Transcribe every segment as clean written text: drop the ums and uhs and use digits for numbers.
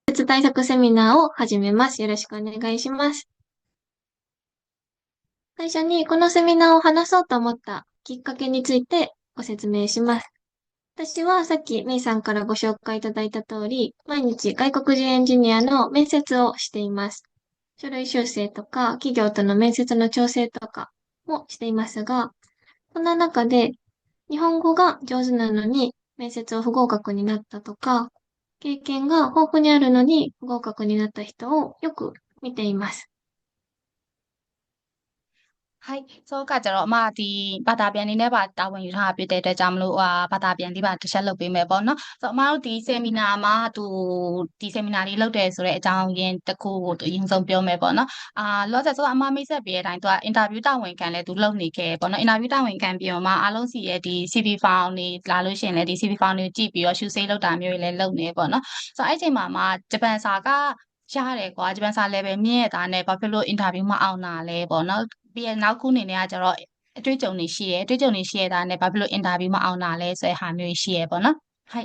接対策セミナーを始めます。よろしくお願いします。最初にこのセミナーを話そうと思ったきっかけについてご説明します。私はさっきメイさんからご紹介いただいた通り、毎日外国人エンジニアの面接をしています。書類修正とか、企業との面接の調整とかもしていますが、そんな中で日本語が上手なのに面接を不合格になったとか、経験が豊富にあるのに不合格になった人をよく見ています。はいဆိုတော့ကျတော့အမဒီဘာသာပြန်လေးနဲ့ပါတာဝန်ယူထားပြတဲ့အတွက်ကြောင့်မလို့ဘာသာပြန်လေးပါတစ်ချက်လုပ်ပေးမယ်ပေါ့နော်ဆိုတော့အမတို့ဒီဆီမီနာမှာဒီဆီမီနာလေးလုပ်တယ်ဆိုတဲ့အကြောင်းရင်းတစ်ခုကိုအရင်ဆုံးပြောမယ်ပေါ့နော်လောဆယ်ဆိုတော့အမမိတ်ဆက်ပေးတဲ့အတိုင်းသူကအင်တာဗျူးတာဝန်ခံလဲသူလုပ်နေခဲ့ပေါ့နော်အင်တာဗျူးတာဝန်ခံပြီးတော့မှအားလုံးစီရဲ့ဒီ CV file တွေလာလို့ရှိရင်လည်းဒီ CV file တွေကိုကြည့်ပြီးတော့ရှုဆေးလုပ်တာမျိုးတွေလည်းလုပ်နေပေါ့နော်ဆိုတော့အဲ့ချိန်မှာဂျပန်စာကရတယ်ကွာဂျပန်စာ level မြင့်ရတာနဲ့ဘာဖြစ်လို့အင်တာဗျူးမအောင်တာလဲပေါ့နော်ပြီးရနောက်ခုအနေနဲ့ကကျတော့အတွေ့အကြုံတွေရှိရဲအတွေ့အကြုံတွေရှိရတာနဲ့ဘာဖြစ်လို့အင်တာဗျူးမအောင်တာလဲဆိုတဲ့ဟာမျိုးရှိရဲပေါ့နော်はい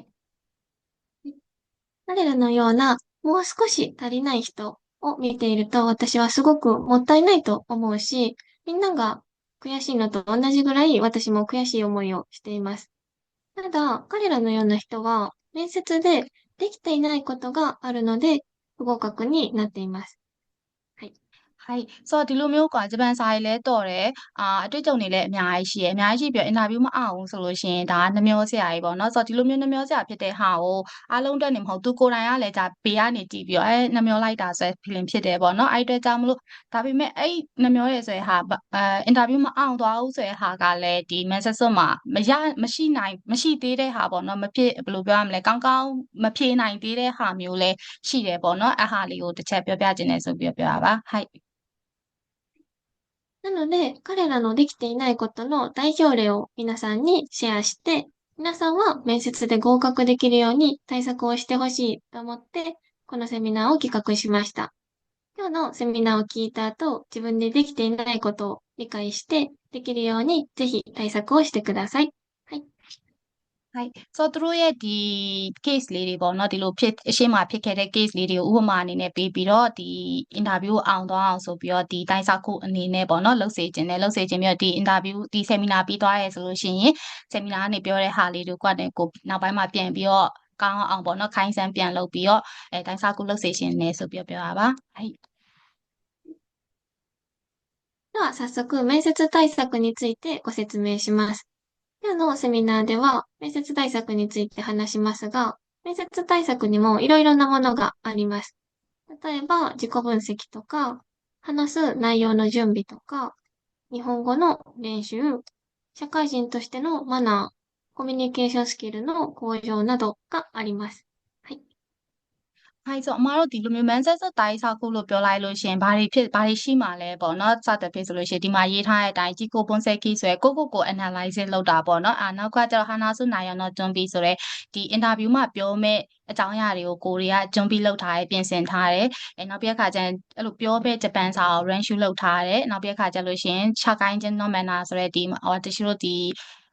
彼らのようなもう少し足りない人を見ていると私はすごくもったいないと思うし、みんなが悔しいのと同じぐらい私も悔しい思いをしています。ただ、彼らのような人は面接でできていないことがあるので不合格になっています。はい。はいဆိုတော့ဒီလိုမျိုးကဂျပန်စာရေးလဲတော်တယ်အတွေ့အကြုံတွေလည်းအများကြီးရှိရယ်အများကြီးရှိပြီးအင်တာဗျူးမအောင်ဆိုလို့ရှိရင်ဒါကနှမျောစရာကြီးပေါ့နော်ဆိုတော့ဒီလိုမျိုးနှမျောစရာဖြစ်တဲ့ဟာကိုအားလုံးအတွက်နေမဟုတ်သူကိုယ်တိုင်ကလည်းဒါဘေးကနေကြည့်ပြီးတော့နှမျောလိုက်တာဆိုတဲ့ feeling ဖြစ်တယ်ပေါ့နော်အဲ့အတွက်ကြောင့်မလို့ဒါပေမဲ့အဲ့နှမျောရဲဆိုတဲ့ဟာအင်တာဗျူးမအောင်သွားဘူးဆိုတဲ့ဟာကလည်းဒီ message မှာမရှိသေးတဲ့ဟာပေါ့နော်မဖြစ်ဘယ်လိုပြောရမလဲကောင်းကောင်းမဖြေနိုင်သေးတဲ့ဟာမျိုးလည်းရှိတယ်ပေါ့နော်အဟာလေးကိုတစ်ချက်ပြောပြခြင်းနဲ့ဆိုပြီးပြောရပါはいなので、彼らのできていないことの代表例を皆さんにシェアして、皆さんは面接で合格できるように対策をしてほしいと思って、このセミナーを企画しました。今日のセミナーを聞いた後、自分でできていないことを理解して、できるようにぜひ対策をしてください。はい。はいဆိုတော့သူတို့ရဲ့ဒီ case လေးတွေပေါ့နော်ဒီလိုဖြစ်အရှိမဖြစ်ခဲ့တဲ့ case လေးတွေကိုဥပမာအနေနဲ့ပေးပြီးတော့ဒီ interview ကိုအောင်သွားအောင်ဆိုပြီးတော့ဒီတိုင်းစာခုအနေနဲ့ပေါ့နော်လုပ်စေခြင်းနဲ့လုပ်စေခြင်းပြီးတော့ဒီ interview ဒီ seminar ပြီးသွားရဲဆိုလို့ရှိရင် seminar ကနေပြောတဲ့ဟာလေးတွေကိုနောက်ပိုင်းမှာပြန်ပြီးတော့ကောင်းအောင်ပေါ့နော်ခိုင်းစမ်းပြန်လုပ်ပြီးတော့တိုင်းစာခုလုပ်စေခြင်းနဲ့ဆိုပြီးပြောရပါはいでは早速、面接対策についてご説明します。今日のセミナーでは、面接対策について話しますが、面接対策にもいろいろなものがあります。例えば、自己分析とか、話す内容の準備とか、日本語の練習、社会人としてのマナー、コミュニケーションスキルの向上などがあります。はい。はいဆိုအမားတို့ဒီလိုမျိုး Manchester တိုင်းစာခုလို့ပြောလိုက်လို့ရှင်ဘာတွေရှိမှလဲပေါ့နော်စသဖြင့်ဆိုလို့ရှိရင်ဒီမှာရေးထားတဲ့အတိုင်းជីကိုပွန်ဆက်ခီဆိုရယ်ကို analysis လုပ်တာပေါ့နော်နောက်ကကျတော့ဟာနာဆုနိုင်ရတော့တွန်းပြီးဆိုရယ်ဒီ interview မှာပြောမဲ့အကြောင်းအရာတွေကိုကိုရီးယားကျွန်းပြီးလုပ်ထားတယ်ပြင်ဆင်ထားတယ်နောက်ပြီးအခါကျရင်အဲ့လိုပြောမဲ့ဂျပန်စာကို run shoot လုပ်ထားတယ်နောက်ပြီးအခါကျလို့ရှင်ခြာကိုင်းချင်း manner ဆိုရယ်ဒီတချို့ဒီ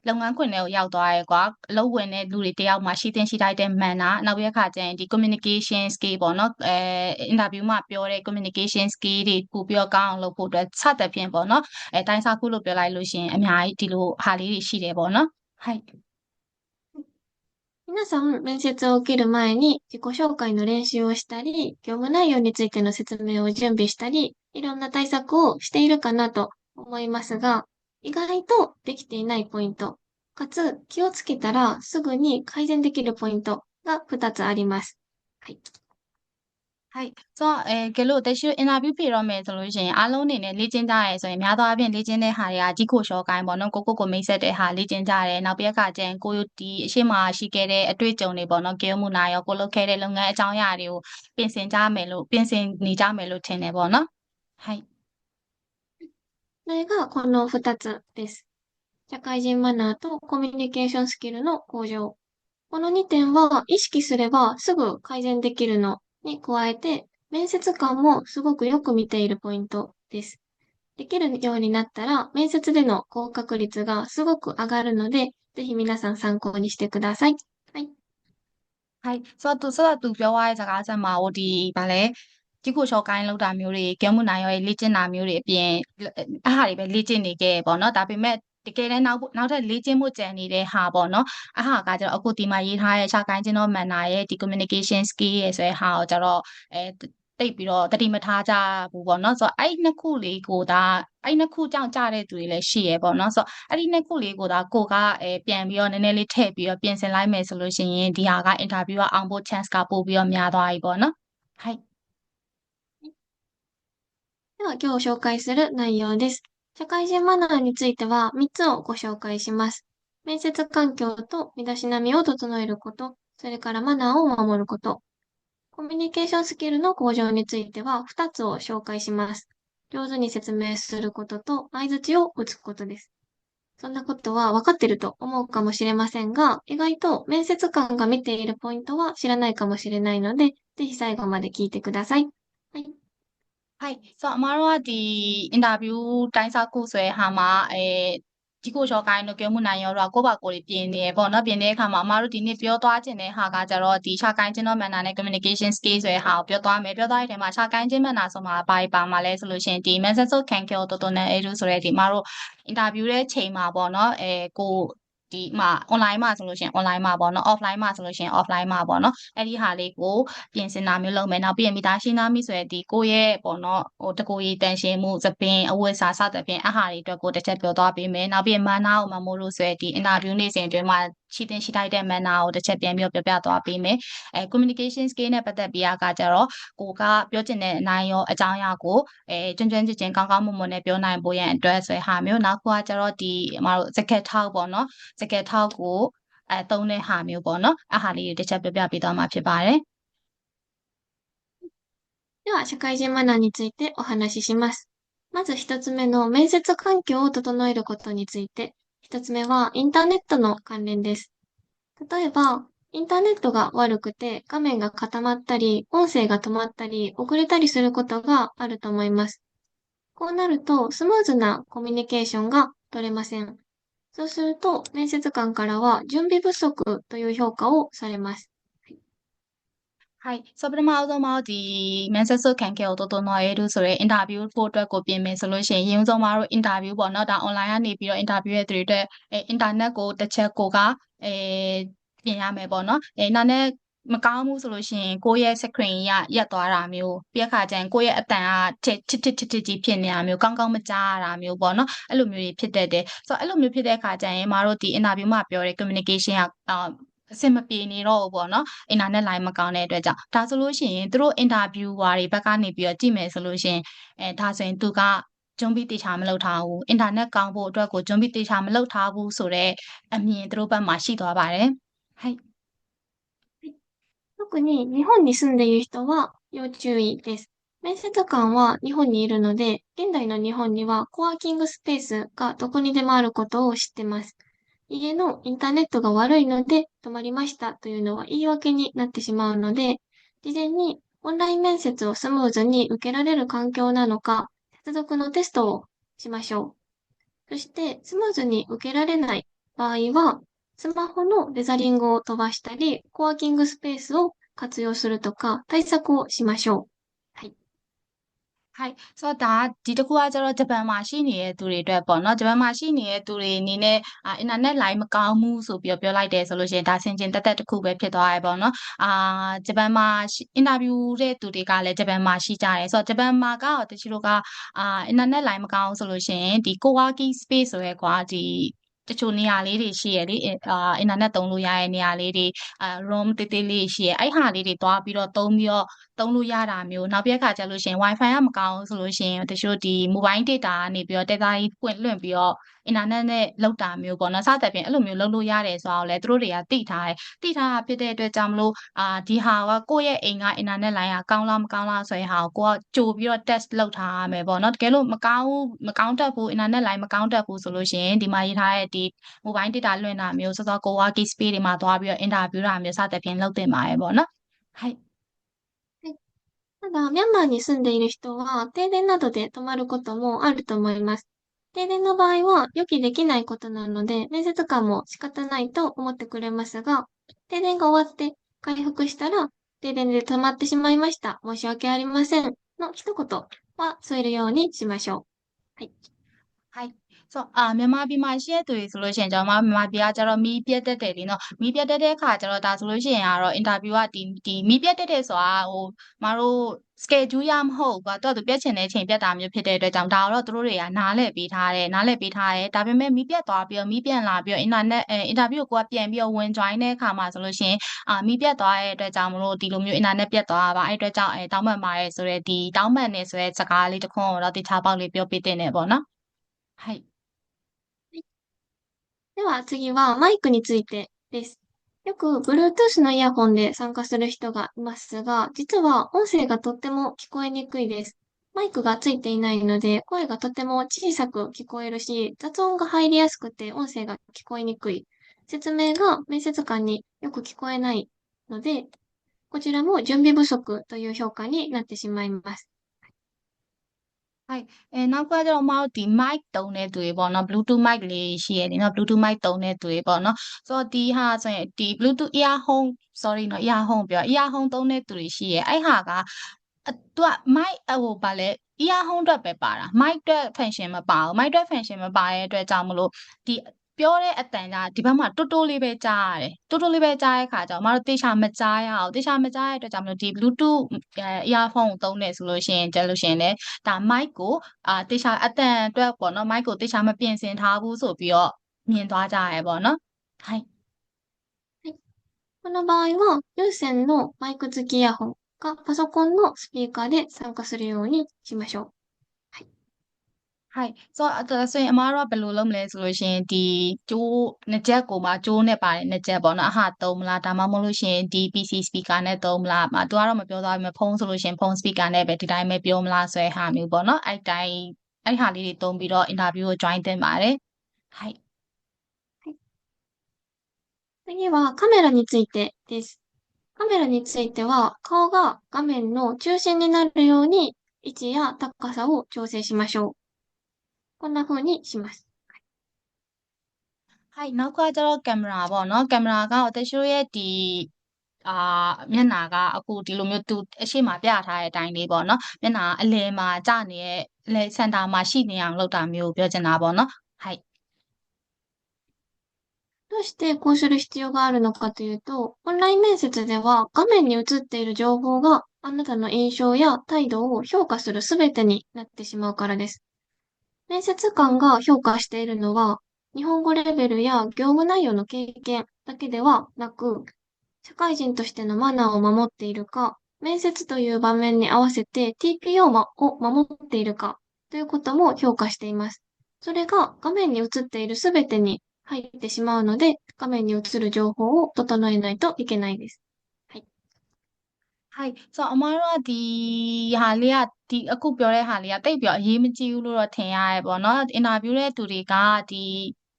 လုပ်ငန်းခွင်ထဲကိုရောက်သွားရဲကွာအလုပ်ဝင်တဲ့လူတွေတယောက်မှရှိသင့်ရှိထိုက်တဲ့ manner နောက်ပြီးအခါကျရင်ဒီ communication skill ပေါ့နော်interview မှာပြောတဲ့ communication skill တွေပို့ပြီးတော့ကောင်းအောင်လုပ်ဖို့အတွက်စသဖြင့်ပေါ့နော်တိုင်းစာခုလို့ပြောလိုက်လို့ရှိရင်အများကြီးဒီလိုဟာလေးတွေရှိတယ်ပေါ့နော်はい皆さん、面接を受ける前に自己紹介の練習をしたり、業務内容についての説明を準備したり、いろんな対策をしているかなと思いますが、意外とできていないポイント、かつ気をつけたらすぐに改善できるポイントが2つあります。はい。はいဆိုတော့ကဲလို့တရှိ interview ဖြေတော့မယ်ဆိုလို့ရှိရင်အားလုံးအနေနဲ့လေ့ကျင့်ကြရဲဆိုရင်များသောအားဖြင့်လေ့ကျင့်တဲ့ဟာတွေကကြီးကိုလျှော့ကိုင်းပေါ့နော်ကိုမိတ်ဆက်တဲ့ဟာလေ့ကျင့်ကြရဲနောက်ပြီးအခါကျရင်ကိုဒီအရှိမရှိခဲ့တဲ့အတွေ့အကြုံတွေပေါ့နော်ကေယမှုနာရောကိုလုပ်ခဲ့တဲ့လုပ်ငန်းအကြောင်းအရာတွေကိုပြင်ဆင်နေကြမယ်လို့ထင်တယ်ပေါ့နော်はいそれがこの2つです。社会人マナーとコミュニケーションスキルの向上。この2点は意識すればすぐ改善できるのに加えて、面接官もすごくよく見ているポイントです。できるようになったら、面接での合格率がすごく上がるので、ぜひ皆さん参考にしてください。はい。係，所以သူပြောသွားတဲ့စကားဆက်မှာဟိုဒီဗာလဲကြီးကိုလျှော့ကိုင်းလောက်တာမျိုးတွေကျောင်းမှုနိုင်ရောလေ့ကျင့်တာမျိုးတွေအပြင်အဲ့ဟာတွေပဲလေ့ကျင့်နေခဲ့ပေါ့နော်ဒါပေမဲ့တကယ်တမ်းနောက်ထပ်လေ့ကျင့်မှုကြံနေတဲ့ဟာပေါ့နော်အဲ့ဟာကကျတော့အခုဒီမှာရေးထားတဲ့ရှာကိုင်းချင်းတော့မန်နာရဲ့ဒီ communication skill ရဲ့ဆိုတဲ့ဟာကိုကျတော့တိတ်ပြီးတော့တတိမထားကြဘူးပေါ့နော်ဆိုတော့အဲ့နှစ်ခုလေးကိုဒါအဲ့နှစ်ခုကြောင့်ကြတဲ့သူတွေလည်းရှိရပေါ့နော်ဆိုတော့အဲ့ဒီနှစ်ခုလေးကိုဒါကိုကပြန်ပြီးတော့နည်းနည်းလေးထည့်ပြီးတော့ပြင်ဆင်လိုက်မယ်ဆိုလို့ရှိရင်ဒီဟာက interview ကအောင်ဖို့ chance ကပို့ပြီးတော့များသွားပြီပေါ့နော်はいでは今日紹介する内容です。社会人マナーについては3つをご紹介します。面接環境と身だしなみを整えること、それからマナーを守ること。コミュニケーションスキルの向上については2つを紹介します。上手に説明することと相槌を打つことです。そんなことは分かってると思うかもしれませんが、意外と面接官が見ているポイントは知らないかもしれないので、ぜひ最後まで聞いてください。はい。はいဆိုအမားတို့ကဒီအင်တာဗျူးတိုင်းစာခုဆိုရဲဟာမှာဒီကိုလျှော့ကိုင်းတို့ပြောမှုနိုင်ရောတော့ကိုယ့်ဘာကိုယ်တွေပြင်နေရပေါ့နော်ပြင်တဲ့အခါမှာအမားတို့ဒီနေ့ပြောသွားခြင်းတဲ့ဟာကကြတော့ဒီရှာကိုင်းခြင်းတော့မန်နာနဲ့ communication skill ဆိုရဲဟာကိုပြောသွားမယ်ပြောသွားတဲ့ထဲမှာရှာကိုင်းခြင်းမန်နာဆိုမှာပါမှာလဲဆိုလို့ရှိရင်ဒီ message ခံကျော်တော်တော်နဲ့အဲ့လိုဆိုရဲဒီအမားတို့အင်တာဗျူးတဲ့ချိန်မှာပေါ့နော်ကိုဒီမှာ online မှာဆိုလို့ရှိရင် online မှာပေါ့နော် offline မှာဆိုလို့ရှိရင် offline မှာပေါ့နော်အဲ့ဒီဟာလေးကိုပြင်ဆင်တာမျိုးလုပ်မယ်နောက်ပြီးရင်မိသားရှိနာမိဆိုရဒီကိုယ့်ရဲ့ပေါ့နော်ဟိုတကိုယ်ရေးတန်ရှင်းမှုသပင်အဝတ်စားစသဖြင့်အဟာတွေအတွက်ကိုတစ်ချက်ပြောသွားပေးမယ်နောက်ပြီးမာနာကိုမမိုးလို့ဆိုရဒီ interview နေ့စဉ်အတွင်းမှာရှိတင်ရှိထိုက်တဲ့မာနာကိုတစ်ချက်ပြန်ပြီးပြောပြသွားပေးမယ်communication skill နဲ့ပတ်သက်ပြီးကကြတော့ကိုကပြောချင်တဲ့အနိုင်ရောအကြောင်းအရာကိုကျွမ်းကျွမ်းကျင်ကျင်ကောင်းကောင်းမွန်မွန်နဲ့ပြောနိုင်ဖို့ရန်အတွက်ဆိုရဟာမျိုးနောက်တစ်ခုကကြတော့ဒီအမတို့စကက်ထောက်ပေါ့နော်စကက်ထောက်ကိုသုံးတဲ့ဟာမျိုးပေါ့နော်အဟာလေးတွေတစ်ချက်ပြောပြပေးသွားမှာဖြစ်ပါတယ်では、社会人マナーについてお話しします。まず一つ目の面接環境を整えることについて。一つ目はインターネットの関連です。例えば、インターネットが悪くて画面が固まったり、音声が止まったり、遅れたりすることがあると思います。こうなると、スムーズなコミュニケーションが取れません。そうすると、面接官からは準備不足という評価をされます。はいဆိုပထမအောင်ဆုံးမှာဒီ message ခံခဲ့တော့တော်တော်ရဲလို့ဆိုရဲ interview ဖို့အတွက်ကိုပြင်မယ်ဆိုလို့ရှိရင်ရင်းဆုံးမှာတော့ interview ပေါ့နော်ဒါ online ကနေပြီးတော့ interview ရဲ့သူတွေအတွက်internet ကိုတစ်ချက်ကိုကပြင်ရမယ်ပေါ့နော်နောက်နဲ့မကောင်းဘူးဆိုလို့ရှိရင်ကိုယ့်ရဲ့ screen ရရက်သွားတာမျိုးပြက်ခါကျရင်ကိုယ့်ရဲ့အတန်ကချစ်ကြီးဖြစ်နေတာမျိုးကောင်းကောင်းမကြားရတာမျိုးပေါ့နော်အဲ့လိုမျိုးတွေဖြစ်တတ်တယ်ဆိုတော့အဲ့လိုမျိုးဖြစ်တဲ့အခါကျရင်မတို့ဒီ interview မှာပြောတဲ့ communication ကအဆင်မပြေနေတော့ဘူးပေါ့နော်အင်တာနက်လိုင်းမကောင်းတဲ့အတွက်ကြောင့်ဒါဆိုလို့ရှိရင်သူတို့ interviewer တွေဘက်ကနေပြီးတော့ကြည့်မယ်ဆိုလို့ရှိရင်ဒါဆိုရင်သူကဂျွန်ဘီတေချာမလုပ်ထားဘူးအင်တာနက်ကောင်းဖို့အတွက်ကိုဂျွန်ဘီတေချာမလုပ်ထားဘူးဆိုတော့အမြင်သူတို့ဘက်မှာရှိသွားပါတယ်はい特に日本に住んでいる人は要注意です。面接官は日本にいるので、現代の日本にはコワーキングスペースがどこにでもあることを知ってます。家のインターネットが悪いので止まりましたというのは言い訳になってしまうので、事前にオンライン面接をスムーズに受けられる環境なのか、接続のテストをしましょう。そして、スムーズに受けられない場合は、スマホのレザリングを飛ばしたり、コワーキングスペースを活用するとか、対策をしましょう。はい。はいဆိုတော့ဒါဒီတစ်ခုကကျတော့ဂျပန်မှာရှိနေတဲ့သူတွေအတွက်ပေါ့နော်ဂျပန်မှာရှိနေတဲ့သူတွေအနေနဲ့အင်တာနက်လိုင်းမကောင်းဘူးဆိုပြီးပြောလိုက်တယ်ဆိုလို့ရှိရင်ဒါဆင်ခြင်တက်တစ်ခုပဲဖြစ်သွားရပေါ့နော်ဂျပန်မှာအင်တာဗျူးတဲ့သူတွေကလည်းဂျပန်မှာရှိကြတယ်ဆိုတော့ဂျပန်မှာကတချို့တို့ကအင်တာနက်လိုင်းမကောင်းဆိုလို့ရှိရင်ဒီ co-working space ဆိုရဲကွာဒီတချို့နေရာလေးတွေရှိရလေအင်တာနက်သုံးလို့ရတဲ့နေရာလေးတွေroom တေးသေးလေးရှိရအဲ့ဟာလေးတွေတွားပြီးတော့သုံးလို့ရတာမျိုးနောက်ပြက်ခါကျလို့ရှိရင် wifi ကမကောင်းဆိုလို့ရှိရင်တချို့ဒီ mobile data ကနေပြီးတော့ data ကြီးပွင့်လွှင့်ပြီးတော့အင်တာနက်နဲ့လောက်တာမျိုးပေါ့နော်စသဖြင့်အဲ့လိုမျိုးလုပ်လို့ရတယ်ဆိုတော့လေသူတို့တွေကသိထားတယ်သိထားတာဖြစ်တဲ့အတွက်ကြောင့်မလို့ဒီဟာကကိုယ့်ရဲ့အိမ်ကအင်တာနက်လိုင်းကကောင်းလားမကောင်းလားဆိုရင်ဟာကိုကကြိုပြီးတော့ test လုပ်ထားရမယ်ပေါ့နော်တကယ်လို့မကောင်းတတ်ဘူးအင်တာနက်လိုင်းမကောင်းတတ်ဘူးဆိုလို့ရှိရင်ဒီမှာရေးထားတဲ့ဒီ mobile data လွှင့်တာမျိုးစောစော co-working space တွေမှာသွားပြီးတော့ interview တာမျိုးစသဖြင့်လုပ်တင်ပါတယ်ပေါ့နော်はいただ、ミャンマーに住んでいる人は、停電などで止まることもあると思います。停電の場合は予期できないことなので、面接官も仕方ないと思ってくれますが、停電が終わって回復したら、停電で止まってしまいました。申し訳ありません。の一言は添えるようにしましょう。はい。はい。ဆိုမြန်မာပြည်မှာရှိတဲ့သူတွေဆိုလို့ရှိရင်ကျွန်တော်မြန်မာပြည်ကကျတော့မီးပြတ်တက်တယ်လीเนาะမီးပြတ်တက်တဲ့အခါကျတော့ဒါဆိုလို့ရှိရင်ကတော့အင်တာဗျူးကဒီမီးပြတ်တက်တယ်ဆိုတာမတို့ schedule ရမဟုတ်ဘူးကွာသူပြတ်ချင်တဲ့အချိန်ပြတ်တာမျိုးဖြစ်တဲ့အတွက်ကြောင့်ဒါတော့သူတို့တွေကနားလည်ပေးထားတယ်ဒါပေမဲ့မီးပြတ်သွားပြီးတော့မီးပြန်လာပြီးတော့အင်တာဗျူးကိုကပြန်ပြီးတော့ဝင် join တဲ့အခါမှာဆိုလို့ရှိရင်မီးပြတ်သွားတဲ့အတွက်ကြောင့်မလို့ဒီလိုမျိုးအင်တာနက်ပြတ်သွားတာပါအဲ့အတွက်ကြောင့်တောင်းပန်ပါတယ်ဆိုတဲ့ဒီတောင်းပန်နေဆိုတဲ့စကားလေးတစ်ခွန်းကိုတော့တခြားပေါက်လေးပြောပြတင်နေပေါ့နော်はい。では次はマイクについてです。よく Bluetooth のイヤホンで参加する人がいますが、実は音声がとっても聞こえにくいです。マイクがついていないので、声がとても小さく聞こえるし、雑音が入りやすくて音声が聞こえにくい。説明が面接官によく聞こえないので、こちらも準備不足という評価になってしまいます。はいနောက်ကကျတော့မတို့ဒီ mic တုံးတဲ့သူတွေပေါ့နော် Bluetooth mic လေးရှိရနေနော် Bluetooth mic တုံးတဲ့သူတွေပေါ့နော်ဆိုတော့ဒီဟာဆိုရင်ဒီ Bluetooth earphone sorry နော် earphone ပြော earphone တုံးတဲ့သူတွေရှိရအဲ့ဟာကသူက mic ဟိုပါလေ earphone အတွက်ပဲပါတာ mic အတွက် function မပါဘူး mic အတွက် function မပါတဲ့အတွက်ကြောင့်မလို့ဒီပြောတဲ့အတန်ကဒီဘက်မှာတိုးတိုးလေးပဲကြားရတယ်တိုးတိုးလေးပဲကြားတဲ့ခါကျတော့မတို့တေချာမကြားရအောင်တေချာမကြားရတဲ့အတွက်ကြောင့်မလို့ဒီ Bluetooth earphone ကိုသုံးနေဆိုလို့ရှိရင်လည်းဒါ mic ကိုတေချာအတန်အတွက်ပေါ့နော် mic ကိုတေချာမပြင်ဆင်ထားဘူးဆိုပြီးတော့မြင်သွားကြရပေါ့နော်はいこの場合は、有線のマイク付きイヤホンかパソコンのスピーカーで参加するようにしましょう。はい。はいဆိုရင်အမားတို့ကဘယ်လိုလုပ်မလဲဆိုလို့ရှိရင်ဒီကျိုးနှစ်ချက်ကိုမှကျိုးနဲ့ပါတယ်နှစ်ချက်ပေါ့နော်အဟာသုံးမလားဒါမှမဟုတ်လို့ရှိရင်ဒီ PC speaker နဲ့သုံးမလားသူကတော့မပြောသွားဘူးဖုန်းဆိုလို့ရှိရင်ဖုန်း speaker နဲ့ပဲဒီတိုင်းပဲပြောမလားဆိုတဲ့ဟာမျိုးပေါ့နော်အဲ့တိုင်းအဲ့ဟာလေးတွေသုံးပြီးတော့ interview ကို join တင်ပါတယ်はい次はカメラについてです。カメラについては、顔が画面の中心になるように位置や高さを調整しましょう。こんな風にします。はいနောက်ကကျတော့ကင်မရာပေါ့နော်ကင်မရာကတချို့ရဲ့ဒီမျက်နှာကအခုဒီလိုမျိုးသူအရှိမပြထားတဲ့အတိုင်းလေးပေါ့နော်မျက်နှာအလယ်မှာကျနေရဲ့အလယ်စင်တာမှာရှိနေအောင်လုပ်တာမျိုးပြောချင်တာပေါ့နော်はいどうしてこうする必要があるのかというと、オンライン面接では画面に映っている情報があなたの印象や態度を評価するすべてになってしまうからです。面接官が評価しているのは、日本語レベルや業務内容の経験だけではなく、社会人としてのマナーを守っているか、面接という場面に合わせて TPO を守っているかということも評価しています。それが画面に映っているすべてに入ってしまうので、画面に映る情報を整えないといけないです。はい。はいဆိုတော့အမားတို့ကဒီဟာလေးကဒီအခုပြောတဲ့ဟာလေးကတိတ်ပြီးအရေးမကြီးဘူးလို့တော့ထင်ရတယ်ပေါ့နော်အင်တာဗျူးတဲ့သူတွေကဒီ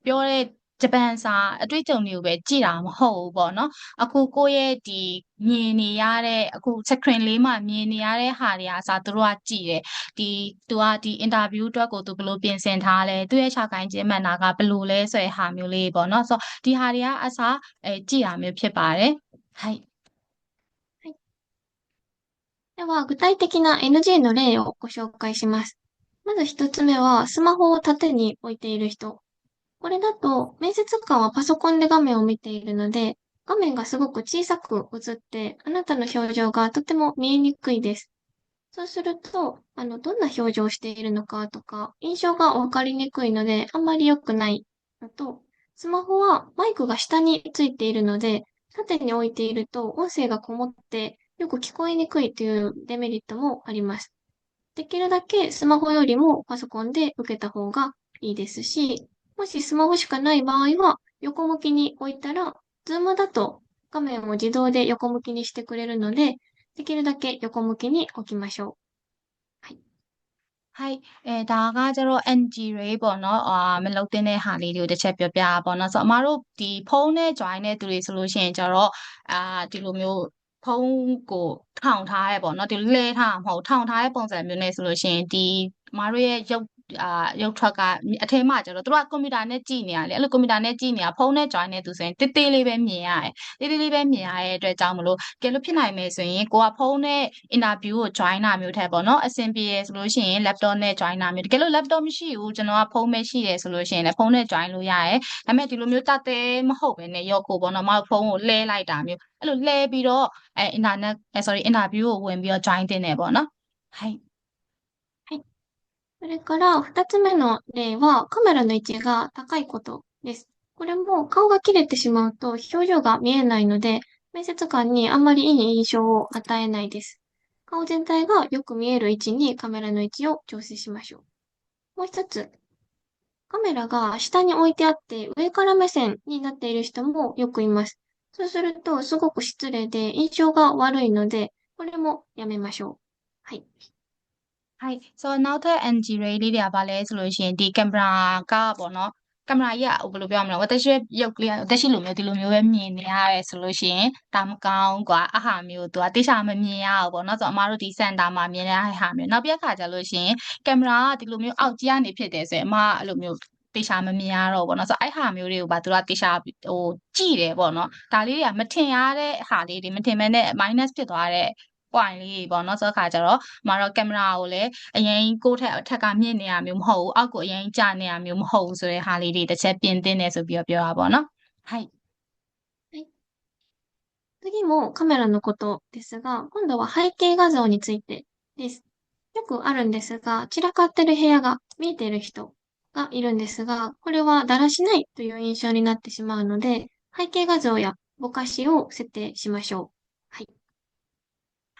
ပြောတဲ့ဂျပန်စာအတွေ့အကြုံတွေကိုပဲကြည့်တာမဟုတ်ဘူးပေါ့နော်အခုကိုယ့်ရဲ့ဒီမြင်နေရတဲ့အခု screen လေးမှာမြင်နေရတဲ့ဟာတွေအစားသူတို့ကကြည့်တယ်ဒီသူကဒီ interview အတွက်ကိုသူဘယ်လိုပြင်ဆင်ထားလဲသူရဲ့ခြောက်ကိုင်းခြင်းမှန်တာကဘယ်လိုလဲဆိုတဲ့ဟာမျိုးလေးပေါ့နော်ဆိုတော့ဒီဟာတွေကအစားကြည့်တာမျိုးဖြစ်ပါတယ်はいでは、具体的な NG の例をご紹介します。まず一つ目は、スマホを縦に置いている人。これだと、面接官はパソコンで画面を見ているので、画面がすごく小さく映って、あなたの表情がとても見えにくいです。そうすると、どんな表情をしているのかとか、印象がわかりにくいので、あんまり良くないのと、スマホはマイクが下についているので、縦に置いていると音声がこもってよく聞こえにくいというデメリットもあります。できるだけスマホよりもパソコンで受けた方がいいですし、もしスマホしかない場合は横向きに置いたら、ズームだと画面を自動で横向きにしてくれるので、できるだけ横向きに置きましょう。はい。はいဒါကကျတော့ NG ray ပေါ့နော်မလုပ်တဲ့ဟာလေးတွေကိုတစ်ချက်ပြောပြပါပေါ့နော်ဆိုတော့အမတို့ဒီဖုန်းနဲ့ join တဲ့သူတွေဆိုလို့ရှိရင်ကျတော့ဒီလိုမျိုးဖုန်းကိုထောင်ထားရဲပေါ့နော်ဒီလဲထားမဟုတ်ထောင်ထားတဲ့ပုံစံမျိုးနဲ့ဆိုလို့ရှိရင်ဒီအမတို့ရဲ့ရုပ် ရုပ်ထွက်ကအထဲမှာကျတော့သူကကွန်ပျူတာနဲ့ကြည့်နေရလေအဲ့လိုကွန်ပျူတာနဲ့ကြည့်နေတာဖုန်းနဲ့ join နေသူဆိုရင်တေးသေးလေးပဲမြင်ရတယ်တေးသေးလေးပဲမြင်ရတဲ့အတွက်ကြောင့်မလို့ကဲလို့ဖြစ်နိုင်မယ်ဆိုရင်ကိုကဖုန်းနဲ့ interview ကို join တာမျိုးထက်ပေါ့နော်အဆင်ပြေရဆိုလို့ရှိရင် laptop နဲ့ join တာမျိုးတကယ်လို့ laptop မရှိဘူးကျွန်တော်ကဖုန်းပဲရှိတယ်ဆိုလို့ရှိရင်လည်းဖုန်းနဲ့ join လို့ရတယ်ဒါပေမဲ့ဒီလိုမျိုးတသေးမဟုတ်ပဲねရော့ကိုပေါ့နော်မဖုန်းကိုလှဲလိုက်တာမျိုးအဲ့လိုလှဲပြီးတော့internet interview ကိုဝင်ပြီးတော့ join တင်တယ်ပေါ့နော်はい。はい。それから、二つ目の例は、カメラの位置が高いことです。これも顔が切れてしまうと表情が見えないので、面接官にあんまりいい印象を与えないです。顔全体がよく見える位置にカメラの位置を調整しましょう。もう一つ、カメラが下に置いてあって上から目線になっている人もよくいます。そうするとすごく失礼で印象が悪いので、これもやめましょう。はい。はい。ဆိုတော့နောက်ထပ် NG ray လေးတွေကဘာလဲဆိုလို့ရှိရင်ဒီကင်မရာကပေါ့နော်ကင်မရာကြီးကဘယ်လိုပြောရမလဲဝတ်တရှိရုပ်ကလေးဝတ်တရှိလိုမျိုးဒီလိုမျိုးပဲမြင်နေရတယ်ဆိုလို့ရှိရင်ဒါမကောင်းกว่าအဟာမျိုးသူကတိကျမမြင်ရဘူးပေါ့နော်ဆိုတော့အမားတို့ဒီစင်တာမှာမြင်ရတဲ့ဟာမျိုးနောက်ပြက်ခါကြလို့ရှိရင်ကင်မရာကဒီလိုမျိုးအောက်ကြီးကနေဖြစ်တယ်ဆိုရင်အမကအဲ့လိုမျိုးတေချာမမြင်ရတော့ဘောเนาะဆိုအဲ့ဟာမျိုးတွေကိုဗာသူကတေချာဟိုကြည့်တယ်ပေါ့เนาะဒါလေးတွေကမထင်ရတဲ့ဟာလေးတွေမထင်မဲနဲ့ minus ဖြစ်သွားတဲ့ point လေးပေါ့เนาะဆိုတော့ခါကြတော့မတော့ကင်မရာကိုလည်းအရင်ကိုယ့်ထက်အထက်ကမြင့်နေရမျိုးမဟုတ်ဘူးအောက်ကိုအရင်ကျနေရမျိုးမဟုတ်ဘူးဆိုတဲ့ဟာလေးတွေတစ်ချက်ပြင်သင့်တယ်ဆိုပြီးတော့ပြောတာပေါ့เนาะはいはい。次もカメラのことですが、今度は背景画像についてです。よくあるんですが、散らかってる部屋が見えている人がいるんですが、これはだらしないという印象になってしまうので、背景画像やぼかしを設定しましょう。はい。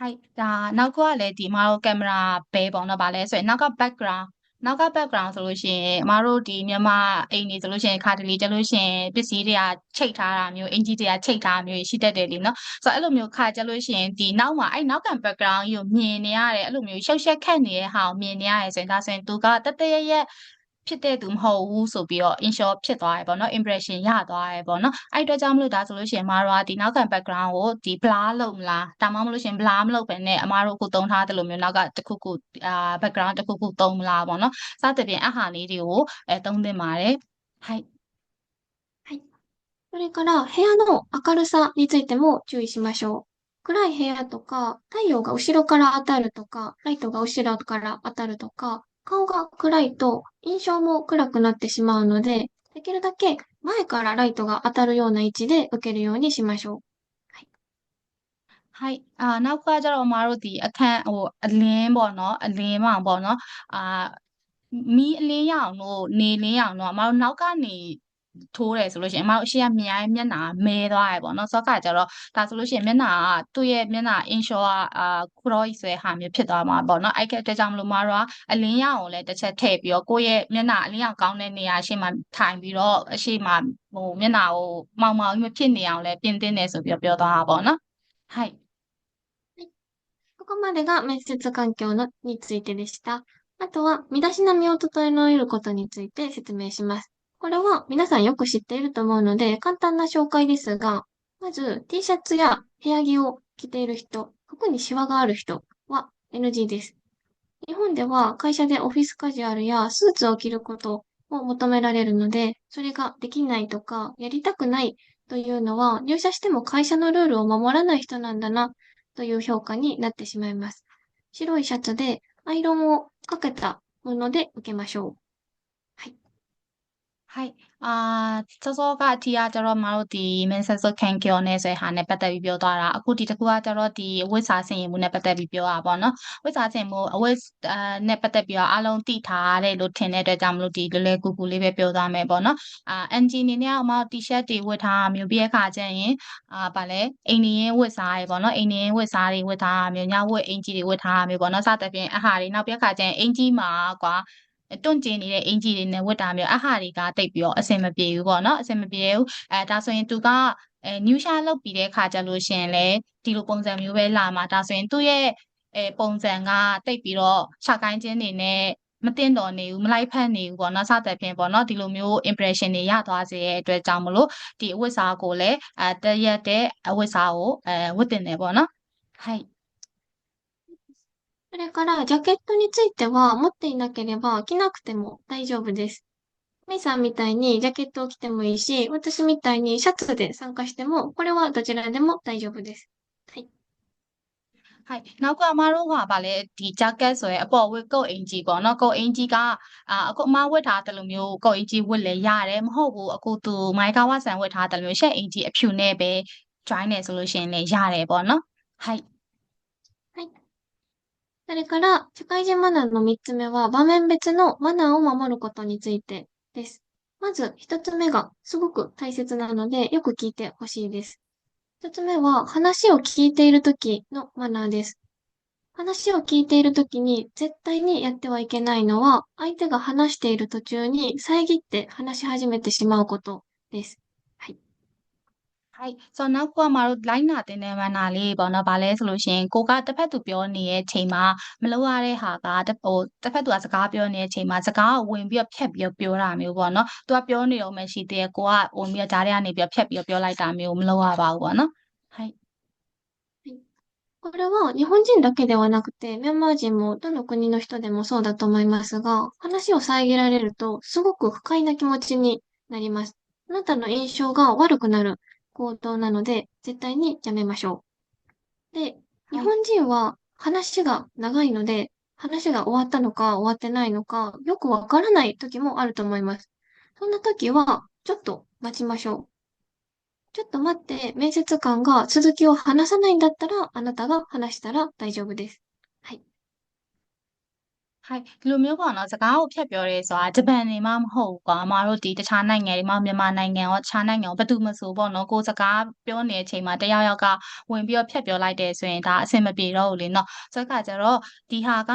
はいဒါနောက်ကလည်းဒီအမတို့ကင်မရာပဲပေါ့နော်ဗာလဲဆိုရင်နောက်က background နောက်က background ဆိုလို့ရှိရင်အမတို့ဒီမြန်မာအိမ်နေဆိုလို့ရှိရင်ခါတလေကျလို့ရှိရင်ပစ္စည်းတွေကချိတ်ထားတာမျိုးအင်ကြီးတွေကချိတ်ထားတာမျိုးရှိတတ်တယ်လीနော်ဆိုတော့အဲ့လိုမျိုးခါကျလို့ရှိရင်ဒီနောက်မှာအဲ့နောက်ကန် background ကြီးကိုမြင်နေရတယ်အဲ့လိုမျိုးရှုပ်ရှက်ခက်နေတဲ့ဟာကိုမြင်နေရတယ်ဆိုရင်ဒါဆိုရင်သူကတတရရက်ဖြစ်တဲ့သူမဟုတ်ဘူးဆိုပြီးတော့ insure ဖြစ်သွားတယ်ပေါ့နော် impression ရသွားတယ်ပေါ့နော်အဲ့အတွက်ကြောင့်မလို့ဒါဆိုလို့ရှိရင်အမတို့ကဒီနောက်ခံ background ကိုဒီ blur လုပ်မလားဒါမှမဟုတ်လို့ရှိရင် blur မလုပ်ဘဲနဲ့အမတို့အခုသုံးထားတဲ့လိုမျိုးနောက်ကတစ်ခုခုbackground တစ်ခုခုသုံးမလားပေါ့နော်စသဖြင့်အဟာလေးတွေကိုသုံးသင့်ပါတယ်はいはい。それから部屋の明るさについても注意しましょう。暗い部屋とか、太陽が後ろから当たるとか、ライトが後ろから当たるとか、顔が暗いと印象も暗くなってしまうので、できるだけ前からライトが当たるような位置で受けるようにしましょう。はい。はいနောက်ကကျတော့အမတို့ဒီအခန်းဟိုအလင်းပေါ့နော်အလင်းမှပေါ့နော်မီးအလင်းရအောင်လို့နေလင်းရအောင်တော့အမတို့နောက်ကနေထိုးတယ်ဆိုလို့ရှိရင်အမတို့အရှိကမြင်ရတဲ့မျက်နှာမဲသွားရပေါ့နော်စောကကျတော့ဒါဆိုလို့ရှိရင်မျက်နှာကသူ့ရဲ့မျက်နှာ insure ခရောကြီးဆိုတဲ့ဟာမျိုးဖြစ်သွားမှာပေါ့နော်အဲ့ကအတွက်ကြောင့်မလို့အမတို့ကအလင်းရအောင်လည်းတစ်ချက်ထည့်ပြီးတော့ကိုယ့်ရဲ့မျက်နှာအလင်းရအောင်ကောင်းတဲ့နေရာအရှိမှထိုင်ပြီးတော့အရှိမှဟိုမျက်နှာကိုမောင်မောင်ကြီးမဖြစ်နေအောင်လည်းပြင်သင့်တယ်ဆိုပြီးတော့ပြောသွားတာပေါ့နော်はいここまでが面接環境のについてでした。あとは、身だしなみを整えることについて説明します。これは皆さんよく知っていると思うので、簡単な紹介ですが、まず T シャツや部屋着を着ている人、服にシワがある人は NG です。日本では会社でオフィスカジュアルやスーツを着ることを求められるので、それができないとか、やりたくないというのは、入社しても会社のルールを守らない人なんだな、という評価になってしまいます。白いシャツでアイロンをかけたもので受けましょう。はい。はいစောစောကအထီးကကျတော့မတို့ဒီမင်းဆက်စခံကျော်နေဆိုဟာနဲ့ပတ်သက်ပြီးပြောသွားတာအခုဒီတစ်ခုကကျတော့ဒီအဝတ်စားဆင်ရင်မှုနဲ့ပတ်သက်ပြီးပြောတာပေါ့နော်ဝတ်စားဆင်မှုအဝတ်နဲ့ပတ်သက်ပြီးတော့အားလုံးသိထားတယ်လို့ထင်တဲ့အတွက်ကြောင့်မလို့ဒီလွယ်လွယ်ကူကူလေးပဲပြောသားမယ်ပေါ့နော်NG အနေနဲ့အမ T-shirt တွေဝတ်ထားမျိုးပြည့်ခါကျရင်ဗာလဲအိမ်နေရင်ဝတ်စားရပေါ့နော်အိမ်နေရင်ဝတ်စားတွေဝတ်ထားမျိုးညဝတ်အင်ကြီးတွေဝတ်ထားမျိုးပေါ့နော်စသဖြင့်အဟာတွေနောက်ပြည့်ခါကျရင်အင်ကြီးမှာကွာတွန့်ကျင်နေတဲ့အင်ဂျီတွေနဲ့ဝတ်တာမျိုးအဟာတွေကတိတ်ပြီးတော့အဆင်မပြေဘူးပေါ့နော်အဆင်မပြေဘူးဒါဆိုရင်သူကနျူရှာလုပ်ပြီးတဲ့ခါကျလို့ရှင်လဲဒီလိုပုံစံမျိုးပဲလာမှာဒါဆိုရင်သူ့ရဲ့ပုံစံကတိတ်ပြီးတော့ခြေကိုင်းချင်းတွေနဲ့မတင်တော်နေဘူးမလိုက်ဖက်နေဘူးပေါ့နော်စသဖြင့်ပေါ့နော်ဒီလိုမျိုး impression တွေရသွားစေတဲ့အတွက်ကြောင့်မလို့ဒီအဝတ်စားကိုလည်းတရက်တဲ့အဝတ်စားကိုဝတ်တင်တယ်ပေါ့နော်はいそれから、ジャケットについては、持っていなければ着なくても大丈夫です。メイさんみたいにジャケットを着てもいいし、私みたいにシャツで参加しても、これはどちらでも大丈夫です。はい。はいနောက်ကမတို့ကဗာလဲဒီ jacket ဆိုရဲအပေါ်ဝတ်ကုတ်အင်ကြီးပေါ့နော်ကုတ်အင်ကြီးကအခုအမဝတ်ထားတယ်လို့မျိုးကုတ်အင်ကြီးဝတ်လဲရတယ်မဟုတ်ဘူးအခုသူမိုင်ကာဝဆန်ဝတ်ထားတယ်လို့ရှက်အင်ကြီးအဖြူနဲ့ပဲ join နေဆိုလို့ရှိရင်လည်းရတယ်ပေါ့နော်はいはい。それから、社会人マナーの3つ目は、場面別のマナーを守ることについてです。まず、1つ目がすごく大切なので、よく聞いてほしいです。1つ目は、話を聞いている時のマナーです。話を聞いているときに絶対にやってはいけないのは、相手が話している途中に遮って話し始めてしまうことです。はい。はいဆိုတော့နောက်ကမတို့ line နာတင်တဲ့မန်နာလေးပေါ့နော်ဗာလဲဆိုလို့ရှိရင်ကိုကတစ်ဖက်သူပြောနေတဲ့ချိန်မှာမလုပ်ရတဲ့ဟာကတစ်ဖက်သူကစကားပြောနေတဲ့ချိန်မှာစကားကိုဝင်ပြီးတော့ဖြတ်ပြီးတော့ပြောတာမျိုးပေါ့နော်သူကပြောနေတော့မှရှိသေးတယ်ကိုကဝင်ပြီးတော့ကြားထဲကနေပြီးတော့ဖြတ်ပြီးတော့ပြောလိုက်တာမျိုးမလုပ်ရပါဘူးပေါ့နော်はいこれは日本人だけではなくて、ミャンマー人もどの国の人でもそうだと思いますが、話を遮られるとすごく不快な気持ちになります。あなたの印象が悪くなる行動なので、絶対にやめましょう。で、日はい本人は話が長いので、話が終わったのか終わってないのか、よくわからない時もあると思います。そんな時は、ちょっと待ちましょう。ちょっと待って、面接官が続きを話さないんだったら、あなたが話したら大丈夫です。はい。はいဒီလိုမျိုးပေါ့နော်စကားကိုဖြတ်ပြောရဲဆိုတာဂျပန်နေမှမဟုတ်ဘူးကွာအမတို့ဒီတခြားနိုင်ငံတွေမှာမြန်မာနိုင်ငံရောတခြားနိုင်ငံရောဘယ်သူမဆိုပေါ့နော်ကိုစကားပြောနေတဲ့အချိန်မှာတယောက်ယောက်ကဝင်ပြီးတော့ဖြတ်ပြောလိုက်တယ်ဆိုရင်ဒါအဆင်မပြေတော့ဘူးလေနော်ဆိုတော့ကြတော့ဒီဟာက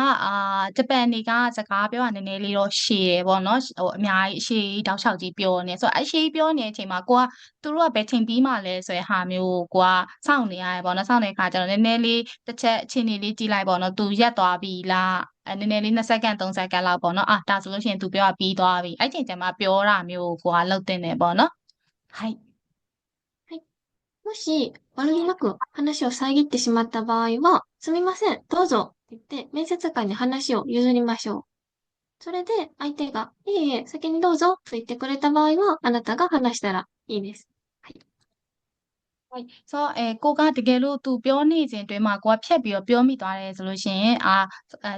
ဂျပန်တွေကစကားပြောတာနည်းနည်းလေးတော့ရှည်တယ်ပေါ့နော်ဟိုအများကြီးရှည်တောက်လျှောက်ကြီးပြောနေဆိုတော့အရှည်ပြောနေတဲ့အချိန်မှာကိုကသူတို့ကဘယ်ချိန်ပြီးမှလဲဆိုတဲ့ဟာမျိုးကိုကစောင့်နေရတယ်ပေါ့နော်စောင့်နေတဲ့ခါကျတော့နည်းနည်းလေးတစ်ချက်အချိန်လေးကြည့်လိုက်ပေါ့နော်သူရက်သွားပြီလားနည်းနည်းလေး2စက္ကန့်3စက္ကန့်လောက်ပေါ့နော်ဒါဆိုလို့ရှိရင်သူပြောတာပြီးသွားပြီအဲ့ချိန်ကျမှပြောတာမျိုးကိုကလောက်တင်တယ်ပေါ့နော်はいはい。もし、悪気なく話を遮ってしまった場合は、すみません、どうぞって言って、面接官に話を譲りましょう。それで、相手が、いえいえ、先にどうぞと言ってくれた場合は、あなたが話したらいいです。はい。ဟုတ်ဆိုတော့ကိုကတကယ်လို့သူပြောနေစဉ်အတွင်းမှာကိုကဖြတ်ပြီးတော့ပြောမိသွားတယ်ဆိုလို့ရှိရင်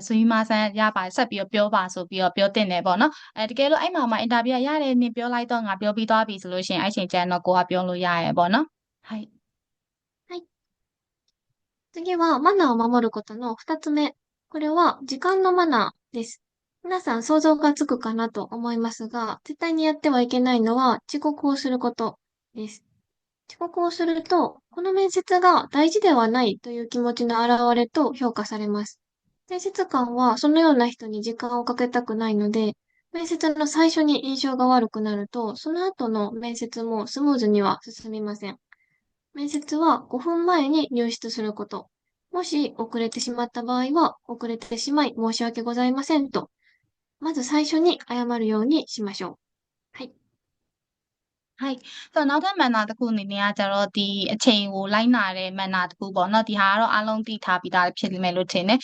ဆွေးမဆန်းရပါဆက်ပြီးတော့ပြောပါဆိုပြီးတော့ပြောတင်တယ်ပေါ့နော်တကယ်လို့အဲ့မှာအင်တာဗျူးရတယ်နင်ပြောလိုက်တော့ငါပြောပြီးသွားပြီဆိုလို့ရှိရင်အဲ့ချိန်ကျရင်တော့ကိုကပြောလို့ရရဲပေါ့နော်はいはい。次は、マナーを守ることの2つ目。これは、時間のマナーです。皆さん想像がつくかなと思いますが、絶対にやってはいけないのは、遅刻をすることです。遅刻をすると、この面接が大事ではないという気持ちの表れと評価されます。面接官はそのような人に時間をかけたくないので、面接の最初に印象が悪くなると、その後の面接もスムーズには進みません。面接は5分前に入室すること。もし遅れてしまった場合は、遅れてしまい申し訳ございませんと、まず最初に謝るようにしましょう。はい。はいဆိုတော့နောက်ထပ်မန်နာတစ်ခုအနေနဲ့ကကျတော့ဒီအချိန်ကိုလိုက်နာတဲ့မန်နာတစ်ခုပေါ့နော်ဒီဟာကတော့အားလုံးသိထားပြီးသားဖြစ်မယ်လို့ထင်တယ်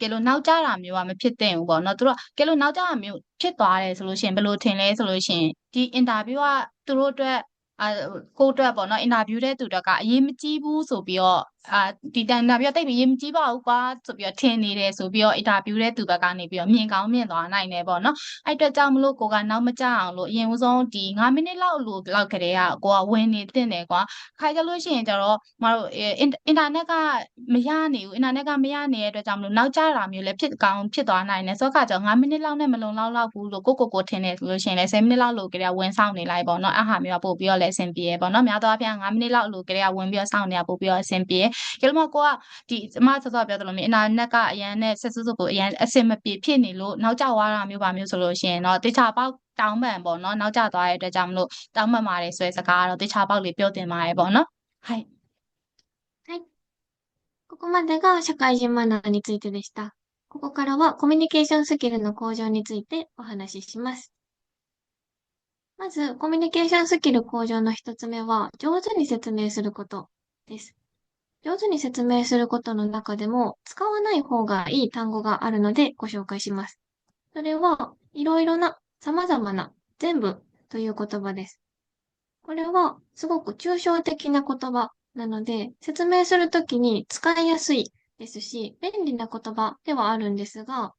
ကဲလို့နောက်ကျတာမျိုးကမဖြစ်သင့်ဘူးပေါ့နော်သူတို့ကဲလို့နောက်ကျတာမျိုးဖြစ်သွားတယ်ဆိုလို့ရှိရင်ဘယ်လိုထင်လဲဆိုလို့ရှိရင်ဒီအင်တာဗျူးကသူတို့အတွက်ကိုယ့်အတွက်ပေါ့နော်အင်တာဗျူးတဲ့သူတွေကအရေးမကြီးဘူးဆိုပြီးတော့ဒီတန်တာပြီးတော့တိတ်ပြီးရေးမကြီးပါဘူးကွာဆိုပြီးတော့ထင်နေတယ်ဆိုပြီးတော့အင်တာဗျူးတဲ့သူဘက်ကနေပြီးတော့မြင်ကောင်းမြင်သွားနိုင်တယ်ပေါ့နော်အဲ့အတွက်ကြောင့်မလို့ကိုကနောက်မကျအောင်လို့အရင်ဆုံးဒီ9မိနစ်လောက်ကလေးကကိုကဝင်နေတင်တယ်ကွာခိုင်ကြလို့ရှိရင်ကျတော့မတို့အင်တာနက်ကမရနေဘူးအင်တာနက်ကမရနေတဲ့အတွက်ကြောင့်မလို့နောက်ကျတာမျိုးလည်းဖြစ်ကောင်းဖြစ်သွားနိုင်တယ်ဆိုတော့ကကြောင့်9မိနစ်လောက်နဲ့မလုံလောက်ဘူးလို့ကိုထင်တယ်ဆိုလို့ရှိရင်လည်း10မိနစ်လောက်လို့ကလေးကဝင်ဆောင်နေလိုက်ပေါ့နော်အဲ့ဟာမျိုးကပို့ပြီးတော့လည်းအဆင်ပြေရပေါ့နော်များသောအားဖြင့်9မိနစ်လောက်လို့ကလေးကဝင်ပြီးတော့စောင့်နေတာပို့ပြီးတော့အဆင်ပြေကဲလို့မကိုကဒီအမစောစောပြောသလိုမျိုးအင်တာနက်ကအရန်နဲ့ဆက်စုကိုအရန်အဆင်မပြေဖြစ်နေလို့နောက်ကျသွားတာမျိုးပါမျိုးဆိုလို့ရှိရင်တော့တခြားပေါက်တောင်းပန်ပေါ့နော်နောက်ကျသွားတဲ့အတွက်ကြောင့်မလို့တောင်းပန်ပါတယ်ဆိုတဲ့စကားကတော့တခြားပေါက်လေးပြောတင်ပါတယ်ပေါ့နော်はいはい。ここまでが社会人マナーについてでした。ここからはコミュニケーションスキルの向上についてお話しします。まず、コミュニケーションスキル向上の一つ目は、上手に説明することです。上手に説明することの中でも使わない方がいい単語があるのでご紹介します。それは、いろいろな、様々な、全部という言葉です。これは、すごく抽象的な言葉なので、説明するときに使いやすいですし、便利な言葉ではあるんですが、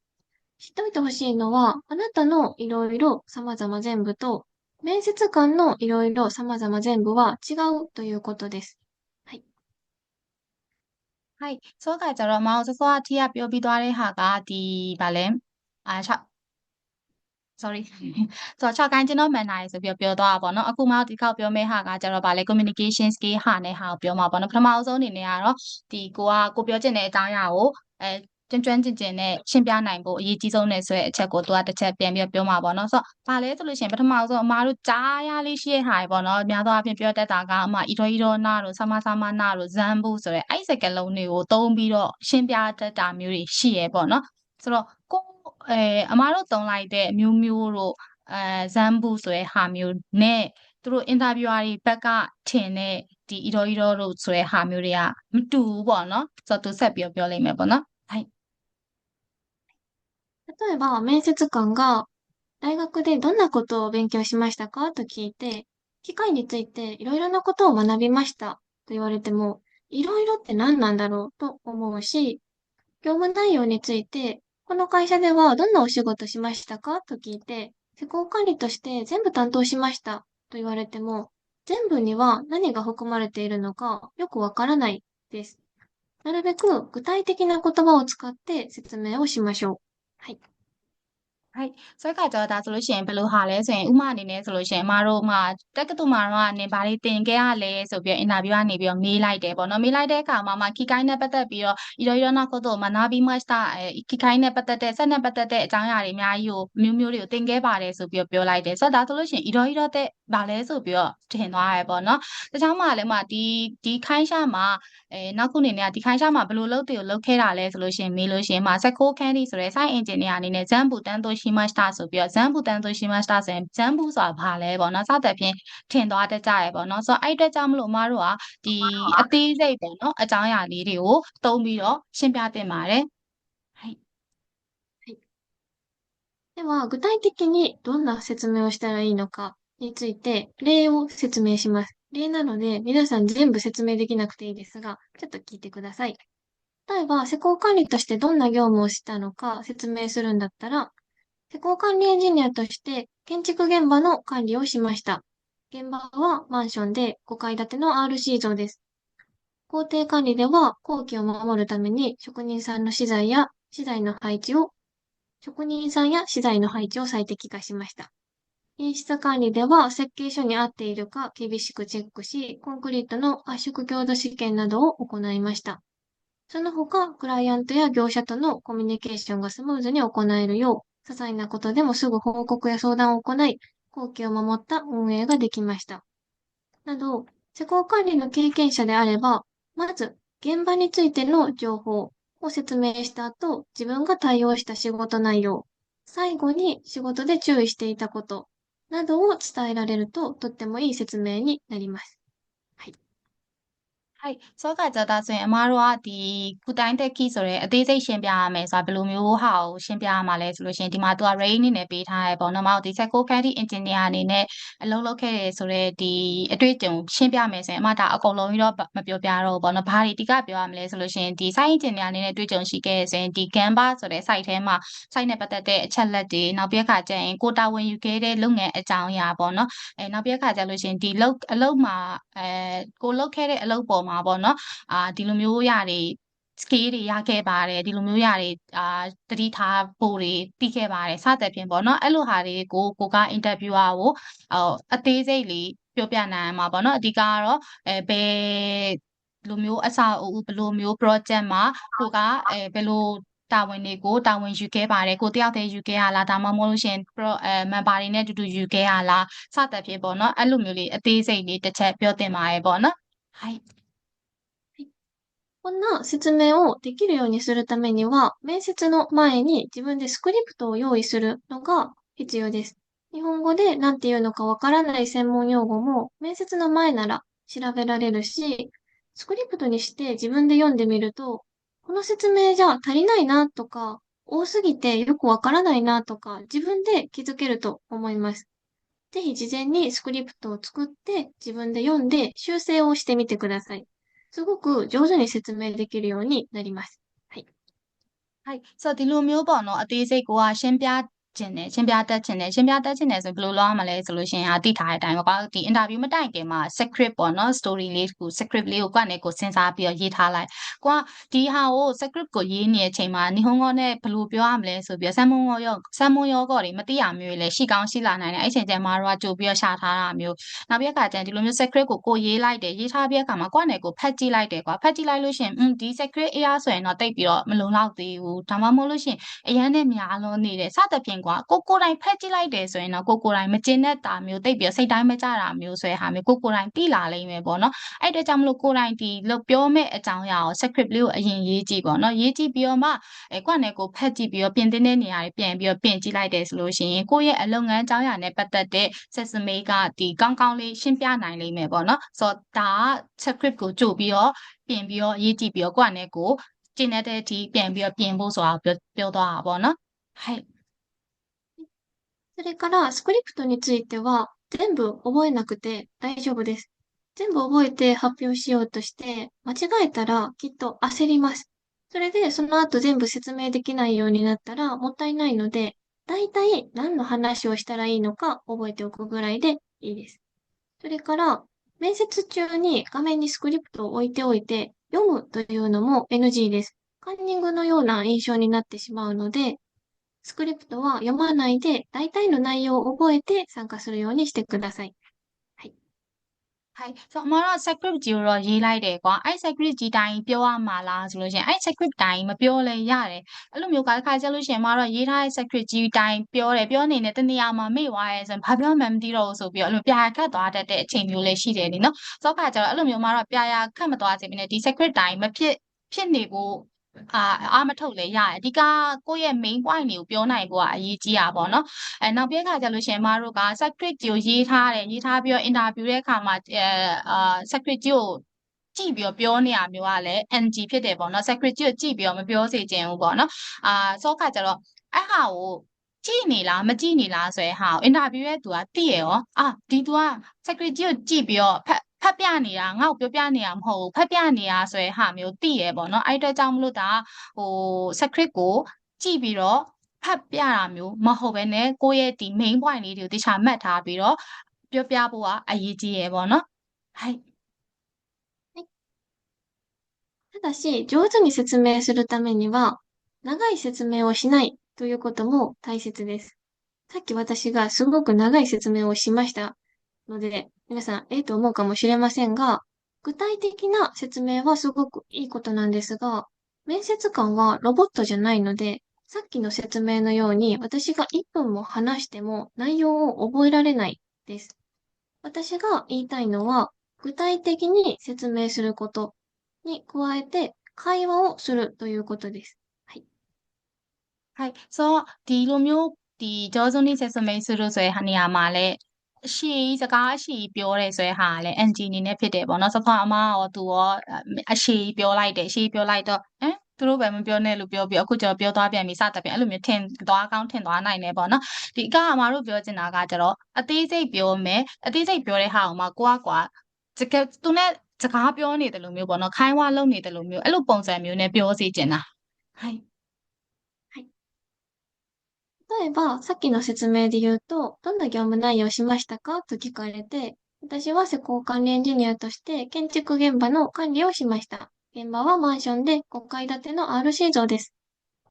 知っておいてほしいのは、あなたのいろいろ様々全部と、面接官のいろいろ様々全部は違うということです。はい。はいဆိုတော့ကြတော့မအောင်စောစောကထိကပြောပြီးသွားတဲ့ဟာကဒီဗာလဲ6 sorry ဆိုတော့6ကိုင်းကျွန်တော်မှန်တာရေဆိုပြီးပြောသွားတာပေါ့နော်အခုမှဒီခေါက်ပြောမယ့်ဟာကကျတော့ဗာလဲ communication skill ဟာနဲ့ဟာကိုပြောမှာပေါ့နော်ပထမအဆုံးအနေနဲ့ကတော့ဒီကိုပြောချင်တဲ့အကြောင်းအရာကိုကျွမ်းကျင်နဲ့ရှင်းပြနိုင်ဖို့အရေးကြီးဆုံးနဲ့ဆိုတဲ့အချက်ကိုသူကတစ်ချက်ပြန်ပြီးပြောမှာပေါ့နော်ဆိုတော့ဗာလဲဆိုလို့ရှိရင်ပထမဆုံးအမားတို့ကြားရလေးရှိတဲ့ဟာတွေပေါ့နော်အများသောအားဖြင့်ပြောတတ်တာကအမအီရိုနာတို့ဆာမနာတို့ဇမ်ဘူးဆိုတဲ့အဲ့စကလုံးတွေကိုသုံးပြီးတော့ရှင်းပြတတ်တာမျိုးတွေရှိရဲပေါ့နော်ဆိုတော့အမားတို့သုံးလိုက်တဲ့အမျိုးမျိုးတို့ဇမ်ဘူးဆိုတဲ့ဟာမျိုးနဲ့သူတို့အင်တာဗျူအာတွေဘက်ကထင်တဲ့ဒီအီရိုတို့ဆိုတဲ့ဟာမျိုးတွေကမတူဘူးပေါ့နော်ဆိုတော့သူဆက်ပြီးပြောလိမ့်မယ်ပေါ့နော်はい例えば、面接官が、大学でどんなことを勉強しましたかと聞いて、機械についていろいろなことを学びましたと言われても、いろいろって何なんだろうと思うし、業務内容について、この会社ではどんなお仕事しましたかと聞いて、施工管理として全部担当しましたと言われても、全部には何が含まれているのかよくわからないです。なるべく具体的な言葉を使って説明をしましょう。はい。はいそれからじゃあဒါဆိုလို့ရှိရင်ဘယ်လိုဟာလဲဆိုရင်ဥမာအနေနဲ့ဆိုလို့ရှိရင်အမတို့တက္ကသိုလ်မှာတော့နင်ဘာတွေသင်ခဲ့ရလဲဆိုပြီးအင်တာဗျူးကနေပြီးတော့မေးလိုက်တယ်ပေါ့နော်မေးလိုက်တဲ့အခါမှာခီကိုင်းနဲ့ပတ်သက်ပြီးတော့いろいろなことを学びましたခီကိုင်းနဲ့ပတ်သက်တဲ့ဆက်နဲ့ပတ်သက်တဲ့အကြောင်းအရာတွေအများကြီးကိုမျိုးမျိုးတွေကိုသင်ခဲ့ပါတယ်ဆိုပြီးတော့ပြောလိုက်တယ်ဆိုတော့ဒါဆိုလို့ရှိရင်いろいろတဲ့ဘာလဲဆိုပြီးတော့ထင်သွားရဲပေါ့နော်တခြားမှာလည်းဒီခိုင်းရှာမှာနောက်ခုအနေနဲ့ဒီခိုင်းရှာမှာဘယ်လိုလုပ်တွေကိုလုပ်ခဲ့တာလဲဆိုလို့ရှိရင်မေးလို့ရှိရင်စက်ခိုးခန်းဒီဆိုတဲ့ site engineer အနေနဲ့ဇမ်ဘူတန်းသို့ရှိမှしたဆိုပြီးတော့ဇမ်ဘူတန်းသို့ရှိမှしたဆိုရင်ဇမ်ဘူဆိုတာဘာလဲပေါ့နော်စသဖြင့်ထင်သွားတတ်ကြရပေါ့နော်ဆိုတော့အဲ့အတွက်ကြောင့်မလို့အမားတို့ကဒီအသေးစိတ်ပေါ့နော်အကြောင်းအရာလေးတွေကိုသုံးပြီးတော့ရှင်းပြသင့်ပါတယ်はいでは、具体的にどんな説明をしたらいいのかについて、例を説明します。例なので、皆さん全部説明できなくていいですが、ちょっと聞いてください。例えば、施工管理としてどんな業務をしたのか説明するんだったら、施工管理エンジニアとして建築現場の管理をしました。現場はマンションで5階建ての RC 像です。工程管理では工期を守るために職人さんや資材の配置を最適化しました。品質管理では設計書に合っているか厳しくチェックし、コンクリートの圧縮強度試験などを行いました。その他、クライアントや業者とのコミュニケーションがスムーズに行えるよう、些細なことでもすぐ報告や相談を行い、工期を守った運営ができました。など、施工管理の経験者であれば、まず、現場についての情報を説明した後、自分が対応した仕事内容、最後に仕事で注意していたことなどを伝えられると、とってもいい説明になります。はい。はいဆိုတော့ကြတာဆိုရင်အမားတို့ကဒီကုတိုင်းတက်ခီဆိုတဲ့အသေးစိတ်ရှင်းပြရမယ်ဆိုတာဘယ်လိုမျိုးဟာကိုရှင်းပြရမှာလဲဆိုလို့ရှိရင်ဒီမှာသူက range အနေနဲ့ပေးထားရပေါ့နော်မဟုတ်ဒီ Psycho Candy Engineer အနေနဲ့အလုပ်လုပ်ခဲ့ရဆိုတဲ့ဒီအတွေ့အကြုံရှင်းပြမယ်ဆိုရင်အမဒါအကုန်လုံးကြီးတော့မပြောပြတော့ဘူးပေါ့နော်ဘာတွေတိကပြောရမလဲဆိုလို့ရှိရင်ဒီ Site Engineer အနေနဲ့တွေ့ကြုံရှိခဲ့ရဆိုရင်ဒီ Canva ဆိုတဲ့ site ထဲမှာ site နဲ့ပတ်သက်တဲ့အချက်လက်တွေနောက်ပြီးအခါကျရင်ကိုတာဝန်ယူခဲ့တဲ့လုပ်ငန်းအကြောင်းအရာပေါ့နော်နောက်ပြီးအခါကျလို့ရှိရင်ဒီအလုပ်မှာကိုလုပ်ခဲ့တဲ့အလုပ်ပေါ်မှာပေါ့နော်ဒီလိုမျိုးຢာတွေ skill တွေရခဲ့ပါတယ်ဒီလိုမျိုးຢာတွေတတိထားဖို့တွေပြီးခဲ့ပါတယ်စသဖြင့်ပေါ့နော်အဲ့လိုဟာတွေကိုက interviewer ကိုအသေးစိတ်လေးပြောပြနိုင်မှာပေါ့နော်အဓိကကတော့ဘယ်လိုမျိုးအစာအုပ်ဘယ်လိုမျိုး project မှာကိုကဘယ်လိုတာဝန်တွေကိုတာဝန်ယူခဲ့ပါတယ်ကိုတယောက်တည်းယူခဲ့ရလားဒါမှမဟုတ်လို့ရှင်member တွေနဲ့အတူတူယူခဲ့ရလားစသဖြင့်ပေါ့နော်အဲ့လိုမျိုးလေးအသေးစိတ်လေးတစ်ချက်ပြောတင်ပါရဲပေါ့နော်はいこんな説明をできるようにするためには、面接の前に自分でスクリプトを用意するのが必要です。日本語で何て言うのかわからない専門用語も面接の前なら調べられるし、スクリプトにして自分で読んでみると、この説明じゃ足りないなとか、多すぎてよくわからないなとか、自分で気づけると思います。ぜひ事前にスクリプトを作って自分で読んで修正をしてみてください。すごく上手に説明できるようになります。はい。はいဆိုတော့ဒီလိုမျိုးပေါ့နော်အသေးစိတ်ကိုကရှင်းပြကျင်တယ်ရှင်းပြတတ်ကျင်တယ်ရှင်းပြတတ်ကျင်တယ်ဆိုဘယ်လိုလုပ်ရမလဲဆိုလို့ရှိရင်သိထားတဲ့အတိုင်းပေါ့ကွာဒီ interview မတိုင်ခင်မှာ script ပေါ့နော် story လေးကို script လေးကိုကိုယ့်အနေကိုစဉ်းစားပြီးတော့ရေးထားလိုက်ကိုကဒီဟာကို script ကိုရေးနေတဲ့အချိန်မှာနီဟွန်ကောနဲ့ဘယ်လိုပြောရမလဲဆိုပြီးတော့ဆမ်မွန်ယောကောတွေမသိရမျိုးလေရှိကောင်းရှိလာနိုင်တယ်အဲ့ချိန်ကျမှတော့ကြိုပြီးတော့ရှာထားတာမျိုးနောက်ပြီးအခါကျရင်ဒီလိုမျိုး script ကိုရေးလိုက်တယ်ရေးထားပြီးအခါမှာကိုယ့်အနေကိုဖတ်ကြည့်လိုက်တယ်ကွာဖတ်ကြည့်လိုက်လို့ရှိရင်ဒီ script အရာဆိုရင်တော့တိတ်ပြီးတော့မလုံလောက်သေးဘူးဒါမှမဟုတ်လို့ရှိရင်အရန်နဲ့များလုံးနေတယ်စသဖြင့်ကွာကိုတိုင်ဖက်ကြည့်လိုက်တယ်ဆိုရင်တော့ကိုတိုင်မကျင်တဲ့တာမျိုးတိတ်ပြီးတော့စိတ်တိုင်းမကြတာမျိုးဆိုတဲ့ဟာမျိုးကိုတိုင်တိလာလိမ့်မယ်ပေါ့နော်အဲ့အတွက်ကြောင့်မလို့ကိုတိုင်ဒီလို့ပြောမဲ့အကြောင်းအရာကို script လေးကိုအရင်ရေးကြည့်ပေါ့နော်ရေးကြည့်ပြီးတော့မှကိုယ့်နဲ့ကိုဖက်ကြည့်ပြီးတော့ပြင်တဲ့နေရာတွေပြန်ပြီးတော့ပြင်ကြည့်လိုက်တယ်ဆိုလို့ရှိရင်ကိုယ့်ရဲ့အလုပ်ငန်းအကြောင်းအရာနဲ့ပတ်သက်တဲ့ resume ကဒီကောင်းကောင်းလေးရှင်းပြနိုင်လိမ့်မယ်ပေါ့နော်ဆိုတော့ဒါက script ကိုကြိုပြီးတော့ပြင်ပြီးတော့ရေးကြည့်ပြီးတော့ကိုယ့်နဲ့ကိုကျင့်တဲ့အထိပြန်ပြီးတော့ပြင်ဖို့ဆိုတာပြောသွားတာပေါ့နော်はい。それからスクリプトについては全部覚えなくて大丈夫です。全部覚えて発表しようとして間違えたらきっと焦ります。それでその後全部説明できないようになったらもったいないので、だいたい何の話をしたらいいのか覚えておくぐらいでいいです。それから、面接中に画面にスクリプトを置いておいて読むというのも NG です。カンニングのような印象になってしまうので、スクリプトは読まないで、大体の内容を覚えて参加するようにしてください。はい。はいဆိုအမတော့ script ကြီးကိုတော့ရေးလိုက်တယ်ကွာအဲ့ script ကြီးတိုင်းပြောရမှာလားဆိုလို့ရှိရင်အဲ့ script တိုင်းမပြောလဲရတယ်အဲ့လိုမျိုးကတစ်ခါကျလို့ရှိရင်မတော့ရေးထားတဲ့ script ကြီးတိုင်းပြောတယ်ပြောနေတယ်တနေရာမှာမေ့သွားရဲဆိုရင်ဘာပြောမှမသိတော့ဘူးဆိုပြီးတော့အဲ့လိုပြာခတ်သွားတတ်တဲ့အချိန်မျိုးလေးရှိတယ်လीနော်ဆိုတော့ခါကျတော့အဲ့လိုမျိုးမတော့ပြာခတ်မသွားစေဘဲနဲ့ဒီ script တိုင်းမဖြစ်နေဖို့အားမထုတ်လဲရတယ်အဓိကကိုယ့်ရဲ့ main point တွေကိုပြောနိုင်ဖို့ကအရေးကြီးတာပေါ့နော်နောက်ပြီးခါကျလို့ရှင်မတို့က script ကိုရေးထားတယ်ရေးထားပြီးတော့ interview တဲ့အခါမှာscript ကိုကြည့်ပြီးတော့ပြောနေရမျိုးကလည်း NG ဖြစ်တယ်ပေါ့နော် script ကိုကြည့်ပြီးတော့မပြောစေချင်ဘူးပေါ့နော်ဆိုခါကျတော့အဲ့ဟာကိုကြည့်နေလားမကြည့်နေလားဆိုတဲ့ဟာကို interview ရဲ့သူကသိရရောဒီသူက script ကိုကြည့်ပြီးတော့ဖတ်ပြနေတာငါ့ကိုပြောပြနေတာမဟုတ်ဘူးဖတ်ပြနေတာဆိုတဲ့ဟာမျိုးသိရပေါ့နော်အဲ့အတွက်ကြောင့်မလို့ဒါဟို script ကိုကြည့်ပြီးတော့ဖတ်ပြတာမျိုးမဟုတ်ဘဲနဲ့ကိုယ့်ရဲ့ဒီ main point လေးတွေကိုတခြားမှတ်ထားပြီးတော့ပြောပြဖို့ကအရေးကြီးရပေါ့နော်はい。ただし、上手に説明するためには、長い説明をしないということも大切です。さっき私がすごく長い説明をしましたので、皆さん、と思うかもしれませんが、具体的な説明はすごくいいことなんですが、面接官はロボットじゃないので、さっきの説明のように私が1分も話しても内容を覚えられないです。私が言いたいのは、具体的に説明することに加えて会話をするということです。はい。はいဆိုဒီလိုမျိုးဒီဂျောဇွန်နီဆက်စမိတ်ဆိုလို့ဆိုတဲ့နေရာမှာလည်းအရှိစကားအရှိပြောတယ်ဆိုတဲ့ဟာကလည်း NG အနေနဲ့ဖြစ်တယ်ပေါ့နော်ဆိုတော့အမရောသူရောအရှိပြောလိုက်တယ်အရှိပြောလိုက်တော့သူတို့ပဲမပြောနဲ့လို့ပြောပြီးအခုကျတော့ပြောသွားပြန်ပြီစသဖြင့်အဲ့လိုမျိုးထင်သွားကောင်းထင်သွားနိုင်တယ်ပေါ့နော်ဒီကအမတို့ပြောချင်တာကကျတော့အသေးစိတ်ပြောမယ်အသေးစိတ်ပြောတဲ့ဟာကိုမှကိုကတကယ်သူနဲ့စကားပြောနေတယ်လို့မျိုးပေါ့နော်ခိုင်းဝါလုပ်နေတယ်လို့မျိုးအဲ့လိုပုံစံမျိုးနဲ့ပြောစီချင်တာはい例えば、さっきの説明で言うと、どんな業務内容をしましたかと聞かれて、私は施工管理エンジニアとして建築現場の管理をしました。現場はマンションで5階建ての RC 像です。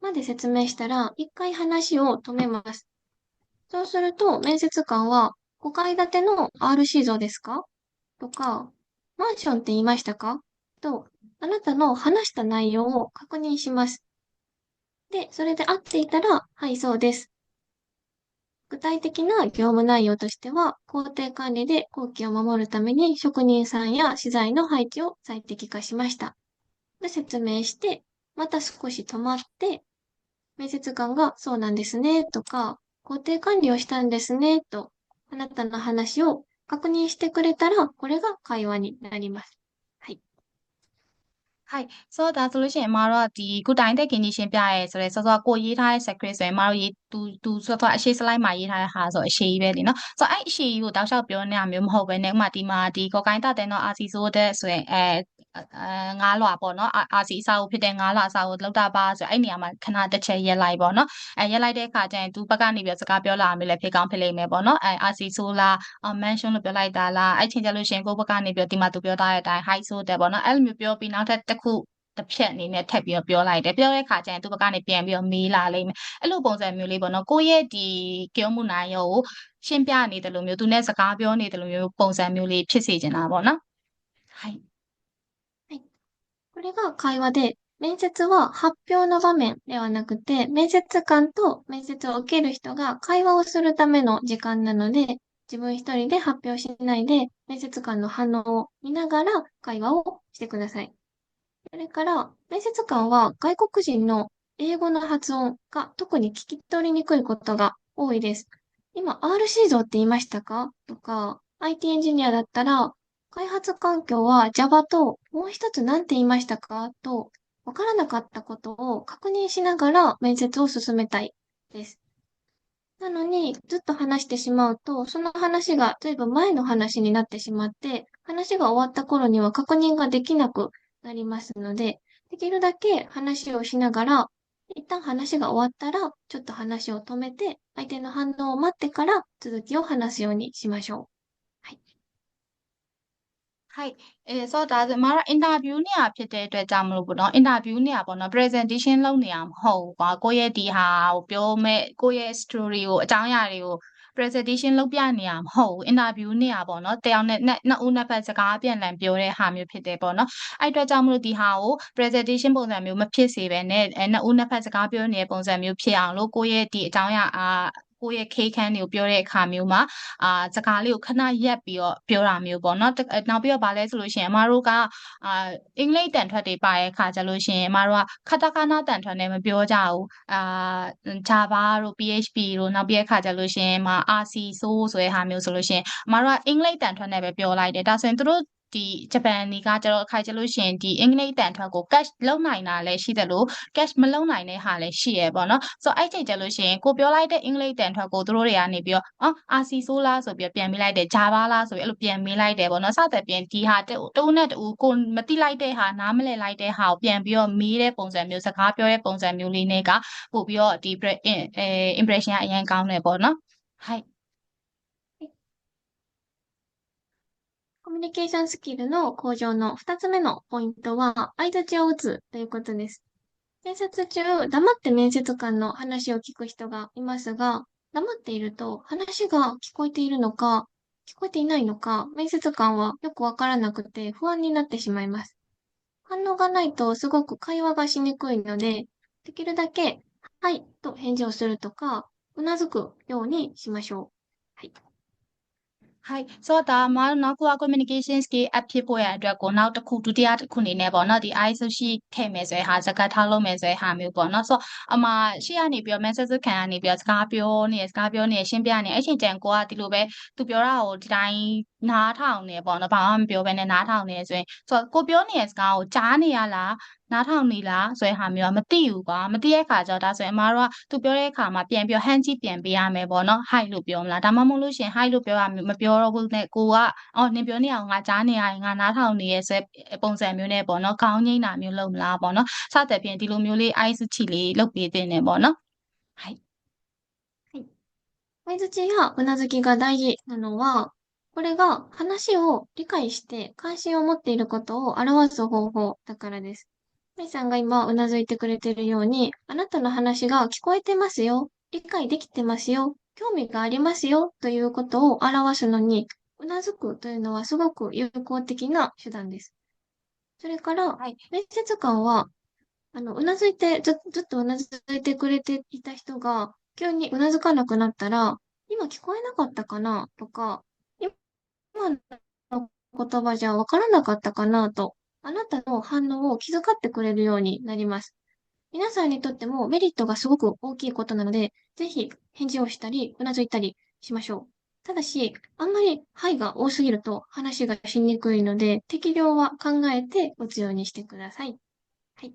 まで説明したら、一回話を止めます。そうすると、面接官は、5階建ての RC 像ですかとか、マンションって言いましたかと、あなたの話した内容を確認します。で、それで合っていたら、はい、そうです。具体的な業務内容としては、工程管理で工期を守るために職人さんや資材の配置を最適化しました。で、説明して、また少し止まって、面接官がそうなんですね、とか、工程管理をしたんですね、と、あなたの話を確認してくれたら、これが会話になります。はい。はい。そうだ、ဆိုလို့ရှိရင်အမတို့ကဒီကိုတိုင်တဲ့ကင်းကြီးရှင်းပြရဲဆိုတော့စောစောကိုရေးထားတဲ့ script ဆိုရင်အမတို့ရေးသူစောစောအရှိ slide မှာရေးထားတဲ့ဟာဆိုအရှိကြီးပဲလीเนาะဆိုတော့အဲ့အရှိကြီးကိုတောက်လျှောက်ပြောနေတာမျိုးမဟုတ်ဘဲနဲ့ဥပမာဒီမှာဒီကော်ကိုင်းတာတဲ့တော့အာစီဆိုတဲ့ဆိုရင်ငါးလွာပေါ့နော်အာစီအစာကိုဖြစ်တဲ့ငါးလွာအစာကိုလောက်တာပါဆိုအဲ့နေရာမှာခဏတစ်ချက်ရက်လိုက်ပေါ့နော်ရက်လိုက်တဲ့အခါကျရင်သူဘက်ကနေပြီးစကားပြောလာမျိုးလည်းဖြစ်ကောင်းဖြစ်လိမ့်မယ်ပေါ့နော်အာစီဆိုလားmention လို့ပြောလိုက်တာလားအဲ့ချိန်ကျလို့ရှိရင်ကိုယ့်ဘက်ကနေပြီးဒီမှာသူပြောထားတဲ့အတိုင်း high ဆိုတဲ့ပေါ့နော်အဲ့လိုမျိုးပြောပြီးနောက်ထပ်တစ်ခုတစ်ဖြက်အနေနဲ့ထပ်ပြီးတော့ပြောလိုက်တယ်ပြောတဲ့အခါကျရင်သူဘက်ကနေပြန်ပြီးတော့မေးလာလိမ့်မယ်အဲ့လိုပုံစံမျိုးလေးပေါ့နော်ကိုယ့်ရဲ့ဒီကြောမှုနိုင်ရောကိုရှင်းပြနေတယ်လို့မျိုးသူနဲ့စကားပြောနေတယ်လို့မျိုးပုံစံမျိုးလေးဖြစ်စေချင်တာပေါ့နော်はい。はい。これが会話で、面接は発表の場面ではなくて、面接官と面接を受ける人が会話をするための時間なので、自分一人で発表しないで、面接官の反応を見ながら会話をしてください。それから、面接官は外国人の英語の発音が特に聞き取りにくいことが多いです。今、RC 像って言いましたかとか、IT エンジニアだったら、開発環境は Java ともう一つ何て言いましたかと、わからなかったことを確認しながら面接を進めたいです。なのに、ずっと話してしまうと、その話がずいぶん前の話になってしまって、話が終わった頃には確認ができなくなりますので、できるだけ話をしながら、一旦話が終わったら、ちょっと話を止めて、相手の反応を待ってから続きを話すようにしましょう。はい。はい。ဆိုတော့ဒါဆိုအမတို့အင်တာဗျူးနေရဖြစ်တဲ့အတွက်ကြောင့်မလို့ပေါ့နော်အင်တာဗျူးနေရပေါ့နော် presentation လုပ်နေရမဟုတ်ဘူးကွာကိုယ့်ရဲ့ဒီဟာကိုပြောမဲ့ကိုယ့်ရဲ့ story ကိုအကြောင်းအရာတွေကို presentation လုပ်ပြနေရမဟုတ်ဘူးအင်တာဗျူးနေရပေါ့နော်တယောက်နဲ့နှစ်ဦးနှစ်ဖက်စကားပြန်လည်ပြောတဲ့ဟာမျိုးဖြစ်တယ်ပေါ့နော်အဲ့အတွက်ကြောင့်မလို့ဒီဟာကို presentation ပုံစံမျိုးမဖြစ်စေဘဲနဲ့နှစ်ဦးနှစ်ဖက်စကားပြောနေတဲ့ပုံစံမျိုးဖြစ်အောင်လို့ကိုယ့်ရဲ့ဒီအကြောင်းအရာကိုယ့်ရဲ့ case ခန်းတွေကိုပြောတဲ့အခါမျိုးမှာစကားလေးကိုခဏရပ်ပြီးတော့ပြောတာမျိုးပေါ့နော်နောက်ပြီးတော့ဗာလဲဆိုလို့ရှိရင်အမတို့ကအင်္ဂလိပ်တန်ထွက်တွေပါတဲ့အခါကျလို့ရှိရင်အမတို့ကခတာခနာတန်ထွက်နဲ့မပြောကြဘူးJava တို့ PHP တို့နောက်ပြီးတဲ့အခါကျလို့ရှိရင်RC ဆိုတဲ့ဟာမျိုးဆိုလို့ရှိရင်အမတို့ကအင်္ဂလိပ်တန်ထွက်နဲ့ပဲပြောလိုက်တယ်ဒါဆိုရင်တို့ဒီဂျပန်တွေကကျတော့အခါကျလို့ရှိရင်ဒီအင်္ဂလိပ်တန်ထွက်ကို catch လုပ်နိုင်တာလည်းရှိတယ်လို့ catch မလုပ်နိုင်တဲ့ဟာလည်းရှိရပေါ့နော်ဆိုတော့အဲ့ချိန်ကျလို့ရှိရင်ကိုပြောလိုက်တဲ့အင်္ဂလိပ်တန်ထွက်ကိုတို့တွေကနေပြီးတော့RC ဆိုလားဆိုပြီးပြန်မေးလိုက်တယ် Java လားဆိုပြီးအဲ့လိုပြန်မေးလိုက်တယ်ပေါ့နော်စသဖြင့်ဒီဟာတူနဲ့တူကိုမသိလိုက်တဲ့ဟာနားမလည်လိုက်တဲ့ဟာကိုပြန်ပြီးတော့မေးတဲ့ပုံစံမျိုးစကားပြောတဲ့ပုံစံမျိုးလေးနဲ့ကပို့ပြီးတော့ဒီ impression ကအရင်ကောင်းတယ်ပေါ့နော်はいコミュニケーションスキルの向上の二つ目のポイントは、相槌を打つということです。面接中、黙って面接官の話を聞く人がいますが、黙っていると話が聞こえているのか、聞こえていないのか、面接官はよくわからなくて不安になってしまいます。反応がないとすごく会話がしにくいので、できるだけ、はいと返事をするとか、うなずくようにしましょう。はい。はいဆိုတော့ဒါမှနောက်ခုက communication skill app ဖြစ်ဖို့ရအတွက်ကိုနောက်တစ်ခုဒုတိယတစ်ခုအနေနဲ့ပေါ့နော်ဒီ ISO ရှိခဲ့မယ်ဆိုရင်ဟာစကားထားလို့မယ်ဆိုရင်ဟာမျိုးပေါ့နော်ဆိုတော့ရှေ့ကနေပြီးတော့ message ခံကနေပြီးတော့စကားပြောနေရှင်းပြနေအဲ့ချိန်ကျရင်ကိုကဒီလိုပဲသူပြောတာကိုဒီတိုင်းနားထောင်နေပေါ့နော်ဘာမှမပြောဘဲနဲ့နားထောင်နေဆိုရင်ဆိုတော့ကိုပြောနေတဲ့စကားကိုကြားနေရလားနားထောင်နေလားဆိုတဲ့ဟာမျိုးကမသိဘူးကွာမသိတဲ့အခါကျတော့ဒါဆိုရင်အမတို့ကသူပြောတဲ့အခါမှာပြန်ပြီး hand ကြည့်ပြန်ပေးရမယ်ပေါ့နော် hi လို့ပြောမလားဒါမှမဟုတ်လို့ရှင် hi လို့ပြောရမပြောတော့ဘူးနဲ့ကိုကနင်ပြောနေအောင်ငါကြားနေရရင်ငါနားထောင်နေရဲ့ဆိုပုံစံမျိုးနဲ့ပေါ့နော်ခေါင်းငိမ့်တာမျိုးလုပ်မလားပေါ့နော်စသဖြင့်ဒီလိုမျိုးလေး ice ချီလေးလုပ်ပေးတင်တယ်ပေါ့နော်はい。はい。相槌やうなずきが大事なのは、これが話を理解して関心を持っていることを表す方法だからです。メイさんが今うなずいてくれているように、あなたの話が聞こえてますよ、理解できてますよ、興味がありますよということを表すのに、うなずくというのはすごく有効的な手段です。それから、はい。面接官は、うなずいて、ずっとうなずいてくれていた人が、急にうなずかなくなったら、今聞こえなかったかなとか、今の言葉じゃわからなかったかなと、あなたの反応を気遣ってくれるようになります。皆さんにとってもメリットがすごく大きいことなので、ぜひ返事をしたり、うなずいたりしましょう。ただし、あんまりはいが多すぎると話がしにくいので、適量は考えて打つようにしてください。はい。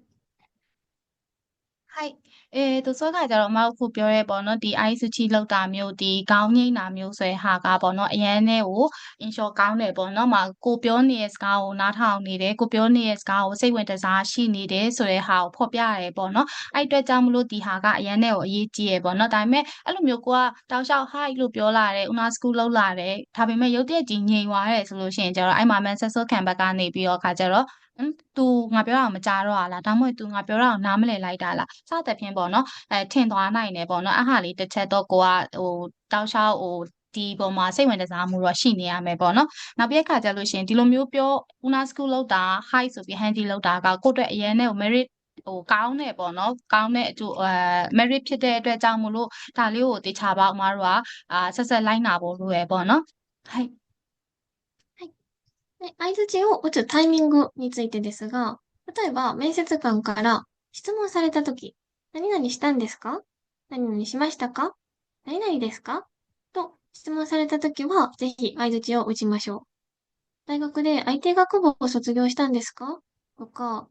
はいဆိုတော့ခါကျတော့အမတို့ခုပြောရဲပေါ့နော်ဒီ ICT လောက်တာမျိုးဒီခေါင်းငိမ့်တာမျိုးဆိုတဲ့ဟာကပေါ့နော်အရန်နဲ့ကို ensure ကောင်းတယ်ပေါ့နော်မှာကိုပြောနေတဲ့စကားကိုနားထောင်နေတယ်ကိုပြောနေတဲ့စကားကိုစိတ်ဝင်တစားရှိနေတယ်ဆိုတဲ့ဟာကိုဖော်ပြရတယ်ပေါ့နော်အဲ့အတွက်ကြောင့်မလို့ဒီဟာကအရန်နဲ့ကိုအရေးကြီးရပေါ့နော်ဒါပေမဲ့အဲ့လိုမျိုးကိုကတောက်လျှောက် hi လို့ပြောလာတယ်una school လောက်လာတယ်ဒါပေမဲ့ရုတ်တရက်ကြီးငြိမ်သွားတယ်ဆိုလို့ရှိရင်ကျတော့အဲ့မှာ Manchester ခံဘက်ကနေပြီးတော့ခါကျတော့သူငါပြောတာကိုမကြားတော့လားဒါမှမဟုတ်သူငါပြောတာကိုနားမလည်လိုက်တာလားစသဖြင့်ပေါ့နော်ထင်သွားနိုင်တယ်ပေါ့နော်အဲ့ဟာလေးတစ်ချက်တော့ကိုကဟိုတောက်လျှောက်ဒီပေါ်မှာစိတ်ဝင်စားမှုတော့ရှိနေရမယ်ပေါ့နော်နောက်ပြီးခါကြလို့ရှိရင်ဒီလိုမျိုးပြော una school လောက်တာ high ဆိုပြီး handy လောက်တာကကိုယ့်အတွက်အရင်နဲ့ merit ကောင်းတယ်ပေါ့နော်ကောင်းတဲ့အကျိုးmerit ဖြစ်တဲ့အတွက်ကြောင့်မို့လို့ဒါလေးကိုတေချာပေါက်အမားတို့ကဆက်ဆက်လိုက်နာဖို့လိုရယ်ပေါ့နော်はい。はい。で、相槌を打つタイミングについてですが、例えば面接官から質問されたとき、何々したんですか？何々しましたか？何々ですか？と質問されたときは、ぜひ相槌を打ちましょう。大学で IT 学部を卒業したんですか？とか、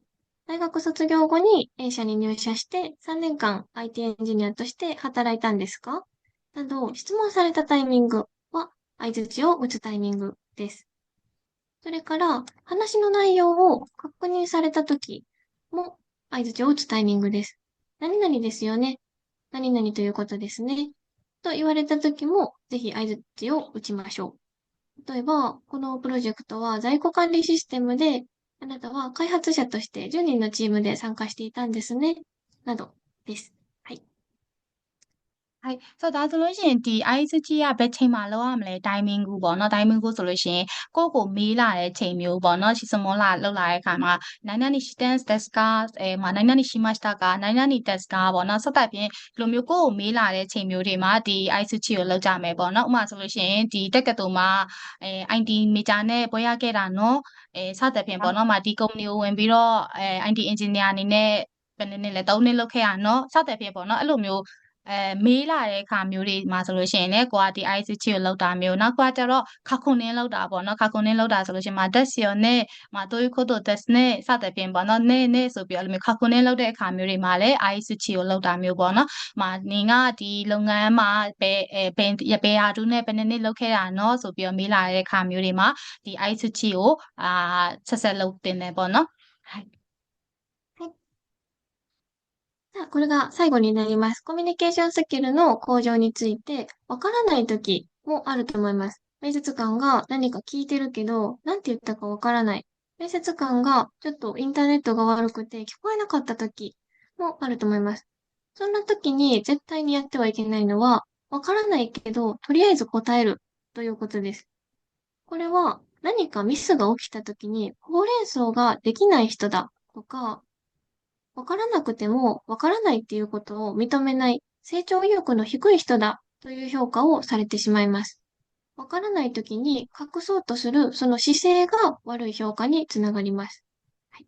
大学卒業後に A 社に入社して3年間 IT エンジニアとして働いたんですか？など、質問されたタイミングは相槌を打つタイミングです。それから、話の内容を確認されたときも相槌を打つタイミングです。何々ですよね。何々ということですね。と言われたときも、ぜひ相槌を打ちましょう。例えば、このプロジェクトは在庫管理システムで、あなたは開発者として10人のチームで参加していたんですね。などです。はい。はいဆိုတော့ဒါဆိုလို့ရှိရင်ဒီ ICT ကဘယ်ချိန်မှာလောက်ရမလဲ timing ကိုပေါ့နော် timing ကိုဆိုလို့ရှိရင်ကိုယ့်ကိုမေးလာတဲ့ချိန်မျိုးပေါ့နော်စမောလာလောက်လာတဲ့အခါမှာ何々してんですかမှာ何々しましたか何々ですかပေါ့နော်စသဖြင့်ဒီလိုမျိုးကိုယ့်ကိုမေးလာတဲ့ချိန်မျိုးတွေမှာဒီ ICT ကိုလောက်ကြမယ်ပေါ့နော်ဥပမာဆိုလို့ရှိရင်ဒီတက္ကသိုလ်မှာIT major နဲ့ဘွဲရခဲ့တာနော်စသဖြင့်ပေါ့နော်မှာဒီ company ကိုဝင်ပြီးတော့IT engineer အနေနဲ့ဘယ်နှစ်နှစ်လဲ3နှစ်လောက်ခဲ့ရနော်စသဖြင့်ပေါ့နော်အဲ့လိုမျိုးမေးလာတဲ့အခါမျိုးတွေမှာဆိုလို့ရှိရင်လည်းကိုကဒီ ICT ကိုလောက်တာမျိုးနောက်ကကျတော့ခါခွန်နင်းလောက်တာပေါ့နော်ခါခွန်နင်းလောက်တာဆိုလို့ရှိရင်တက်စီယောနဲ့တိုးခိုတိုတက်စနဲ့စသဖြင့်ပေါ့နော်နဲ့ဆိုပြီးအဲ့လိုမျိုးခါခွန်နင်းလောက်တဲ့အခါမျိုးတွေမှာလည်း ICT ကိုလောက်တာမျိုးပေါ့နော်နင်ကဒီလုပ်ငန်းမှာဘယ်ဟာတူးနဲ့ဘယ်နှစ်လောက်ခဲ့တာနော်ဆိုပြီးတော့မေးလာတဲ့အခါမျိုးတွေမှာဒီ ICT ကိုဆက်လုပ်တင်တယ်ပေါ့နော်はいじゃあ、これが最後になります。コミュニケーションスキルの向上について、わからないときもあると思います。面接官が何か聞いてるけど、なんて言ったかわからない。面接官がちょっとインターネットが悪くて聞こえなかったときもあると思います。そんなときに絶対にやってはいけないのは、わからないけど、とりあえず答えるということです。これは何かミスが起きたときに、ほうれん草ができない人だとか、わからなくても、わからないっていうことを認めない、成長意欲の低い人だという評価をされてしまいます。わからないときに隠そうとするその姿勢が悪い評価につながります。はい。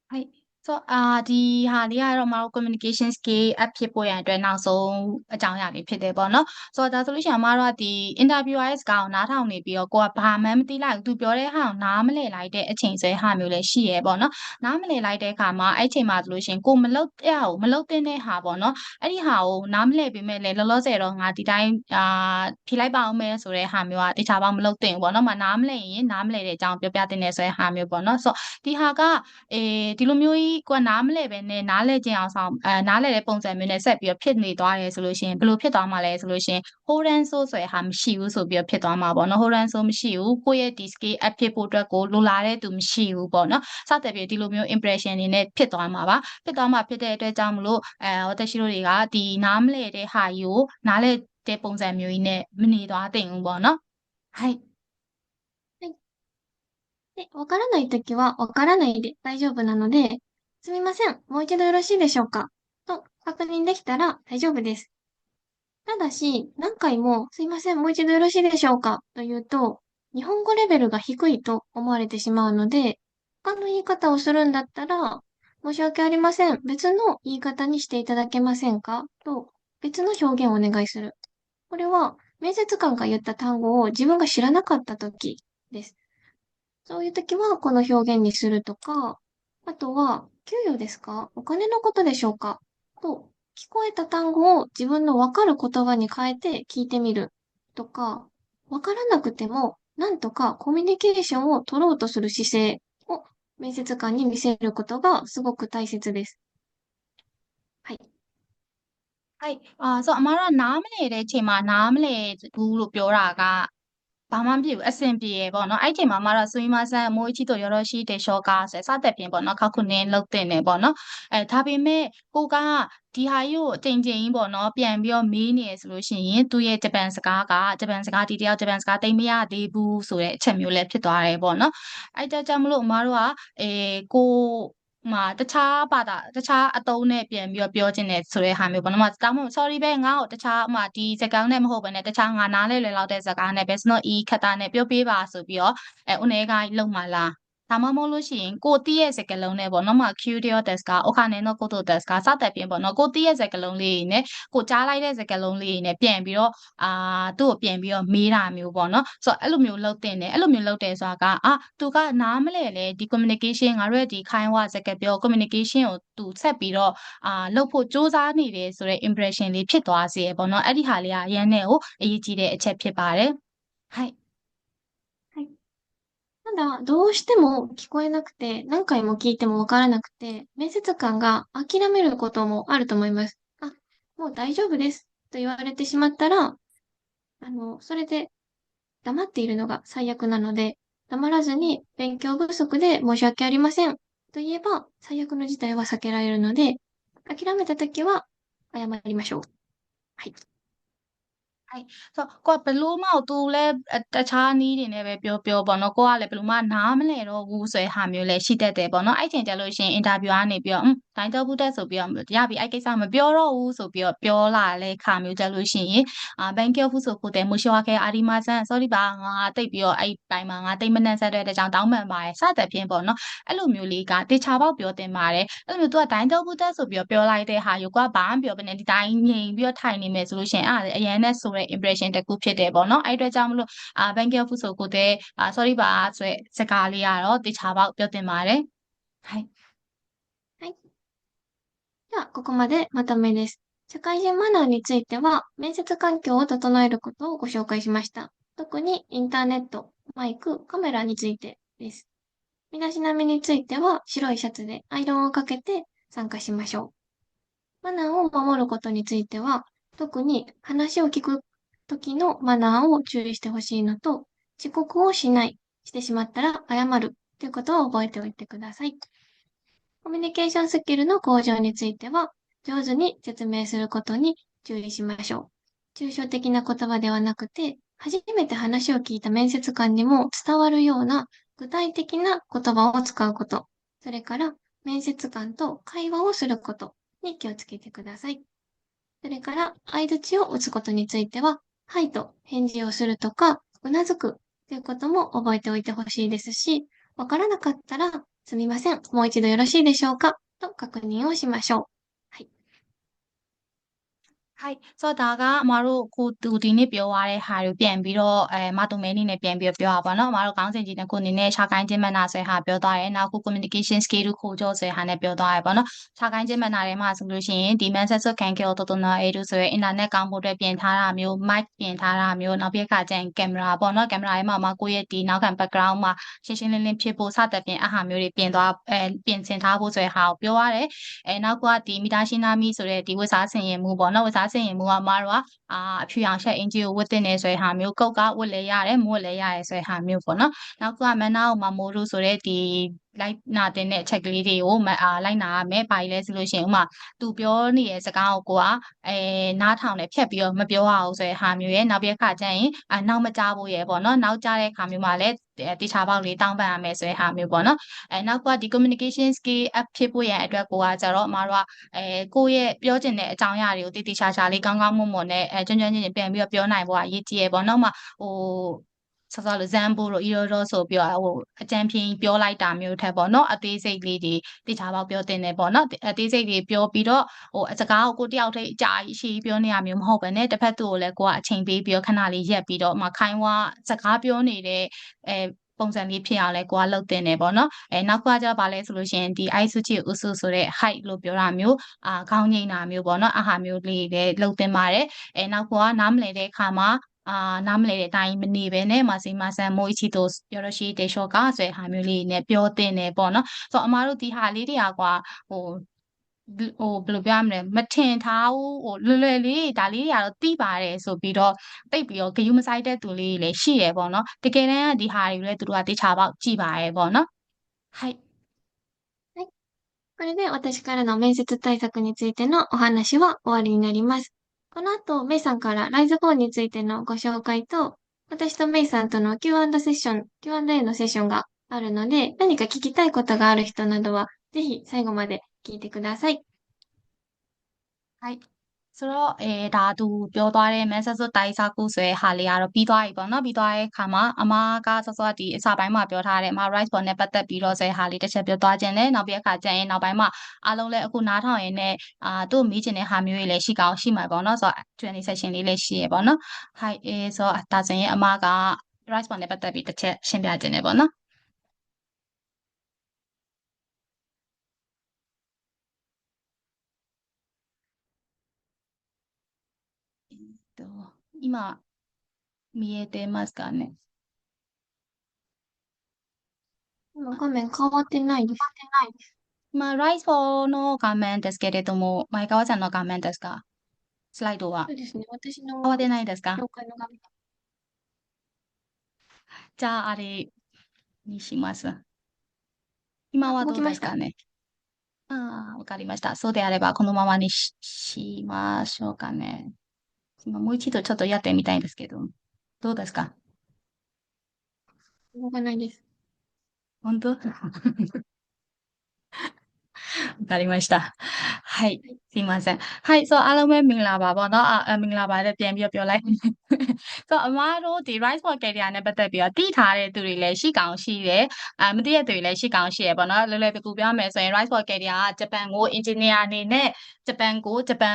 はいဆိုဒီဟာလေးကတော့မတို့ communication skill up ဖြစ်ဖို့ရန်အတွက်နောက်ဆုံးအကြောင်းအရာလေးဖြစ်တယ်ပေါ့နော်ဆိုတော့ဒါဆိုလို့ရှိရင်မတို့ကဒီ interviewer ရဲ့စကားကိုနားထောင်နေပြီးတော့ကိုကဘာမှမသိလိုက်ဘူးသူပြောတဲ့ဟာကိုနားမလည်လိုက်တဲ့အချိန်ဆွဲဟာမျိုးလည်းရှိရဲပေါ့နော်နားမလည်လိုက်တဲ့အခါမှာအဲ့ချိန်မှာဆိုလို့ရှိရင်ကိုမလုတ်တဲ့ဟာကိုမလုတ်တဲ့ဟာပေါ့နော်အဲ့ဒီဟာကိုနားမလည်ပေမဲ့လည်းလောလောဆယ်တော့ငါဒီတိုင်းဖြေလိုက်ပါအောင်မယ်ဆိုတဲ့ဟာမျိုးကတခြားပေါင်းမလုတ်တဲ့ဘူးပေါ့နော်မနားမလည်ရင်နားမလည်တဲ့အကြောင်းပြောပြတဲ့ဆိုတဲ့ဟာမျိုးပေါ့နော်ဆိုဒီဟာကဒီလိုမျိုးကြီးကိုကနားမလဲပဲနဲ့နားလဲကျင်အောင်ဆောင်နားလဲတဲ့ပုံစံမျိုးနဲ့ဆက်ပြီးတော့ဖြစ်နေသွားတယ်ဆိုလို့ရှိရင်ဘယ်လိုဖြစ်သွားမှာလဲဆိုလို့ရှိရင် hold and so ဆိုတဲ့ဟာမရှိဘူးဆိုပြီးတော့ဖြစ်သွားမှာပေါ့နော် hold and so မရှိဘူးကိုယ့်ရဲ့ဒီ skill up ဖြစ်ဖို့အတွက်ကိုလိုလားတဲ့သူမရှိဘူးပေါ့နော်စသဖြင့်ဒီလိုမျိုး impression တွေနဲ့ဖြစ်သွားမှာပါဖြစ်သွားမှာဖြစ်တဲ့အတွက်ကြောင့်မလို့私တို့တွေကဒီနားမလဲတဲ့ဟာကြီးကိုနားလဲတဲ့ပုံစံမျိုးကြီးနဲ့မနေသွားသင့်ဘူးပေါ့နော်はいで、わからないときはわからないで大丈夫なので、すみません、もう一度よろしいでしょうかと確認できたら大丈夫です。ただし、何回もすいません、もう一度よろしいでしょうかと言うと、日本語レベルが低いと思われてしまうので、他の言い方をするんだったら、申し訳ありません。別の言い方にしていただけませんかと、別の表現をお願いする。これは、面接官が言った単語を自分が知らなかった時です。そういう時はこの表現にするとか、あとは、給与ですか？お金のことでしょうか？と、聞こえた単語を自分のわかる言葉に変えて聞いてみるとか、わからなくても、なんとかコミュニケーションを取ろうとする姿勢を面接官に見せることがすごく大切です。はい。ဆိုအမတို့ကနားမလည်တဲ့အချိန်မှာနားမလည်ဘူးလို့ပြောတာကဘာမှမဖြစ်ဘူးအဆင်ပြေရယ်ပေါ့နော်အဲ့ချိန်မှာမတော့ဆွေးမဆန်းမိုးချီတို့ရောရှိတဲ့ရှော့ကားဆိုစတဲ့ပြင်ပေါ့နော်ခောက်ခုနင်းလုတ်တင်နေပေါ့နော်ဒါပေမဲ့ကိုကဒီဟာကြီးကိုအချိန်ချင်းပေါ့နော်ပြန်ပြီးတော့မေးနေရဆိုလို့ရှိရင်သူ့ရဲ့ဂျပန်စကားကဂျပန်စကားဒီတယောက်ဂျပန်စကားတိတ်မရသေးဘူးဆိုတဲ့အချက်မျိုးလည်းဖြစ်သွားတယ်ပေါ့နော်အဲ့ကြောင့်မလို့အမတို့ကကိုတခြားဘာသာတခြားအသုံးနဲ့ပြန်ပြီးတော့ပြောချင်တယ်ဆိုတဲ့ဟာမျိုးပေါ့နော်ဒါမှမဟုတ် sorry ပဲငါ့ကိုတခြားဒီစကားနဲ့မဟုတ်ဘဲနဲ့တခြားငါနားလဲလွယ်လောက်တဲ့စကားနဲ့ပဲစနော်ဤခက်တာနဲ့ပြောပေးပါဆိုပြီးတော့ဦးနေကလုံမှလားဒါမှမဟုတ်လို့ရှိရင်ကိုတီးရဲ့စကားလုံးနဲ့ပေါ့နော်curious ですかお金のことですかစတဲ့ပြင်ပေါ့နော်ကိုတီးရဲ့စကားလုံးလေးနဲ့ကိုကြားလိုက်တဲ့စကားလုံးလေးနဲ့ပြန်ပြီးတော့သူ့ကိုပြန်ပြီးတော့မေးတာမျိုးပေါ့နော်ဆိုတော့အဲ့လိုမျိုးလုပ်တင်တယ်အဲ့လိုမျိုးလုပ်တယ်ဆိုတာကသူကနားမလဲလေဒီ communication ငါတို့ရဲ့ဒီခိုင်းဝစကားပြော communication ကိုသူဆက်ပြီးတော့လုပ်ဖို့စူးစမ်းနေတယ်ဆိုတဲ့ impression လေးဖြစ်သွားစေရပေါ့နော်အဲ့ဒီဟာလေးကရန်နဲ့ကိုအရေးကြီးတဲ့အချက်ဖြစ်ပါတယ်はい。はい。ただ、どうしても聞こえなくて、何回も聞いてもわからなくて、面接官が諦めることもあると思います。もう大丈夫ですと言われてしまったら、それで黙っているのが最悪なので、黙らずに勉強不足で申し訳ありませんと言えば、最悪の事態は避けられるので、諦めたときは謝りましょう。はい。ဆိုကိုကဘလို့မအောင်သူလည်းတခြားနီးတွေနဲ့ပဲပြောပေါ့နော်ကိုကလည်းဘလို့မနားမလဲတော့ဘူးဆိုတဲ့ဟာမျိုးလည်းရှိတတ်တယ်ပေါ့နော်အဲ့ချိန်ကျလို့ရှိရင်အင်တာဗျူးကနေပြီးတော့ဒိုင်းတော့ဘူးတက်ဆိုပြီးတော့ရပြီအဲ့ကိစ္စမပြောတော့ဘူးဆိုပြီးတော့ပြောလာတဲ့ခါမျိုးကျလို့ရှိရင်thank you ဆိုကိုတဲ့မရှိဝါခဲအာဒီမာဆန် sorry ပါငါတိတ်ပြီးတော့အဲ့ပိုင်းမှာငါတိတ်မနှံ့ဆက်တဲ့အတွက်ကြောင့်တောင်းပန်ပါတယ်စတဲ့ဖြင့်ပေါ့နော်အဲ့လိုမျိုးလေးကတေချာပေါက်ပြောတင်ပါတယ်အဲ့လိုမျိုးသူကဒိုင်းတော့ဘူးတက်ဆိုပြီးတော့ပြောလိုက်တဲ့ဟာယူကဘာမှပြောဘဲနဲ့ဒီတိုင်းငြိမ်ပြီးတော့ထိုင်နေမယ်ဆိုလို့ရှိရင်အရန်နဲ့ဆိုတဲ့ impression တစ်ခုဖြစ်တယ်ပေါ့နော်အဲ့အတွက်ကြောင့်မလို့thank you ဆိုကိုတဲ့sorry ပါဆိုတဲ့စကားလေးကတော့တေချာပေါက်ပြောတင်ပါတယ်はいはい。では、ここまでまとめです。社会人マナーについては、面接環境を整えることをご紹介しました。特にインターネット、マイク、カメラについてです。身だしなみについては、白いシャツでアイロンをかけて参加しましょう。マナーを守ることについては、特に話を聞く時のマナーを注意してほしいのと、遅刻をしない、してしまったら謝るということを覚えておいてください。コミュニケーションスキルの向上については、上手に説明することに注意しましょう。抽象的な言葉ではなくて、初めて話を聞いた面接官にも伝わるような具体的な言葉を使うこと、それから面接官と会話をすることに気をつけてください。それから相槌を打つことについては、はいと返事をするとか、うなずくということも覚えておいてほしいですし、わからなかったら、すみません、もう一度よろしいでしょうかと確認をしましょう。はい。はいဆိုတော့ဒါကအမတို့ကိုသူဒီနေ့ပြောသွားတဲ့ဟာတွေပြန်ပြီးတော့မတူမဲနေနဲ့ပြန်ပြီးပြောရပါတော့အမတို့ခေါင်းစဉ်ကြီးတစ်ခုအနေနဲ့ခြားကိုင်းခြင်းမနာဆိုတဲ့ဟာပြောသွားတယ်နောက်ခု communication skill ကိုခိုးကြောဆိုတဲ့ဟာနဲ့ပြောသွားတယ်ပေါ့နော်ခြားကိုင်းခြင်းမနာတွေမှာဆိုလို့ရှိရင်ဒီ message ခံကြောတော်တော်နာအဲတို့ဆိုရဲ internet ကောင်းဖို့အတွက်ပြင်ထားတာမျိုး mic ပြင်ထားတာမျိုးနောက်ပြီးခါကျရင် camera ပေါ့နော် camera ထဲမှာကိုယ့်ရဲ့ဒီနောက်ခံ background မှာရှင်းရှင်းလင်းလင်းဖြစ်ဖို့စတဲ့ပြင်အဟာမျိုးတွေပြင်သွားပြင်ဆင်ထားဖို့ဆိုတဲ့ဟာကိုပြောရတယ်နောက်ကဒီမီတာရှင်းနာမီဆိုတဲ့ဒီဝတ်စားဆင်ရင်မှုပေါ့နော်ဝတ်စားဆင်ရင်မှုကမတို့ကအဖြူရောင်ရှက်အင်ဂျီကိုဝတ်တင်နေဆိုတဲ့ဟာမျိုးကုတ်ကဝတ်လဲရတယ်မို့လဲရတယ်ဆိုတဲ့ဟာမျိုးပေါ့နော်နောက်ကမနာကိုမမိုးတို့ဆိုတဲ့ဒီလိုက်နာတင်တဲ့အချက်ကလေးတွေကိုလိုက်နာရမယ်။ဘာလဲဆိုလို့ရှိရင်ဥမာသူပြောနေတဲ့စကားကိုနားထောင်တယ်ဖြတ်ပြီးတော့မပြောရအောင်ဆိုတဲ့ဟာမျိုးရဲ့နောက်ပြီးအခါကျရင်နောက်မကြားဖို့ရဲ့ပေါ့နော်နောက်ကြားတဲ့အခါမျိုးမှာလည်းတေချာပေါက်လေးတောင်းပန်ရမယ်ဆိုတဲ့ဟာမျိုးပေါ့နော်နောက်ကဒီ communication skill up ဖြစ်ဖို့ရန်အတွက်ကိုကကြတော့အမတို့ကကိုယ့်ရဲ့ပြောချင်တဲ့အကြောင်းအရာတွေကိုတေချာလေးကောင်းကောင်းမွန်မွန်နဲ့ကျွမ်းကျွမ်းကျင်ကျင်ပြန်ပြီးတော့ပြောနိုင်ဖို့ကအရေးကြီးရပေါ့နော်ဟို ဆောစောလိုဇမ်ပိုလိုအီရိုရောဆိုပြီးတော့ဟိုအကြံဖြင်းပြောလိုက်တာမျိုးထက်ပေါ့နော်အသေးစိတ်လေးတွေတိကျပေါက်ပြောတင်တယ်ပေါ့နော်အသေးစိတ်တွေပြောပြီးတော့ဟိုအစကားကိုကိုတယောက်တည်းအကြာကြီးရှိပြောနေရမျိုးမဟုတ်ပဲねတစ်ဖက်သူကိုလည်းကိုကအချိန်ပေးပြီးတော့ခဏလေးရက်ပြီးတော့မှခိုင်းဝါစကားပြောနေတဲ့ပုံစံလေးဖြစ်အောင်လဲကိုကလှုပ်တင်တယ်ပေါ့နော်နောက်ကကြပါလဲဆိုလို့ရှိရင်ဒီ Isuchi Usu ဆိုတဲ့ height လို့ပြောတာမျိုးခေါင်းငိမ့်တာမျိုးပေါ့နော်အာဟာမျိုးလေးတွေလှုပ်တင်ပါတယ်နောက်ကနားမလည်တဲ့အခါမှာနားမလည်တဲ့အတိုင်းမနေပဲနဲ့မဆီမဆန်မိုးချီတိုよろしいでしょうかဆိုတဲ့ဟာမျိုးလေးနဲ့ပြောတင်တယ်ပေါ့နော်ဆိုတော့အမားတို့ဒီဟာလေးတွေကကွာဟိုဘယ်လိုပြောရမလဲမထင်ထားဘူးဟိုလွယ်လွယ်လေးဒါလေးတွေကတော့သိပါတယ်ဆိုပြီးတော့တိတ်ပြီးတော့ဂယုမဆိုင်တဲ့သူလေးတွေလည်းရှိရပေါ့နော်တကယ်တမ်းကဒီဟာတွေလည်းသူတို့ကတေချာပေါက်ကြည့်ပါရဲ့ပေါ့နော်はいはい。これで私からの面接対策についてのお話は終わりになります。この後、メイさんからライズ4についてのご紹介と、私とメイさんとの Q&A セッション、Q&A のセッションがあるので、何か聞きたいことがある人などは、ぜひ最後まで聞いてください。はいဆိုတော့ဒါသူပြောသွားတဲ့ message တိုက်စာကူဆိုတဲ့ဟာလေးကတော့ပြီးသွားပြီပေါ့နော်ပြီးသွားတဲ့အခါမှာအမကစောစောဒီအစပိုင်းမှာပြောထားတယ်အမ rice ball နဲ့ပတ်သက်ပြီးတော့ဆိုတဲ့ဟာလေးတစ်ချက်ပြောသွားခြင်းနဲ့နောက်ပြီးအခါကျရင်နောက်ပိုင်းမှာအားလုံးလည်းအခုနားထောင်ရင်းနဲ့သူ့မိချင်တဲ့ဟာမျိုးတွေလည်းရှိကောင်းရှိမှာပေါ့နော်ဆိုတော့ Q&A session လေးလည်းရှိရပေါ့နော်ဟုတ်ဆိုတော့ဒါဆိုရင်အမက rice ball နဲ့ပတ်သက်ပြီးတစ်ချက်ရှင်းပြခြင်းနဲ့ပေါ့နော်今見えてますかね今画面変わってないです。今、ライスの画面ですけれども、前川さんの画面ですかスライドはそうですね。私の変わってないですか紹介の画面。じゃあ、あれにします。今はどうですかねわかりました。そうであれば、このままにしましょうかね。今、もう一度ちょっとやってみたいんですけど、どうですか動かないです。本当わかりました。はい。すいません。はい。そう、အားလုံးပဲမင်္ဂလာပါပေါ့နော်။မင်္ဂလာပါတဲ့ပြန်ပြီးပြောလိုက်။ဆိုတော့အမားတို့ဒီ Rise for Career နဲ့ပတ်သက်ပြီးတော့တည်ထားတဲ့သူတွေလည်းရှိကောင်းရှိတယ်။မတည့်တဲ့သူတွေလည်းရှိကောင်းရှိရပေါ့နော်။လွယ်လွယ်ကူကူပြောမယ်ဆိုရင် Rise for Career ကဂျပန်ကို engineer အနေနဲ့ဂျပန်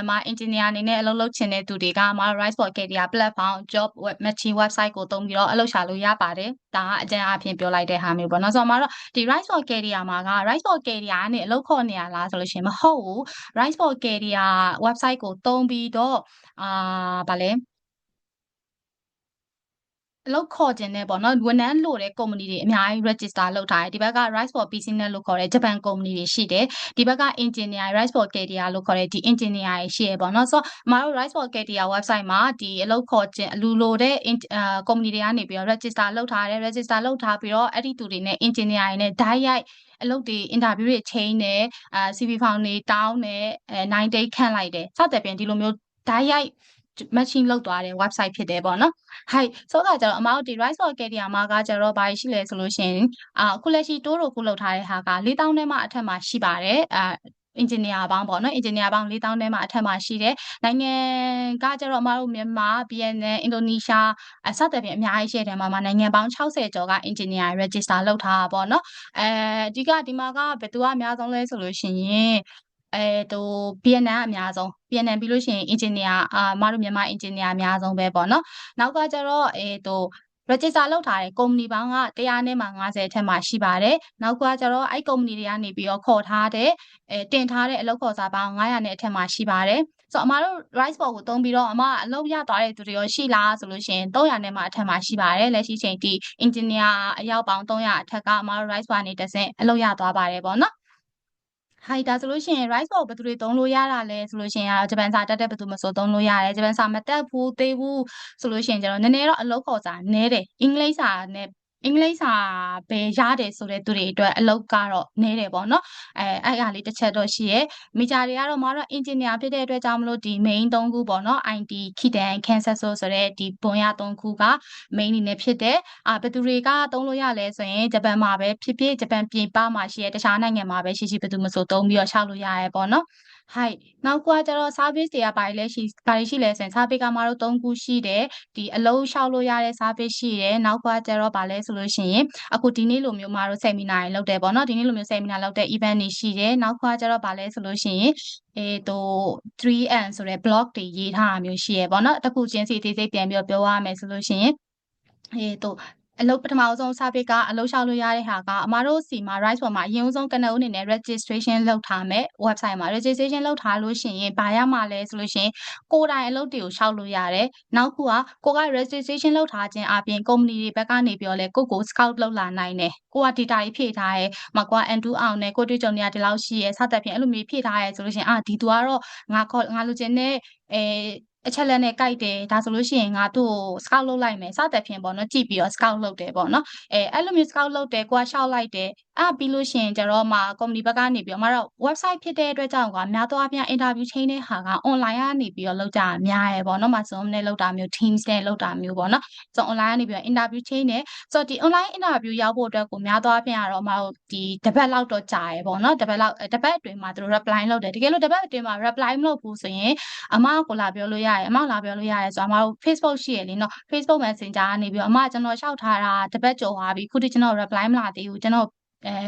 မှာ engineer အနေနဲ့အလုပ်လုပ်ချင်တဲ့သူတွေကအမား Rise for Career platform job matching website ကိုသုံးပြီးတော့အလုပ်ရှာလို့ရပါတယ်။ဒါကအကျဉ်းအားဖြင့်ပြောလိုက်တဲ့ဟာမျိုးပေါ့နော်။ဆိုတော့အမားတို့ဒီ Rise for Career မှာက Rise for Career ကနေအလုပ်ခေါ်နေရလားဆိုလို့ရှိရင်မဟုတ်ဘူး။ Rise for Career website ကိုသုံးပြီးတော့ဗာလဲအလုပ်ခေါ်ခြင်းနဲ့ပေါ့နော်ဝန်ထမ်းလိုတဲ့ကုမ္ပဏီတွေအများကြီး register လုပ်ထားတယ်ဒီဘက်က Rise for Business လို့ခေါ်တဲ့ဂျပန်ကုမ္ပဏီတွေရှိတယ်ဒီဘက်က engineer Rise for Career လို့ခေါ်တဲ့ဒီ engineer တွေရှိရပေါ့နော်ဆိုတော့အမတို့ Rise for Career website မှာဒီအလုပ်ခေါ်ခြင်းအလူလိုတဲ့ကုမ္ပဏီတွေကနေပြီးတော့ register လုပ်ထားတယ် register လုပ်ထားပြီးတော့အဲ့ဒီသူတွေနဲ့ engineer တွေနဲ့ direct အလုပ်တွေ interview တွေချိန်တယ်CV form တွေတောင်းတယ်9 day ခန့်လိုက်တယ်စသဖြင့်ဒီလိုမျိုး direct matching လုပ်သွားတဲ့ website ဖြစ်တယ်ပေါ့နော်ဟုတ်ဆိုတော့ကျတော့အမတို့ဒီ Rise for Career မှာကကျတော့ဘာရှိလဲဆိုလို့ရှိရင်အခုလက်ရှိတိုးခုလုပ်ထားတဲ့ဟာက4000ထဲမှာအထက်မှာရှိပါတယ်engineer ပေါင်းပေါ့နော် engineer ပေါင်း4000ထဲမှာအထက်မှာရှိတယ်နိုင်ငံကကျတော့အမတို့မြန်မာ VN အင်ဒိုနီးရှားစသဖြင့်အများကြီးရှိတဲ့မှာနိုင်ငံပေါင်း60ကျော်က engineer register လုပ်ထားတာပေါ့နော်အဓိကဒီမှာကဘယ်သူကအများဆုံးလဲဆိုလို့ရှိရင်VN အများဆုံး VN ပြီးလို့ရှိရင် engineer မတို့မြန်မာ engineer အများဆုံးပဲပေါ့နော်နောက်ကကျတော့register လုပ်ထားတဲ့ကုမ္ပဏီပေါင်းက100နဲ့မှ50ထက်မှရှိပါတယ်နောက်ကကျတော့အဲ့ကုမ္ပဏီတွေကနေပြီးတော့ခေါ်ထားတဲ့တင်ထားတဲ့အလုပ်ခေါ်စာပေါင်း900နဲ့အထက်မှရှိပါတယ်ဆိုတော့အမတို့ Rise for ကိုသုံးပြီးတော့အမအလုပ်ရသွားတဲ့သူတွေရောရှိလားဆိုလို့ရှိရင်300နဲ့မှအထက်မှရှိပါတယ်လက်ရှိချိန်ထိ engineer အယောက်ပေါင်း300အထက်ကအမတို့ Rise for နေတဆင့်အလုပ်ရသွားပါတယ်ပေါ့နော်ဟိုက်ဒါဆိုလို့ရှိရင် rice bowl ဘယ်သူတွေသုံးလို့ရတာလဲဆိုလို့ရှိရင်ဂျပန်စာတက်တဲ့ဘယ်သူမဆိုသုံးလို့ရတယ်ဂျပန်စာမတက်ဘူးသေးဘူးဆိုလို့ရှိရင်ကျတော့နည်းနည်းတော့အလုပ်ခေါ်စာနည်းတယ်အင်္ဂလိပ်စာနဲ့အင်္ဂလိပ်စာပဲရတယ်ဆိုတဲ့သူတွေအတွက်အလုပ်ကတော့နည်းတယ်ပေါ့နော်အဲ့ဟာလေးတစ်ချက်တော့ရှိရဲမိဂျာတွေကတော့မတော် engineer ဖြစ်တဲ့အတွက်ကြောင့်မလို့ဒီ main 3ခုပေါ့နော် IT ခိတန် Kansas ဆိုတဲ့ဒီဘွန်ရ3ခုက main အနေနဲ့ဖြစ်တယ်ဘယ်သူတွေကသုံးလို့ရလဲဆိုရင်ဂျပန်မှာပဲဖြစ်ဖြစ်ဂျပန်ပြည်ပမှာရှိရဲတခြားနိုင်ငံမှာပဲရှိရှိဘယ်သူမဆိုသုံးပြီးတော့ရှောက်လို့ရရဲပေါ့နော် Hi နောက်ကကျတော့ service တွေကဘာတွေရှိလဲဆိုရင် service ကမတို့3ခုရှိတယ်ဒီအလုံးလျှောက်လို့ရတဲ့ service ရှိတယ်နောက်ကကျတော့ဘာလဲဆိုလို့ရှိရင်အခုဒီနေ့လိုမျိုးမတို့ seminar တွေလုပ်တယ်ပေါ့နော်ဒီနေ့လိုမျိုး seminar လုပ်တဲ့ event တွေရှိတယ်နောက်ကကျတော့ဘာလဲဆိုလို့ရှိရင်3N ဆိုတဲ့ blog တွေရေးထားတာမျိုးရှိရပေါ့နော်တစ်ခုချင်းစီသေးစိတ်ပြန်ပြီးတော့ပြောရမယ်ဆိုလို့ရှိရင်အလုပ်ပထမဆုံး service ကအလုပ်လျှောက်လို့ရတဲ့ဟာကအမတို့စီမှာ Rise ပေါ်မှာအရင်ဆုံးကနဦးအနေနဲ့ registration လုပ်ထားမယ် website မှာ registration လုပ်ထားလို့ရှိရင်ဘာရမှာလဲဆိုလို့ရှိရင်ကိုယ်တိုင်အလုပ်တွေကိုလျှောက်လို့ရတယ်နောက်ခုကကိုက registration လုပ်ထားခြင်းအပြင် company တွေဘက်ကနေပြောလဲကို scout လုပ်လာနိုင်တယ်ကိုက data တွေဖြည့်ထားရဲမကွာ N2 အောင်နဲ့ကိုတွေ့ကြုံနေရဒီလောက်ရှိရဲစသဖြင့်အဲ့လိုမျိုးဖြည့်ထားရဲဆိုလို့ရှိရင်ဒီသူကတော့ငါလိုချင်တဲ့အချက်လက်နဲ့ကြိုက်တယ်ဒါဆိုလို့ရှိရင်ငါတို့ကို scout လုပ်လိုက်မယ်စသဖြင့်ပေါ့နော်ကြည့်ပြီးတော့ scout လုပ်တယ်ပေါ့နော်အဲ့လိုမျိုး scout လုပ်တယ်ကိုကရှောက်လိုက်တယ်ပြီးလို့ရှိရင်ကျတော့မှ company ဘက်ကနေပြီးတော့မတော့ website ဖြစ်တဲ့အတွက်ကြောင့်ကများသောအားဖြင့် interview ချိန်တဲ့ဟာက online ကနေပြီးတော့လုပ်ကြတာများရဲပေါ့နော်မ Zoom နဲ့လုပ်တာမျိုး Teams နဲ့လုပ်တာမျိုးပေါ့နော်ဆို online ကနေပြီးတော့ interview ချိန်တယ်ဆိုတော့ဒီ online interview ရောက်ဖို့အတွက်ကိုများသောအားဖြင့်ကတော့မတို့ဒီတစ်ပတ်လောက်တော့ကြာရဲပေါ့နော်တစ်ပတ်အတွင်းမှာသူတို့ reply လုပ်တယ်တကယ်လို့တစ်ပတ်အတွင်းမှာ reply မလုပ်ဘူးဆိုရင်အမကိုလာပြောလို့ရတယ်အမလာပြောလို့ရတယ်ဆိုတော့အမတို့ Facebook ရှိရလေနော် Facebook Messenger ကနေပြီးတော့အမကျွန်တော်လျှောက်ထားတာတစ်ပတ်ကျော်သွားပြီခုထိကျွန်တော် reply မလာသေးဘူးကျွန်တော်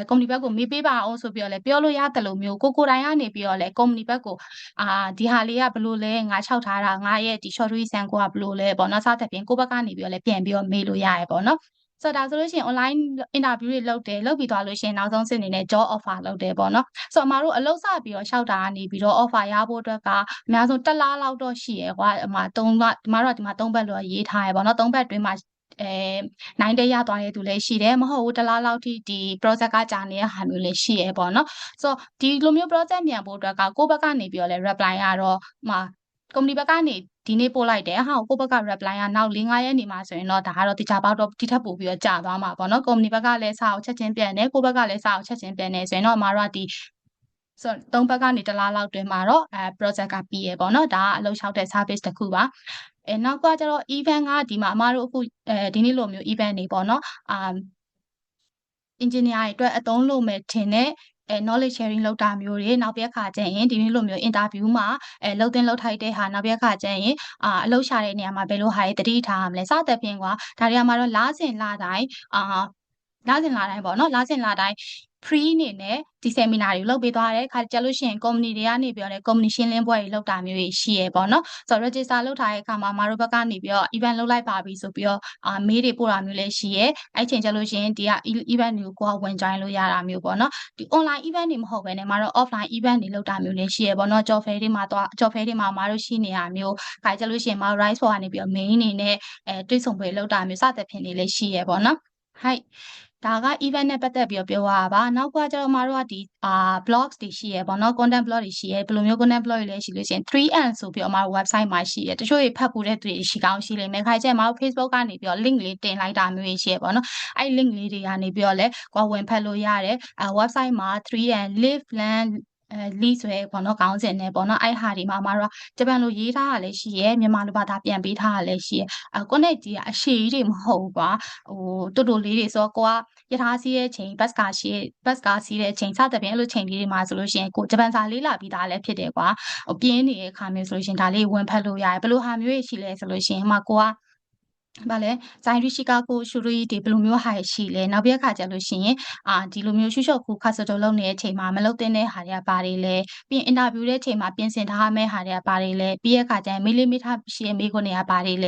company ဘက်ကိုမေးပေးပါအောင်ဆိုပြီးတော့လည်းပြောလို့ရတယ်လို့မျိုးကိုတိုင်ကနေပြီးတော့လည်း company ဘက်ကိုဒီဟာလေးကဘလို့လဲငါလျှောက်ထားတာငါရဲ့ဒီ short reason ကိုကဘလို့လဲပေါ့နော်စသဖြင့်ကိုဘက်ကနေပြီးတော့လည်းပြန်ပြီးတော့မေးလို့ရတယ်ပေါ့နော်ဆိုတော့ဒါဆိုလို့ရှိရင် online interview တွေလုပ်တယ်လုပ်ပြီးသွားလို့ရှိရင်နောက်ဆုံးစစ်အနေနဲ့ job offer လုပ်တယ်ပေါ့နော်ဆိုတော့အမတို့အလုပ်စပြီးတော့လျှောက်တာကနေပြီးတော့ offer ရဖို့အတွက်ကအများဆုံး1လလောက်တော့ရှိရဲကွာအမ3လဒီမှာတော့ဒီမှာ3ဘက်လို့ရေးထားရပေါ့နော်3ဘက်အတွင်းမှာ9 day ရသွားတဲ့သူလည်းရှိတယ်မဟုတ်ဘူး1လလောက်ထိဒီ project ကကြာနေတဲ့ဟာမျိုးလည်းရှိရဲပေါ့နော်ဆိုတော့ဒီလိုမျိုး project မြန်ဖို့အတွက်ကကိုယ့်ဘက်ကနေပြီးတော့လည်း reply ရတော့company ဘက်ကနေဒီနေ့ပို့လိုက်တယ်ဟာကိုယ့်ဘက်က reply ကနောက်4-5ရက်နေမှာဆိုရင်တော့ဒါကတော့တခြားပေါက်တော့ဒီထက်ပိုပြီးတော့ကြာသွားမှာပေါ့နော် company ဘက်ကလည်းစာအုပ်ချက်ချင်းပြန်တယ်ကိုယ့်ဘက်ကလည်းစာအုပ်ချက်ချင်းပြန်တယ်ဆိုရင်တော့အမတို့ကဒီဆိုတော့3ဘက်ကနေ1လလောက်တွင်မှာတော့project ကပြီးရပေါ့နော်ဒါကအလုပ်လျှောက်တဲ့ service တစ်ခုပါနောက်ကကျတော့ event ကဒီမှာအမတို့အခုဒီနေ့လိုမျိုး event တွေပေါ့နော်engineer တွေအတွက်အသုံးလို့မယ်ထင်တဲ့ knowledge sharing လုပ်တာမျိုးတွေနောက်ပြီးအခါကျရင်ဒီနေ့လိုမျိုး interview မှာလှုပ်ထိုက်တဲ့ဟာနောက်ပြီးအခါကျရင်အလုပ်ရှာတဲ့နေရာမှာဘယ်လိုဟာတွေတတိထားရမလဲစသဖြင့်ကွာဒါတွေကမှာတော့လစဉ်လတိုင်းပေါ့နော်လစဉ်လတိုင်း free အနေနဲ့ဒီ seminar တွေလုပ်ပေးသွားတယ်ခါကြလို့ရှိရင် company တွေကနေပြီးတော့လည်း company ရှင်းလင်းပွဲတွေလုပ်တာမျိုးတွေရှိရပေါ့နော်ဆိုတော့ register လုပ်ထားတဲ့အခါမှာမတို့ဘက်ကနေပြီးတော့ event လုပ်လိုက်ပါပြီဆိုပြီးတော့မေးတွေပို့တာမျိုးလည်းရှိရအဲ့ချိန်ကြလို့ရှိရင်ဒီက event တွေကိုကိုကဝင် join လို့ရတာမျိုးပေါ့နော်ဒီ online event တွေမဟုတ်ဘဲနဲ့မတို့ offline event တွေလုပ်တာမျိုးလည်းရှိရပေါ့နော် job fair တွေမှာမတို့ရှိနေရမျိုးခါကြလို့ရှိရင်မတို့ rise for ကနေပြီးတော့ main အနေနဲ့တွေ့ဆုံပွဲလုပ်တာမျိုးစသဖြင့်တွေလည်းရှိရပေါ့နော်ဟိုက်ဒါက event နဲ့ပတ်သက်ပြီးတော့ပြောရပါနောက်ကကျတော့မတို့ကဒီblogs တွေရှိရပေါ့နော် content blog တွေရှိရဘယ်လိုမျိုး content blog တွေလဲရှိလို့ရှိရင် 3N ဆိုပြီးတော့မတို့ website မှာရှိရတချို့တွေဖတ်ဖို့တဲ့သူတွေရှိကောင်းရှိလိမ့်မယ်ခါကျရင်မတို့ Facebook ကနေပြီးတော့ link လေးတင်လိုက်တာမျိုးတွေရှိရပေါ့နော်အဲ့ link လေးတွေကနေပြီးတော့လဲကိုဝင်ဖတ်လို့ရတယ်website မှာ 3N live plan lead ဆိုရဲပေါ့နော်ခေါင်းစဉ်နဲ့ပေါ့နော်အဲ့ဟာဒီမှာမတို့ဂျပန်လိုရေးထားတာလည်းရှိရဲမြန်မာလိုဘာသာပြန်ပေးထားတာလည်းရှိရဲconnect ကြီးကအရှည်ကြီးတွေမဟုတ်ဘူးကွာတူတူလေးတွေဆိုတော့ကိုကရထားစီးတဲ့ချိန်ဘတ်ကားစီးတဲ့ချိန်စသဖြင့်အဲ့လိုချိန်လေးတွေမှာဆိုလို့ရှိရင်ကိုဂျပန်စာလေးလာပြီးသားလည်းဖြစ်တယ်ကွာပြင်းနေတဲ့အခါမျိုးဆိုလို့ရှိရင်ဒါလေးဝင်ဖတ်လို့ရတယ်ဘယ်လိုဟာမျိုးရှိလဲဆိုလို့ရှိရင်ကိုကဘာလဲဇိုင်းရီရှီကာကိုရှူရီဒီဘယ်လိုမျိုးဟာရှိလဲနောက်ပြီးအခါကျလို့ရှိရင်ဒီလိုမျိုးရှုရှော့ခုခါစတိုလုပ်နေတဲ့အချိန်မှာမလုပ်တဲ့ဟာတွေကဘာတွေလဲပြီးရင်အင်တာဗျူးတဲ့အချိန်မှာပြင်ဆင်ထားမယ့်ဟာတွေကဘာတွေလဲပြီးရအခါကျရင်မေးလေးမေးထားရှိရမေးခွန်းတွေကဘာတွေလ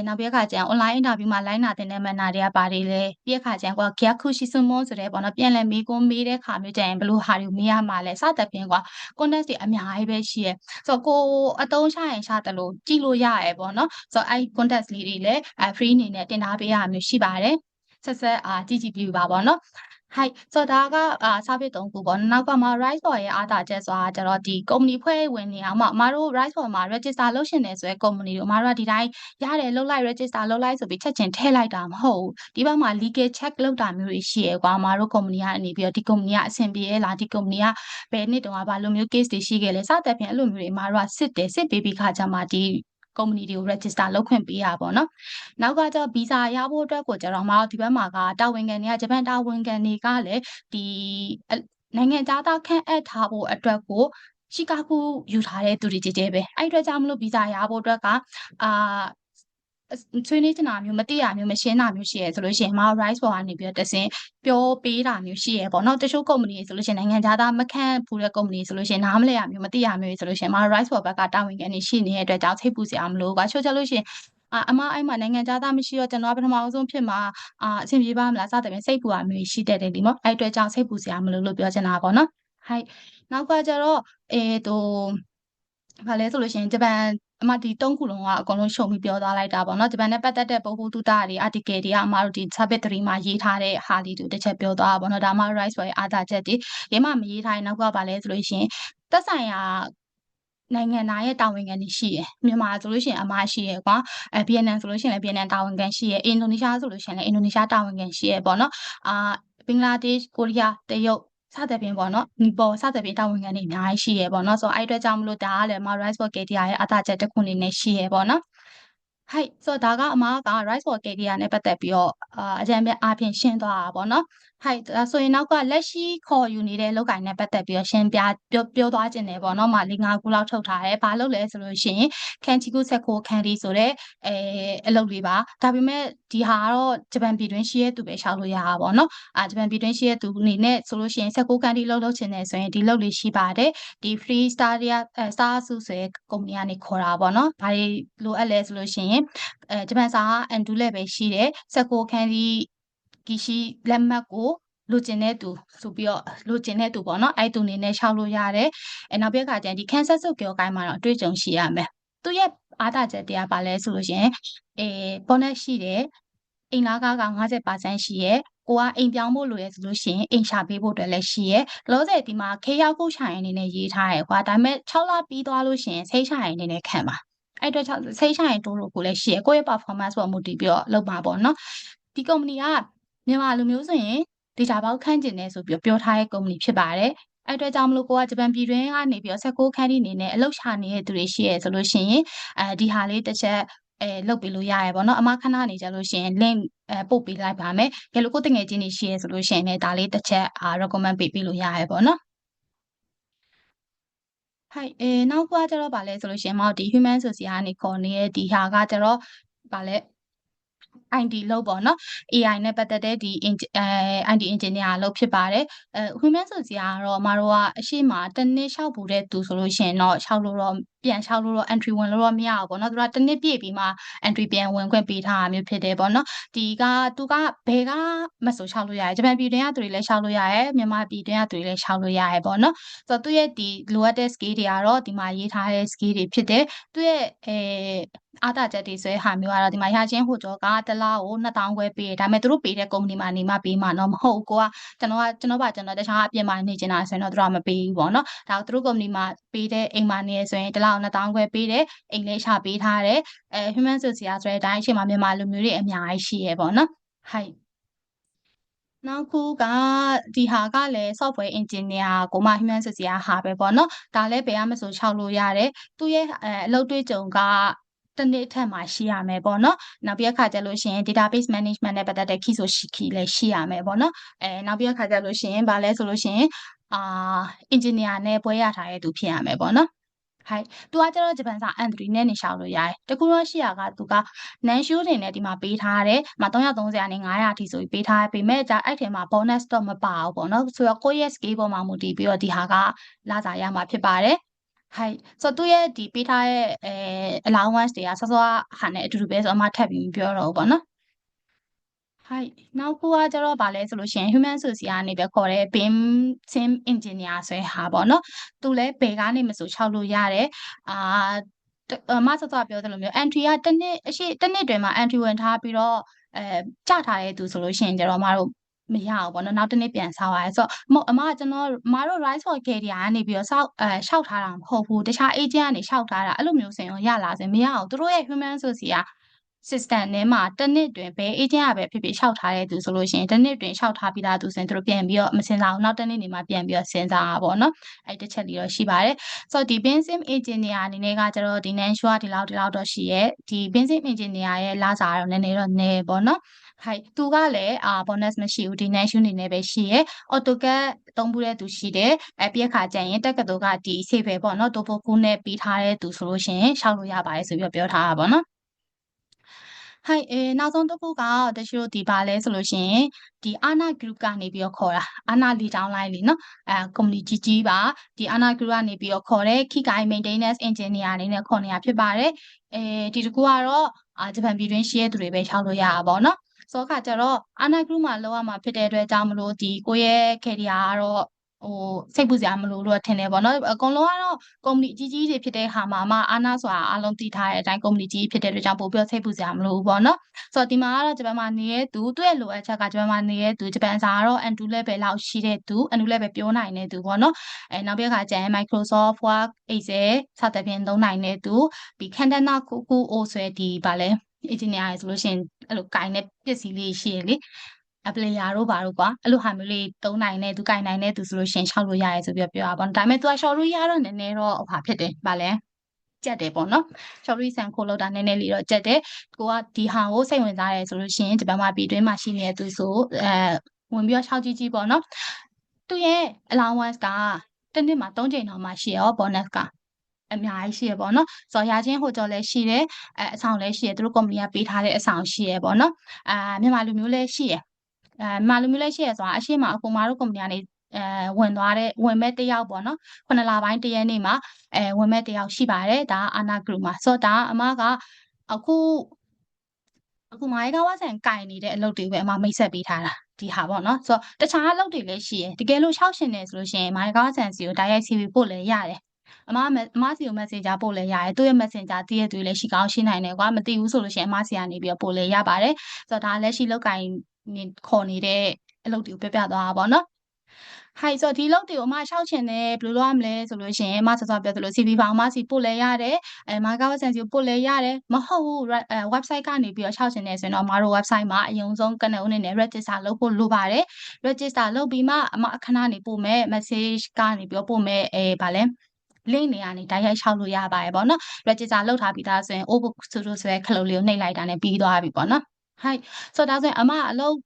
ဲနောက်ပြီးအခါကျရင် online interview မှာ line နာတင်တဲ့မန်နာတွေကဘာတွေလဲပြီးအခါကျရင်ကိုက gyaku shisumo ဆိုတဲ့ပေါ့နော်ပြန်လည်မေးခွန်းမေးတဲ့ခါမျိုးကျရင်ဘယ်လိုဟာတွေမေးရမှာလဲစသဖြင့်ကွာ content တွေအများကြီးပဲရှိရဆိုတော့ကိုအတုံးချရင်ချတယ်လို့ကြည့်လို့ရရပေါ့နော်ဆိုတော့အဲ့ content လေးတွေလည်းfree အနေနဲ့တင်ထားပေးရမျိုးရှိပါတယ်ဆက်ကြည့်ပြပါပေါ့နော်ဟိုက်ဆိုတော့ဒါကservice 3ခုပေါ့နောက်ကမှ Rise for ရဲ့အားသာချက်ဆိုတာကျတော့ဒီ company ဖွဲ့ဝင်နေအောင်အမတို့ Rise for မှာ register လုပ်ရှင်နေဆိုရဲ company တို့အမတို့ကဒီတိုင်းရတယ်လုပ်လိုက် register လုပ်လိုက်ဆိုပြီးချက်ချင်းထည့်လိုက်တာမဟုတ်ဘူးဒီဘက်မှာ legal check လုပ်တာမျိုးတွေရှိရကွာအမတို့ company ကနေပြီးတော့ဒီ company ကအဆင်ပြေရဲ့လားဒီ company ကဘယ်နှစ်တုန်းကဘာလိုမျိုး case တွေရှိခဲ့လဲစသဖြင့်အဲ့လိုမျိုးတွေအမတို့ကစစ်ပေးပြီးခါကြမှာဒီ company တွေကို register လုပ်ခွင့်ပေးရပါတော့။နောက်ကကျတော့ visa ရဖို့အတွက်ကိုကျတော့ဒီဘက်မှာကတာဝန်ခံတွေကဂျပန်တာဝန်ခံတွေကလည်းဒီနိုင်ငံသားခန့်အပ်ထားဖို့အတွက်ကို ရှီကာဂိုယူထားတဲ့သူတွေကြဲကြဲပဲအဲ့အတွက်ကြောင့်မလို့ဗီဇာရဖို့အတွက်ကဆွေးနွေးချင်တာမျိုးမသိရမျိုးမရှင်းတာမျိုးရှိရဲဆိုလို့ရှိရင်မ Rise ပေါ်ကနေပြီးတော့တဆင်ပြောပေးတာမျိုးရှိရဲပေါ့နော်တချို့ company ဆိုလို့ရှိရင်နိုင်ငံခြားသားမခန့်ဘူးတဲ့ company ဆိုလို့ရှိရင်နားမလည်ရမျိုးမသိရမျိုးဆိုလို့ရှိရင်မ Rise ပေါ်ဘက်ကတာဝန်ခံနေရှိနေတဲ့အတွက်ကြောင့်စိတ်ပူစရာမလိုပါချို့ချက်လို့ရှိရင်အမအဲ့မှာနိုင်ငံခြားသားမရှိတော့ကျွန်တော်ပထမဆုံးဖြစ်မှာအဆင်ပြေပါမလားစသဖြင့်စိတ်ပူရမျိုးရှိတတ်တယ်ဒီမော့အဲ့အတွက်ကြောင့်စိတ်ပူစရာမလိုလို့ပြောချင်တာပေါ့နော်ဟိုက်နောက်ကကျတော့ဘာလဲဆိုလို့ရှိရင်ဂျပန်အမဒီ၃ခုလုံးကအကုန်လုံးရှုံပြီးပြောသွားလိုက်တာပေါ့နော်ဂျပန်နဲ့ပတ်သက်တဲ့ပုံပုံတူတာတွေ article တွေကအမတို့ဒီ subject 3မှာရေးထားတဲ့ဟာလေးတွေတစ်ချက်ပြောသွားတာပေါ့နော်ဒါမှ Rise ပေါ်ရဲ့အားသာချက်တွေရေးမှမရေးထားရင်နောက်ကဘာလဲဆိုလို့ရှိရင်သက်ဆိုင်ရာနိုင်ငံသားရဲ့တာဝန်ခံတွေရှိရယ်မြန်မာဆိုလို့ရှိရင်အမရှိရယ်ကွာဗီယက်နမ်ဆိုလို့ရှိရင်လည်းဗီယက်နမ်တာဝန်ခံရှိရယ်အင်ဒိုနီးရှားဆိုလို့ရှိရင်လည်းအင်ဒိုနီးရှားတာဝန်ခံရှိရယ်ပေါ့နော်ဘင်္ဂလားဒေ့ရှ်ကိုရီးယားတရုတ်စသဖြင့်ပေါ့နော်နီပေါ်စသဖြင့်တာဝန်ခံတွေအများကြီးရှိရယ်ပေါ့နော်ဆိုတော့အဲ့အတွက်ကြောင့်မလို့ဒါကလည်းမ Rise for Career ရဲ့အသာချက်တစ်ခုအနေနဲ့ရှိရယ်ပေါ့နော်ဟိုက်ဆိုတော့ဒါကအမက Rise for Career နဲ့ပတ်သက်ပြီးတော့အကြံပေးအားဖြင့်ရှင်းသွားတာပေါ့နော်ဟိုက်ဆိုရင်နောက်ကလက်ရှိခေါ်ယူနေတဲ့လောက်ကိုင်းနဲ့ပတ်သက်ပြီးတော့ရှင်းပြပြောသွားခြင်းတယ်ပေါ့နော်မ၄-၅ခုလောက်ထုတ်ထားတယ်ဘာလို့လဲဆိုလို့ရှိရင်ခန်ချီကုဆက်ခိုခန်ဒီဆိုတဲ့အလုပ်လေးပါဒါပေမဲ့ဒီဟာကတော့ဂျပန်ပြည်တွင်းရှိရဲ့သူပဲရှောက်လို့ရတာပေါ့နော်ဂျပန်ပြည်တွင်းရှိရဲ့သူအနေနဲ့ဆိုလို့ရှိရင်ဆက်ခိုခန်ဒီလုပ်ချင်တယ်ဆိုရင်ဒီလုပ်လေးရှိပါတယ်ဒီ free star ရstar စုဆိုတဲ့ကုမ္ပဏီကနေခေါ်တာပေါ့နော်ဘာတွေလိုအပ်လဲဆိုလို့ရှိရင်ဂျပန်စာအန်ဒူလည်းပဲရှိတယ်ဆက်ခိုခန်ဒီကီရှိလက်မှတ်ကိုလိုချင်တဲ့သူဆိုပြီးတော့လိုချင်တဲ့သူပေါ့နော်အဲ့သူအနေနဲ့ရှောက်လို့ရတယ်နောက်ပြီးအခါကျရင်ဒီ cancer စုကြောကိုင်းမှာတော့အတွေ့အကြုံရှိရမယ်သူရဲ့အားသာချက်တရားပါလဲဆိုလို့ရှိရင်bonus ရှိတယ်အိမ်လာကားက50%ရှိရဲကိုကအိမ်ပြောင်းဖို့လိုရဲဆိုလို့ရှိရင်အိမ်ရှာပေးဖို့အတွက်လည်းရှိရဲလောဆယ်ဒီမှာခေရောက်ကုဆိုင်အနေနဲ့ရေးထားရဲကွာဒါပေမဲ့6လပြီးသွားလို့ရှိရင်စိတ်ဆိုင်အနေနဲ့ခံပါအဲ့အတွက်စိတ်ဆိုင်တိုးလို့ကိုလည်းရှိရဲကိုယ့်ရဲ့ performance ပေါ်မူတည်ပြီးတော့လုပ်ပါပေါ့နော်ဒီ company ကမြန်မာလူမျိုးဆိုရင် data ပေါက်ခန့်ကျင်နေဆိုပြီးပြောထားတဲ့ company ဖြစ်ပါတယ်အဲ့အတွက်ကြောင့်မလို့ကိုကဂျပန်ပြည်တွင်းကနေပြီးတော့16ခန်းဒီအနေနဲ့အလုပ်ရှာနေတဲ့သူတွေရှိရဲဆိုလို့ရှိရင်ဒီဟာလေးတစ်ချက်လုပ်ပေးလို့ရရပေါ့နော်အမခဏနေကြလို့ရှိရင် link ပို့ပေးလိုက်ပါမယ်။ကြလို့ကိုတငယ်ချင်းတွေရှိရဲဆိုလို့ရှိရင်လည်းဒါလေးတစ်ချက် recommend ပေးလို့ရရပေါ့နော်။ဟိုက်နောက်ကကျတော့ဗာလဲဆိုလို့ရှိရင်မောက်ဒီ human social ကနေခေါ်နေတဲ့ဒီဟာကကျတော့ဗာလဲID လို့ပေါ့နော် AI နဲ့ပတ်သက်တဲ့ဒီID engineer လို့ဖြစ်ပါတယ်human social ကတော့မတို့ကအရှိမတစ်နှစ်လျှောက်ပူတဲ့သူဆိုလို့ရှိရင်တော့လျှောက်လို့တော့ပြန်လျှောက်လို့တော့ entry ဝင်လို့တော့မရဘူးပေါ့နော်သူကတစ်နှစ်ပြည့်ပြီးမှ entry ပြန်ဝင်ခွင့်ပေးထားတာမျိုးဖြစ်တယ်ပေါ့နော်ဒီကသူကဘယ်ကမဆိုလျှောက်လို့ရတယ်ဂျပန်ပြည်တွင်းကသူတွေလည်းလျှောက်လို့ရတယ်မြန်မာပြည်တွင်းကသူတွေလည်းလျှောက်လို့ရတယ်ပေါ့နော်ဆိုတော့သူရဲ့ဒီလိုအပ်တဲ့ skill တွေကတော့ဒီမှာရေးထားတဲ့ skill တွေဖြစ်တယ်သူရဲ့အားသာချက်တွေဆိုတဲ့ဟာမျိုးကတော့ဒီမှာရချင်းဟိုကြောကတစ်လားကို2000ခွဲပေးတယ်ဒါပေမဲ့သူတို့ပေးတဲ့ကုမ္ပဏီမှာနေမှပေးမှာတော့မဟုတ်ဘူးကိုကကျွန်တော်တခြားအပြင်မှာနေချင်တာဆိုရင်တော့သူတို့ကမပေးဘူးပေါ့နော်ဒါသူတို့ကုမ္ပဏီမှာပေးတဲ့အိမ်မှာနေဆိုရင်တစ်လားကို2000ခွဲပေးတယ်အိမ်လေးရှာပေးထားတယ်human social ဆိုတဲ့အတိုင်းအချိန်မှာမြန်မာလူမျိုးတွေအများကြီးရှိရပေါ့နော်ဟိုက်နောက်ခုကဒီဟာကလည်း software engineer ကိုမှ human social ဟာပဲပေါ့နော်ဒါလည်းဘယ်မှမဆိုလျှောက်လို့ရတယ်သူရဲ့အလုပ်တွေးကြုံကတနေ့ထက်မှရှိရမယ်ပေါ့နော်နောက်ပြီးအခါကျလို့ရှိရင် database management နဲ့ပတ်သက်တဲ့ key ဆို key လည်းရှိရမယ်ပေါ့နော်နောက်ပြီးအခါကျလို့ရှိရင်ဗာလဲဆိုလို့ရှိရင်engineer နဲ့ပွဲရထားတဲ့သူဖြစ်ရမယ်ပေါ့နော်ဟိုက်သူကကျတော့ဂျပန်စာ N3 နဲ့နေရှောက်လို့ရတယ်တကူတော့ရှိရကသူက nan show တွေနဲ့ဒီမှာပေးထားတယ်330ကနေ900အထိဆိုပြီးပေးထားပေမဲ့ဒါအဲ့ထဲမှာ bonus တော့မပါဘူးပေါ့နော်ဆိုတော့ကိုယ့်ရဲ့ skill ပေါ်မှာမူတည်ပြီးတော့ဒီဟာကလာစာရမှာဖြစ်ပါတယ်ဟိုက်ဆိုတော့သူရဲ့ဒီပေးထားတဲ့allowance တွေကစောစောဟာနဲ့အတူတူပဲဆိုတော့အမှထပ်ပြီးပြောတော့ဘူးပေါ့နော်ဟိုက်နောက်ခုကကျတော့ဗာလဲဆိုလို့ရှိရင် human social ကနေပဲခေါ်တဲ့ BIM sim engineer ဆိုတဲ့ဟာပေါ့နော်သူလည်းဘယ်ကနေမဆို6လို့ရတယ်မဆော့ဆော့ပြောသလိုမျိုး entry ကတစ်နှစ်တွင်မှာ entry ဝင်ထားပြီးတော့ကြထားတဲ့သူဆိုလို့ရှိရင်ကျတော့မတို့မရဘူးပေါ့နော်နောက်တစ်နေ့ပြန်ဆောက်ရတယ်ဆိုတော့အမကျွန်တော်မတို့ Rise for Career ကနေပြီးတော့ရှောက်ထားတာမဟုတ်ဘူးတခြား agent ကနေရှောက်ထားတာအဲ့လိုမျိုးဆိုရင်ရလာစင်မရဘူးသူတို့ရဲ့ human social system ထဲမှာတစ်နှစ်တွင်ဘယ် agent ကပဲဖြစ်ဖြစ်ရှောက်ထားတဲ့သူဆိုလို့ရှိရင်တစ်နှစ်တွင်ရှောက်ထားပြီးသားသူဆိုရင်သူတို့ပြန်ပြီးတော့မစင်စားဘူးနောက်တစ်နေ့နေမှပြန်ပြီးတော့စဉ်းစားတာပေါ့နော်အဲ့တစ်ချက်လေးတော့ရှိပါတယ်ဆိုတော့ဒီ Bensim engineer အနေနဲ့ကကျတော့ဒီ Nansure ဒီလောက်တော့ရှိရဲ့ဒီ Bensim engineer ရဲ့လစာတော့နည်းနည်းတော့နည်းပေါ့နော်係သူကလည်းbonus မရှိဘူးဒီ national အနေနဲ့ပဲရှိရယ် AutoCAD သုံးဘူးတဲ့သူရှိတယ်ပြီးအခါကျရင်တက္ကသိုလ်ကဒီ civil ပေါ့နော် TOEFL နဲ့ပြီးထားတဲ့သူဆိုလို့ရှိရင်ရှောက်လို့ရပါတယ်ဆိုပြီးပြောထားတာပေါ့နော်はいနောက်ဆုံးတစ်ခုက私တို့ဒီပါလဲဆိုလို့ရှိရင်ဒီ ANA group ကနေပြီးတော့ခေါ်တာ ANA lead downline လေးနော်company ကြီးပါဒီ ANA group ကနေပြီးတော့ခေါ်တယ် Kikai maintenance engineer အနေနဲ့ခေါ်နေတာဖြစ်ပါတယ်ဒီတစ်ခုကတော့ဂျပန်ပြည်တွင်းရှိတဲ့သူတွေပဲရှောက်လို့ရတာပေါ့နော်ဆိုတော့ခါကျတော့ ANA group မှာလောက်ရမှာဖြစ်တဲ့အတွက်ကြောင့်မလို့ဒီကိုရဲ့ career ကတော့စိတ်ပူစရာမလိုတော့ထင်တယ်ပေါ့နော်အကုန်လုံးကတော့ company အကြီးကြီးတွေဖြစ်တဲ့ဟာမှာမှအာနာဆိုတာအလုံးသိထားတဲ့အတိုင်း company ကြီးဖြစ်တဲ့အတွက်ကြောင့်ပို့ပြီးစိတ်ပူစရာမလိုဘူးပေါ့နော်ဆိုတော့ဒီမှာကတော့ဂျပန်မှာနေတဲ့သူသူ့ရဲ့လိုအပ်ချက်ကဂျပန်မှာနေတဲ့သူဂျပန်စာကတော့ N2 level လောက်ရှိတဲ့သူ N2 level ပြောနိုင်တဲ့သူပေါ့နော်နောက်ပြီးခါကျရင် Microsoft Word Excel စသဖြင့်သုံးနိုင်တဲ့သူပြီး Candana Kuku ဆိုတဲ့ဒီဗာလဲ engineer ဆိုလို့ရှိရင်အဲ့လိုကိုင်တဲ့ပစ္စည်းလေးရှိရလေအပလေယာတို့ဘာတို့ကွာအဲ့လိုဟာမျိုးလေးသုံးနိုင်တဲ့သူကင်နိုင်တဲ့သူဆိုလို့ရှိရင်ရှောက်လို့ရတယ်ဆိုပြီးပြောတာပေါ့ဒါပေမဲ့သူကရှောက်လို့ရတော့နည်းနည်းတော့ဟာဖြစ်တယ်ဗာလဲကြက်တယ်ပေါ့နော်ရှောက်ရီဆန်ခိုးလောက်တာနည်းနည်းလေးတော့ကြက်တယ်ကိုကဒီဟာကိုစိတ်ဝင်စားတယ်ဆိုလို့ရှိရင်ဂျပန်မှာပြည်တွင်းမှာရှိနေတဲ့သူဆိုဝင်ပြီးတော့ရှောက်ကြီးပေါ့နော်သူရဲ့ allowance ကတစ်နှစ်မှာ3ချိန်တော့မှရှိရော bonus ကအများကြီးရှိရပေါ့နော်ဆိုတော့ရချင်းဟိုကြော်လည်းရှိတယ်အဆောင်လည်းရှိရသူတို့ company ကပေးထားတဲ့အဆောင်ရှိရပေါ့နော်မြန်မာလူမျိုးလည်းရှိရမြန်မာလူမျိုးလည်းရှိရဆိုတာအရှိမအကူမာတို့ company ကနေဝင်မဲ့တယောက်ပေါ့နော်9လပိုင်းတရက်နေ့မှာဝင်မဲ့တယောက်ရှိပါတယ်ဒါအာနာ group မှာဆိုတော့ဒါအမကအခုမိုင်းကဝဆန်ကင်နေတဲ့အလုပ်တွေပဲအမမိတ်ဆက်ပေးထားတာဒီဟာပေါ့နော်ဆိုတော့တခြားအလုပ်တွေလည်းရှိရတကယ်လို့ရှောက်ရှင်နေဆိုလို့ရှိရင်မိုင်းကဝဆန်စီကိုတိုက်ရိုက် CV ပို့လည်းရတယ်အမစီကို messenger ပို့လဲရတယ်သူ့ရဲ့ messenger တည့်ရသူလည်းရှိကောင်းရှိနိုင်တယ်ကွာမသိဘူးဆိုလို့ရှိရင်အမစီကနေပြီးတော့ပို့လဲရပါတယ်ဆိုတော့ဒါလက်ရှိလောက်ကင်ခေါ်နေတဲ့အလုပ်တွေကိုပြသွားတာပေါ့နော်ဟိုက်ဆိုဒီလုပ်တွေကိုအမရှောက်ချင်တယ်ဘယ်လိုလုပ်ရမလဲဆိုလို့ရှိရင်အမစောစောပြောသလို CV ဖောင်အမစီပို့လဲရတယ်မာကာဝဆန်စီကိုပို့လဲရတယ်မဟုတ်ဘူး website ကနေပြီးတော့ရှောက်ချင်တယ်ဆိုရင်တော့အမတို့ website မှာအရင်ဆုံးကနဦးအနေနဲ့ register လုပ်ဖို့လိုပါတယ် register လုပ်ပြီးမှအမအခဏနေပို့မယ် message ကနေပြီးတော့ပို့မယ်ဗာလဲlink နေရာနေတိုက်ရိုက်ရှောက်လို့ရပါတယ်ပေါ့နော် register လုပ်ထားပြီးသားဆိုရင် obook ဆိုတဲ့ခလုံးလေးကိုနှိပ်လိုက်တာနဲ့ပြီးသွားပြီပေါ့နော်ဟိုက်ဆိုတော့ဒါဆိုရင်အမအလုပ်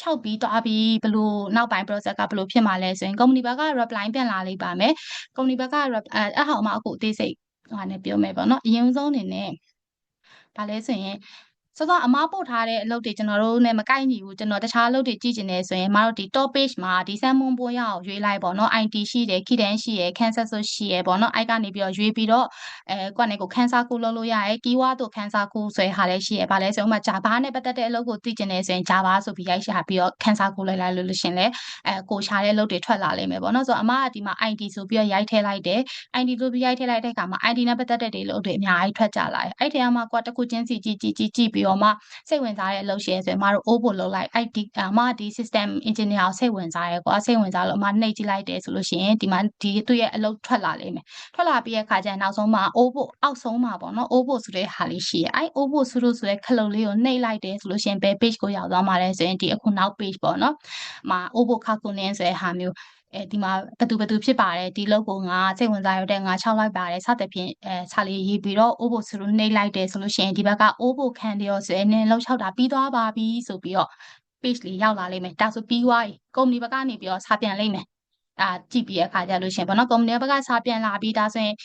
6ပြီးသွားပြီးဘလို့နောက်ပိုင်း process ကဘလို့ဖြစ်မှာလဲဆိုရင် company ဘက်က reply ပြန်လာလိမ့်ပါမယ် company ဘက်ကအဲ့ဟာအမအခုအသေးစိတ်ဟာနဲ့ပြောမယ်ပေါ့နော်အရင်ဆုံးအနေနဲ့ဒါလဲဆိုရင်စောစောအမပို့ထားတဲ့အလုပ်တွေကျွန်တော်တို့နဲ့မကိုက်ညီဘူးကျွန်တော်တခြားအလုပ်တွေကြည့်ချင်တယ်ဆိုရင်အမတို့ဒီ top page မှာဒီ salmon ပိုးရအောင်ရွေးလိုက်ပေါ့နော် IT ရှိတယ် Kidan ရှိတယ် Cancer ဆိုရှိရပေါ့နော်အဲ့ကနေပြီးတော့ရွေးပြီးတော့ကိုယ့်နဲ့ကို Cancer ကိုလုပ်လို့ရတယ် keyword တို့ Cancer ကိုဆိုတဲ့ဟာလည်းရှိရဗာလဲဆိုတော့ Java နဲ့ပတ်သက်တဲ့အလုပ်ကိုသိချင်တယ်ဆိုရင် Java ဆိုပြီးရိုက်ရှာပြီးတော့ Cancer ကိုလိုက်လို့ရှင်လဲကိုရှာတဲ့အလုပ်တွေထွက်လာလိမ့်မယ်ပေါ့နော်ဆိုတော့အမကဒီမှာ IT ဆိုပြီးတော့ရိုက်ထည့်လိုက်တယ် IT ဆိုပြီးရိုက်ထည့်လိုက်တဲ့အခါမှာ IT နဲ့ပတ်သက်တဲ့လုပ်တွေအများကြီးထွက်ကြလာတယ်အဲ့ထဲမှာကိုတစ်ခုချင်းစီကြည့်ပြီးတော့မှစိတ်ဝင်စားတဲ့အလုပ်ရှိရဆိုရင်မတို့ open လုပ်လိုက်အဲ့ဒီဒီ system engineer ကိုစိတ်ဝင်စားရဲကွာစိတ်ဝင်စားလို့အမနှိပ်ကြည့်လိုက်တယ်ဆိုလို့ရှိရင်ဒီမှာဒီသူ့ရဲ့အလုပ်ထွက်လာလိမ့်မယ်ထွက်လာပြီးရဲ့အခါကျရင်နောက်ဆုံးမှာ open အောက်ဆုံးမှာပေါ့နော် open ဆိုတဲ့ဟာလေးရှိရဲအဲ့ open ဆိုတဲ့ခလုံးလေးကိုနှိပ်လိုက်တယ်ဆိုလို့ရှိရင်ဘယ် page ကိုရောက်သွားမှာလဲဆိုရင်ဒီအခုနောက် page ပေါ့နော်open ခါကုနင်းဆိုတဲ့ဟာမျိုးဒီမှာဘသူဖြစ်ပါတယ်ဒီလောက်ကိုငါစိတ်ဝင်စားရတဲ့ငါ6လိုက်ပါတယ်စသဖြင့်စာလေးရေးပြီးတော့ obo ဆိုလို့နှိပ်လိုက်တယ်ဆိုလို့ရှိရင်ဒီဘက်က obo ခံတယ်ရောဆိုရင်နင်းလောက်6တာပြီးသွားပါပြီဆိုပြီးတော့ page လေးရောက်လာလိမ့်မယ်ဒါဆိုပြီးသွားပြီကုမ္ပဏီဘက်ကနေပြီးတော့စာပြန်လိမ့်မယ်ကြည့်ပြီးတဲ့အခါကျလို့ရှိရင်ဘောနော်ကုမ္ပဏီဘက်ကစာပြန်လာပြီးဒါဆိုရင်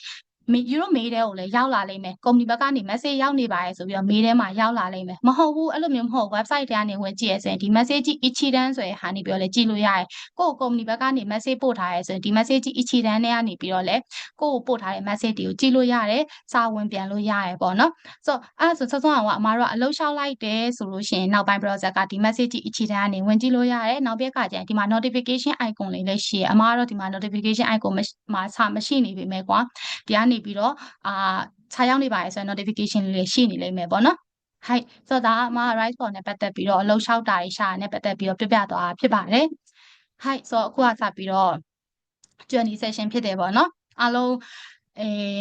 ယူရိုမေးတဲ့ကိုလည်းရောက်လာလိမ့်မယ်ကုမ္ပဏီဘက်ကနေ message ရောက်နေပါရဲ့ဆိုပြီးတော့မေးထဲမှာရောက်လာလိမ့်မယ်မဟုတ်ဘူးအဲ့လိုမျိုးမဟုတ် website ထဲကနေဝင်ကြည့်ရဆိုရင်ဒီ message ကြီး ichidan ဆိုတဲ့ဟာနေပြီးတော့လည်းကြည့်လို့ရတယ်ကိုယ့်ကုမ္ပဏီဘက်ကနေ message ပို့ထားရဲဆိုရင်ဒီ message ကြီး ichidan ထဲကနေပြီးတော့လည်းကိုယ့်ကိုပို့ထားတဲ့ message တွေကိုကြည့်လို့ရတယ်စာဝင်ပြန်လို့ရတယ်ပေါ့နော်ဆိုအဲ့ဆိုစောစောကအမတို့ကအလုပ်လျှောက်လိုက်တယ်ဆိုလို့ရှိရင်နောက်ပိုင်း browser ကဒီ message ကြီး ichidan ကနေဝင်ကြည့်လို့ရတယ်နောက်ပြက်ကကျရင်ဒီမှာ notification icon လေးလည်းရှိရအမကတော့ဒီမှာ notification icon မှာစာမရှိနေပြီမဲ့ကွာဒီကနေပြီးတော့ခြားရောက်နေပါရဲ့ဆိုရင် notification လေးတွေရှိနေလိမ့်မယ်ပေါ့နော်ဟိုက်ဆိုတော့ဒါအမ rice ball နဲ့ပတ်သက်ပြီးတော့အလုပ်လျှောက်တာရှာနဲ့ပတ်သက်ပြီးတော့ပြပြသွားဖြစ်ပါတယ်ဟိုက်ဆိုတော့အခုကစပြီးတော့ journey session ဖြစ်တယ်ပေါ့နော်အားလုံး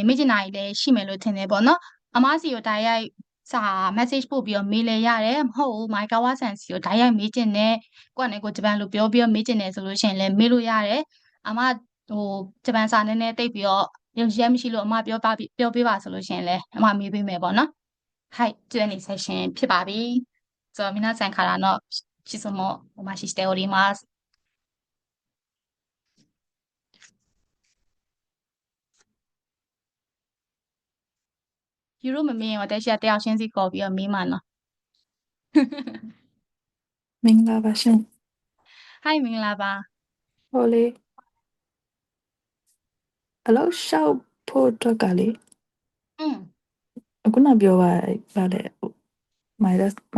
မိချင်နိုင်လည်းရှိမယ်လို့ထင်တယ်ပေါ့နော်အမစီကိုတိုက်ရိုက်စာ message ပို့ပြီးတော့မေးလဲရတယ်မဟုတ်ဘူးမိုင်ကာဝါဆန်စီကိုတိုက်ရိုက်မေးချင်တယ်ကိုယ့်နဲ့ကိုဂျပန်လိုပြောပြီးတော့မေးချင်တယ်ဆိုလို့ရှိရင်လည်းမေးလို့ရတယ်အမဂျပန်စာနည်းနည်းသိပြီးတော့ယုံကြည်ရမရှိလို့အမပြောပေးပါဆိုလို့ရှိရင်လည်းအမမေးပေးမယ်ပေါ့နော်ဟိုက် journey session ဖြစ်ပါပြီそう、皆さんからの質問お待ちしております。ယူရိုမမေးရင်私ကတယောက်ချင်းစီခေါ်ပြီးတော့မေးမှာနော် မင်္ဂလာပါရှင် Hi မင်္ဂလာပါ ဟိုလေအလောက်ရှောက်ဖို့အတွက်ကလေ อืม ခုနပြောပါဗာလေမို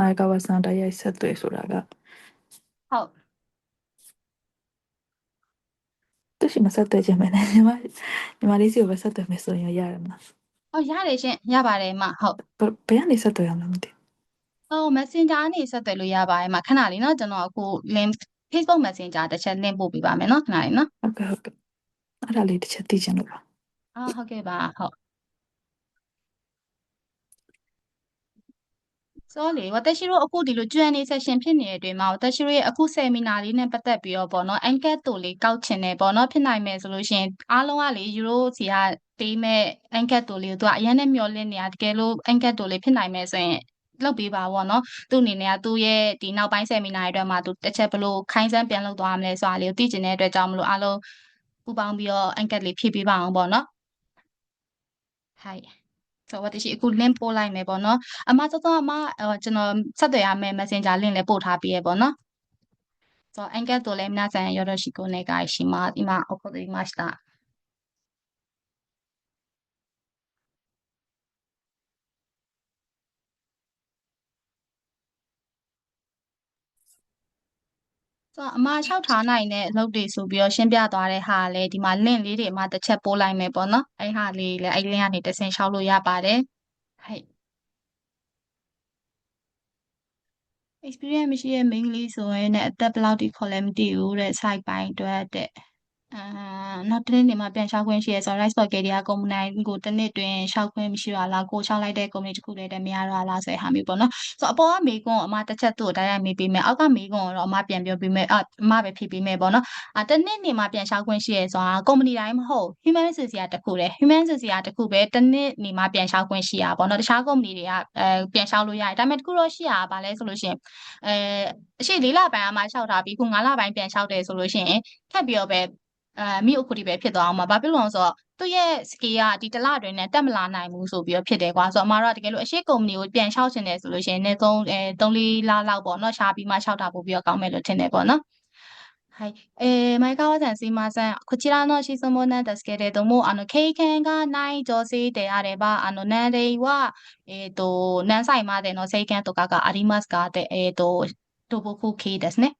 င်ကဝဆန်တိုက်ရိုက်ဆက်သွယ်ဆိုတာက ဟုတ် သူရှိမဆက်သွယ်ခြင်းပဲနဲ့ညီမလေးစီကိုပဲဆက်သွယ်မယ်ဆိုရင်ရတယ်မလား ရတယ်ရှင်ရပါတယ်အမဟုတ် ဘယ်ကနေဆက်သွယ်ရမလဲမသိ Messenger ကနေဆက်သွယ်လို့ရပါတယ်အမခဏလေးနော်ကျွန်တော်အခု link Facebook Messenger တစ်ချက် link ပို့ပေးပါမယ်နော်ခဏလေးနော် ဟုတ်ကဲ့အဲ့ဒါလေးတစ်ချက်သိချင်လို့ပါ ဟုတ်ကဲ့ပါဟုတ်ဆိုလေ私တို့အခုဒီလို Q&A session ဖြစ်နေတဲ့အတွင်းမှာ私တို့ရဲ့အခု seminar လေးနဲ့ပတ်သက်ပြီးတော့ပေါ့နော် anchor တို့လေးကောက်ချင်တယ်ပေါ့နော်ဖြစ်နိုင်မယ်ဆိုလို့ရှိရင်အားလုံးကလေ Euro စီကပေးမဲ့ anchor တို့လေးကိုသူကအရင်နဲ့မျောလင့်နေတာတကယ်လို့ anchor တို့လေးဖြစ်နိုင်မယ်ဆိုရင်လုပ်ပေးပါပေါ့နော်သူ့အနေနဲ့ကသူ့ရဲ့ဒီနောက်ပိုင်း seminar တွေအတွက်မှာသူတစ်ချက်ဘလို့ခိုင်းစမ်းပြန်လုပ်သွားမလဲဆိုတာလေးကိုသိချင်တဲ့အတွက်ကြောင့်မလို့အားလုံးပူပေါင်းပြီးတော့ anchor လေးဖြည့်ပေးပါအောင်ပေါ့နော်ဟုတ်ဆိုတော့私အခု link ပို့လိုက်မယ်ပေါ့နော်အမစောစောအမကျွန်တော်ဆက်သွယ်ရမယ့် Messenger link လည်းပို့ထားပေးရပေါ့နော်そう、アンケートで皆さんよろしくお願いします。今送りました。ဆိုအမလျှောက်ထားနိုင်တဲ့အလုပ်တွေဆိုပြီးတော့ရှင်းပြသွားတဲ့ဟာလည်းဒီမှာ link လေးတွေအမတစ်ချက်ပို့လိုက်မယ်ပေါ့နော်အဲ့ဟာလေးလည်းအဲ့ link ကနေတစ်ဆင့်လျှောက်လို့ရပါတယ်ဟဲ့ experience မရှိတဲ့ main လေးဆိုရင်လည်းအသက်ဘယ်လောက်ထိခေါ်လဲမသိဘူးတဲ့ site ပိုင်းအတွက်တဲ့နောက်တစ်နေ့နေမှာပြန်လျှောက်ခွင့်ရှိရဲဆိုတော့ Rice Pocket တွေကကုမ္ပဏီကိုတစ်နှစ်တွင်လျှောက်ခွင့်မရှိတော့လားကိုလျှောက်လိုက်တဲ့ကုမ္ပဏီတစ်ခုတည်းတည်းမရတော့လားဆိုတဲ့ဟာမျိုးပေါ့နော်ဆိုတော့အပေါ်ကမေးခွန်းအမတစ်ချက်သူ့ကိုတိုက်ရိုက်မေးပေးမယ်အောက်ကမေးခွန်းတော့အမပြန်ပြောပေးမယ်အမပဲဖြေပေးမယ်ပေါ့နော်တစ်နှစ်နေမှာပြန်လျှောက်ခွင့်ရှိရဲဆိုတာကုမ္ပဏီတိုင်းမဟုတ် Human Resource ကတစ်ခုတည်း Human Resource ကတစ်ခုပဲတစ်နှစ်နေမှာပြန်လျှောက်ခွင့်ရှိရပါပေါ့နော်တခြားကုမ္ပဏီတွေကပြန်လျှောက်လို့ရတယ်ဒါပေမဲ့တစ်ခုတော့ရှိရပါလဲဆိုလို့ရှိရင်အရှိ4လပိုင်းအမှလျှောက်ထားပြီးခု9လပိုင်းပြန်လျှောက်တယ်ဆိုလို့ရှိရင်ထပ်ပြီးတော့ပဲမိဥက္ကုတိပဲဖြစ်သွားအောင်ပါဘာဖြစ်လို့လဲဆိုတော့သူ့ရဲ့ skill ကဒီတစ်လအတွင်းနဲ့တက်မလာနိုင်ဘူးဆိုပြီးတော့ဖြစ်တယ်ကွာဆိုတော့အမတို့ကတကယ်လို့အရှိကုမ္ပဏီကိုပြန်လျှောက်ချင်တယ်ဆိုလို့ရှိရင်အနည်းဆုံး3-4လလောက်ပေါ့နော်ရှားပြီးမှလျှောက်တာပို့ပြီးတော့ကောင်းမယ်လို့ထင်တယ်ပေါ့နော်はい。前川さんすいません。こちらの質問なんですけれども、経験がない女性であれば、年齢は、何歳までの制限とかがありますかで、土木系ですね。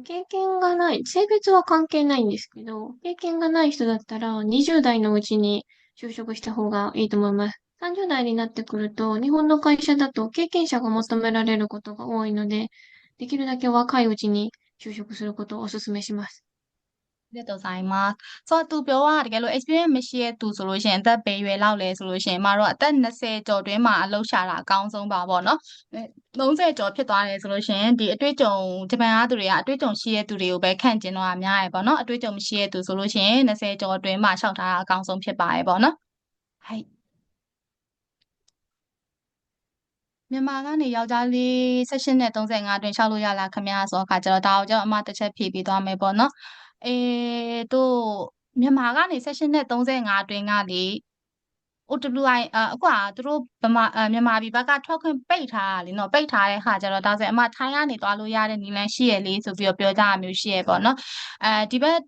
経験がない、性別は関係ないんですけど、経験がない人だったら20代のうちに就職した方がいいと思います。30代になってくると、日本の会社だと経験者が求められることが多いので、できるだけ若いうちに就職することをお勧めします。ありがとうございます。ဆိုတော့သူပြောတာတကယ်လို့ experience မရှိတဲ့သူဆိုလို့ရှိရင်အသက်ဘယ်ရွယ်လောက်လဲဆိုလို့ရှိရင်မတို့အသက်20ကျော်တွင်းမှာအလုပ်ရှာတာအကောင်းဆုံးပါပေါ့နော်30ကျော်ဖြစ်သွားတယ်ဆိုလို့ရှိရင်ဒီအတွေ့အကြုံဂျပန်ကသူတွေကအတွေ့အကြုံရှိတဲ့သူတွေကိုပဲခန့်ကျင်တော့အများရယ်ပေါ့နော်အတွေ့အကြုံမရှိတဲ့သူဆိုလို့ရှိရင်20ကျော်အတွင်းမှာရှောက်ထားတာအကောင်းဆုံးဖြစ်ပါရဲ့ပေါ့နော်ဟဲ့မြန်မာကနေယောက်ျားလေး16နဲ့35အတွင်းရှောက်လို့ရလားခင်ဗျာဆိုတော့အခါကျတော့ဒါကိုကျွန်တော်အမတစ်ချက်ဖြည့်ပေးသွားမယ်ပေါ့နော်တို့မြန်မာကနေ16နဲ့35အတွင်းကလေ OWI အခုကသူတို့မြန်မာပြည်ဘက်ကထွက်ခွင့်ပိတ်ထားတာလीနော်ပိတ်ထားတဲ့ခါကျတော့ဒါဆိုရင်အမထိုင်းကနေသွားလို့ရတဲ့နည်းလမ်းရှိရလေဆိုပြီးတော့ပြောကြတာမျိုးရှိရပေါ့နော်ဒီဘက်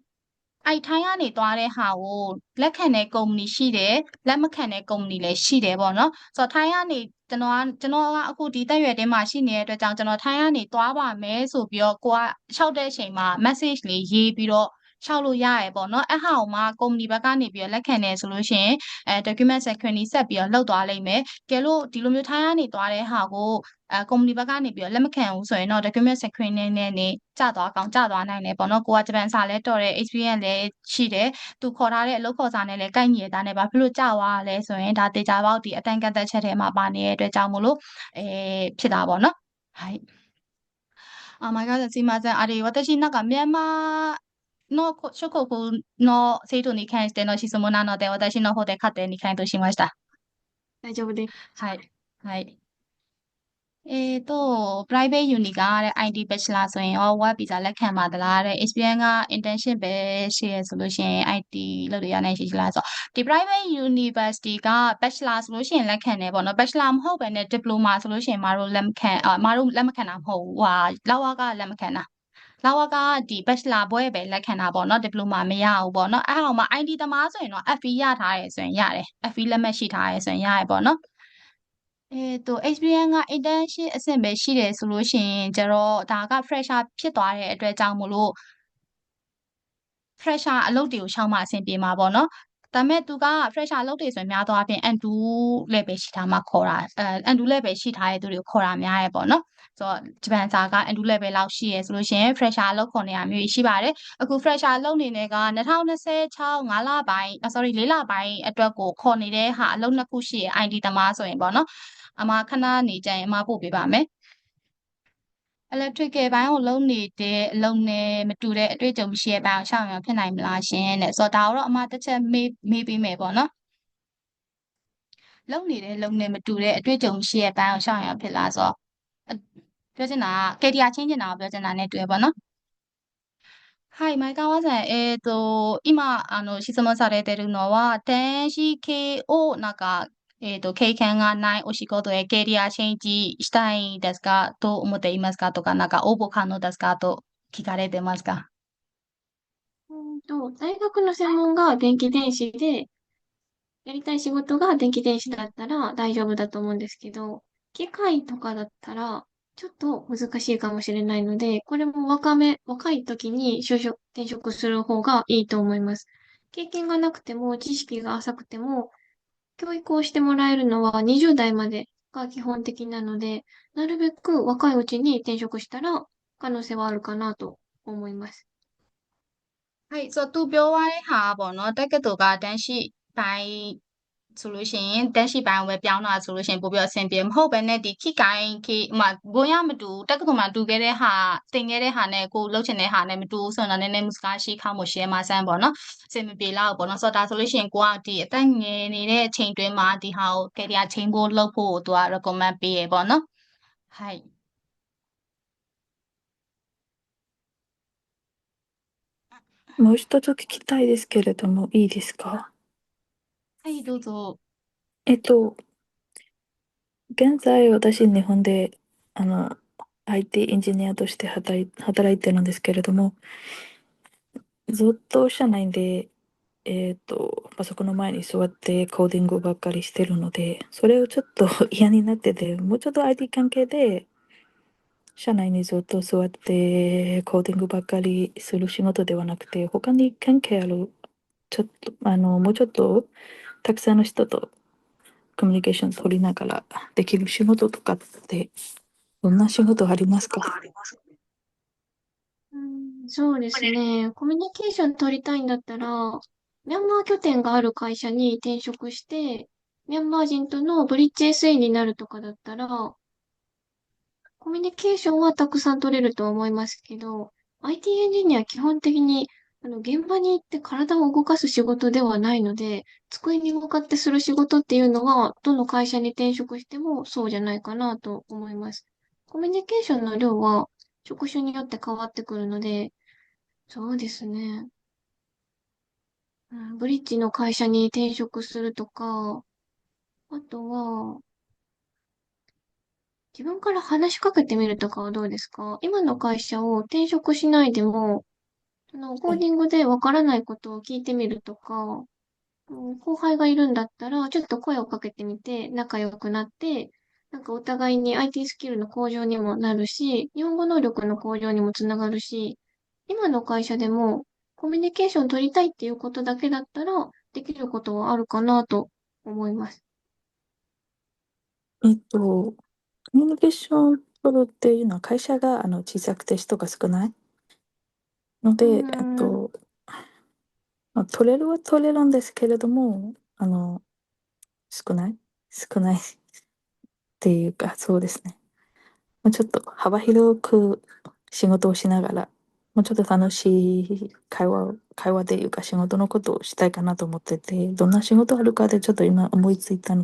ထိုင်းကနေသွားတဲ့ဟာကိုလက်ခံတဲ့ကုမ္ပဏီရှိတယ်လက်မခံတဲ့ကုမ္ပဏီလည်းရှိတယ်ပေါ့နော်ဆိုတော့ထိုင်းကနေကျွန်တော်ကအခုဒီတက်ရွယ်တင်းမှာရှိနေတဲ့အတွက်ကြောင့်ကျွန်တော်ထိုင်းကနေသွားပါမယ်ဆိုပြီးတော့ကိုကလျှောက်တဲ့အချိန်မှာ message လေးရေးပြီးတော့လျှောက်လို့ရရပေါ့နော်အဲ့ဟာကိုမှကုမ္ပဏီဘက်ကနေပြီးတော့လက်ခံတယ်ဆိုလို့ရှိရင်document security ဆက်ပြီးတော့လောက်သွားလိမ့်မယ်ကဲလို့ဒီလိုမျိုးထိုင်းကနေသွားတဲ့ဟာကိုကုမ္ပဏီဘက်ကနေပြီးတော့လက်မခံဘူးဆိုရင်တော့ document security နဲ့နေကျသွားနိုင်တယ်ပေါ့နော်ကိုကဂျပန်စာလဲတော်တဲ့ experience လဲရှိတယ်သူခေါ်ထားတဲ့အလုပ်ခေါ်စာနဲ့လဲကိုက်ညီရတာနဲ့ဘာဖြစ်လို့ကျသွားလဲဆိုရင်ဒါတေချာပေါက်ဒီအတန်ကန့်သက်ချက်ထဲမှာပါနေတဲ့အတွက်ကြောင့်မို့လို့ဖြစ်တာပေါ့နော်はい前川さんすいません。私なんかミャンマーの諸国の生徒に関しての質問なので、私の方で勝手に回答しました。大丈夫です。はい。はい。private uni ကတဲ့ IT bachelor ဆိုရင်ရော work visa လက်ခံပါသလားတဲ့ experience က internship ပဲရှိရဆိုလို့ရှိရင် IT လုပ်ရနိုင်ရှိလားဆိုဒီ private university က bachelor ဆိုလို့ရှိရင်လက်ခံတယ်ပေါ့နော် bachelor မဟုတ်ဘဲနဲ့ diploma ဆိုလို့ရှိရင်မတို့လက်မခံမတို့လက်မခံတာမဟုတ်ဘူးလောက်ဝကလက်မခံတာလောက်ဝကဒီ bachelor ဘွဲပဲလက်ခံတာပေါ့နော် diploma မရဘူးပေါ့နော်အဲ့ဟောမှာ IT သမားဆိုရင်တော့ FE ရထားတယ်ဆိုရင်ရတယ် FE လက်မှတ်ရှိထားတယ်ဆိုရင်ရတယ်ပေါ့နော် experience က internship အဆင့်ပဲရှိတယ်ဆိုလို့ရှိရင်ကျတော့ဒါက fresher ဖြစ်သွားတဲ့အတွက်ကြောင့်မို့လို့ fresher အလုပ်တွေကိုရှောင်မှအဆင်ပြေမှာပေါ့နော်ဒါပေမဲ့သူက fresher အလုပ်တွေဆိုရင်များသောအားဖြင့် N2 level ရှိထားမှခေါ်တာN2 level ရှိထားတဲ့သူတွေကိုခေါ်တာများရဲပေါ့နော်ဆိုတော့ဂျပန်စာက N2 level လောက်ရှိရဲဆိုလို့ရှိရင် fresher အလုပ်ခေါ်နေရမျိုးရှိပါတယ်အခု fresher အလုပ်နေနဲ့က2026 5လပိုင်း sorry 4လပိုင်းအတွက်ကိုခေါ်နေတဲ့ဟာအလုပ်နှစ်ခုရှိရဲ IT သမားဆိုရင်ပေါ့နော်အမခဏနေကြရင်အမပို့ပေးပါမယ် electrical ဘိုင်းကိုလုံနေတဲ့အလုံနဲ့မတူတဲ့အတွေ့အကြုံရှိရဲ့ဘိုင်းအောင်ရှောင်ရဖြစ်နိုင်မလားရှင်တဲ့ဆိုတော့ဒါတော့အမတစ်ချက်မေးပေးမယ်ပေါ့နော်လုံနေတဲ့လုံနဲ့မတူတဲ့အတွေ့အကြုံရှိရဲ့ဘိုင်းအောင်ရှောင်ရဖြစ်လားဆိုတော့ပြောချင်တာက KDR ချင်းချင်တာကိုပြောချင်တာနဲ့တွေ့ပေါ့နော်はい、前川さん、今、質問されてるのは、電子系を、経験がないお仕事へキャリアチェンジしたいですかと思っていますかとか、応募可能ですかと聞かれてますか大学の専門が電気電子で、やりたい仕事が電気電子だったら大丈夫だと思うんですけど、機械とかだったら、ちょっと難しいかもしれないので、これも若い時に転職する方がいいと思います。経験がなくても、知識が浅くても、教育をしてもらえるのは20代までが基本的なので、なるべく若いうちに転職したら可能性はあるかなと思います。はい、そう、သူပြောသွားတဲ့ဟာပေါ့နော်တက္ကသိုလ်ကတန်းရှိပိုင်းဆိုလို့ရှိရင်တန်းရှိပိုင်းကိုပဲပြောင်းတာဆိုလို့ရှိရင်ပို့ပြီးအဆင်ပြေမဟုတ်ဘဲနဲ့ဒီခိကိုင်းခိဘိုးရမတူတက္ကသိုလ်မှာတူခဲ့တဲ့ဟာတင်ခဲ့တဲ့ဟာနဲ့ကိုလှုပ်ချင်တဲ့ဟာနဲ့မတူဆိုတော့နည်းနည်းမစကားရှိခါမို့ရှဲမှာဆန်းပေါ့နော်အဆင်မပြေလောက်ပေါ့နော်ဆိုတော့ဒါဆိုလို့ရှိရင်ကိုကဒီအသက်ငယ်နေတဲ့အချိန်တွင်းမှာဒီဟာကိုကဲတရားချင်းဖို့လုပ်ဖို့သူက recommend ပေးရပေါ့နော်はいもう一つ聞きたいですけれども、いいですか？はいどうぞ現在私日本でIT エンジニアとして働いてるんですけれども、ずっと社内でパソコンの前に座ってコーディングばっかりしてるので、それをちょっと嫌になってて、もうちょっと IT 関係で社内にずっと座ってコーディングばっかりする仕事ではなくて、他に関係ある、ちょっともうちょっとたくさんの人とコミュニケーション取りながらできる仕事とかってどんな仕事ありますか？そうですね。コミュニケーション取りたいんだったら、ミャンマー拠点がある会社に転職して、ミャンマー人とのブリッジ SE になるとかだったら、コミュニケーションはたくさん取れると思いますけど、IT エンジニアは基本的に、現場に行って体を動かす仕事ではないので、机に向かってする仕事っていうのは、どの会社に転職してもそうじゃないかなと思います。コミュニケーションの量は、職種によって変わってくるので、そうですね。ブリッジの会社に転職するとか、あとは、自分から話しかけてみるとかはどうですか？今の会社を転職しないでも、コーディングでわからないことを聞いてみるとか、後輩がいるんだったら、ちょっと声をかけてみて、仲良くなって、お互いに IT スキルの向上にもなるし、日本語能力の向上にもつながるし、今の会社でもコミュニケーション取りたいっていうことだけだったら、できることはあるかなと思います。コミュニケーション取るっていうのは会社が小さくて人が少ないので、取れるは取れるんですけれども、少ないっていうか、そうですね。ちょっと幅広く仕事をしながら、もうちょっと楽しい会話でいうか仕事のことをしたいかなと思ってて、どんな仕事あるかでちょっと今思いついて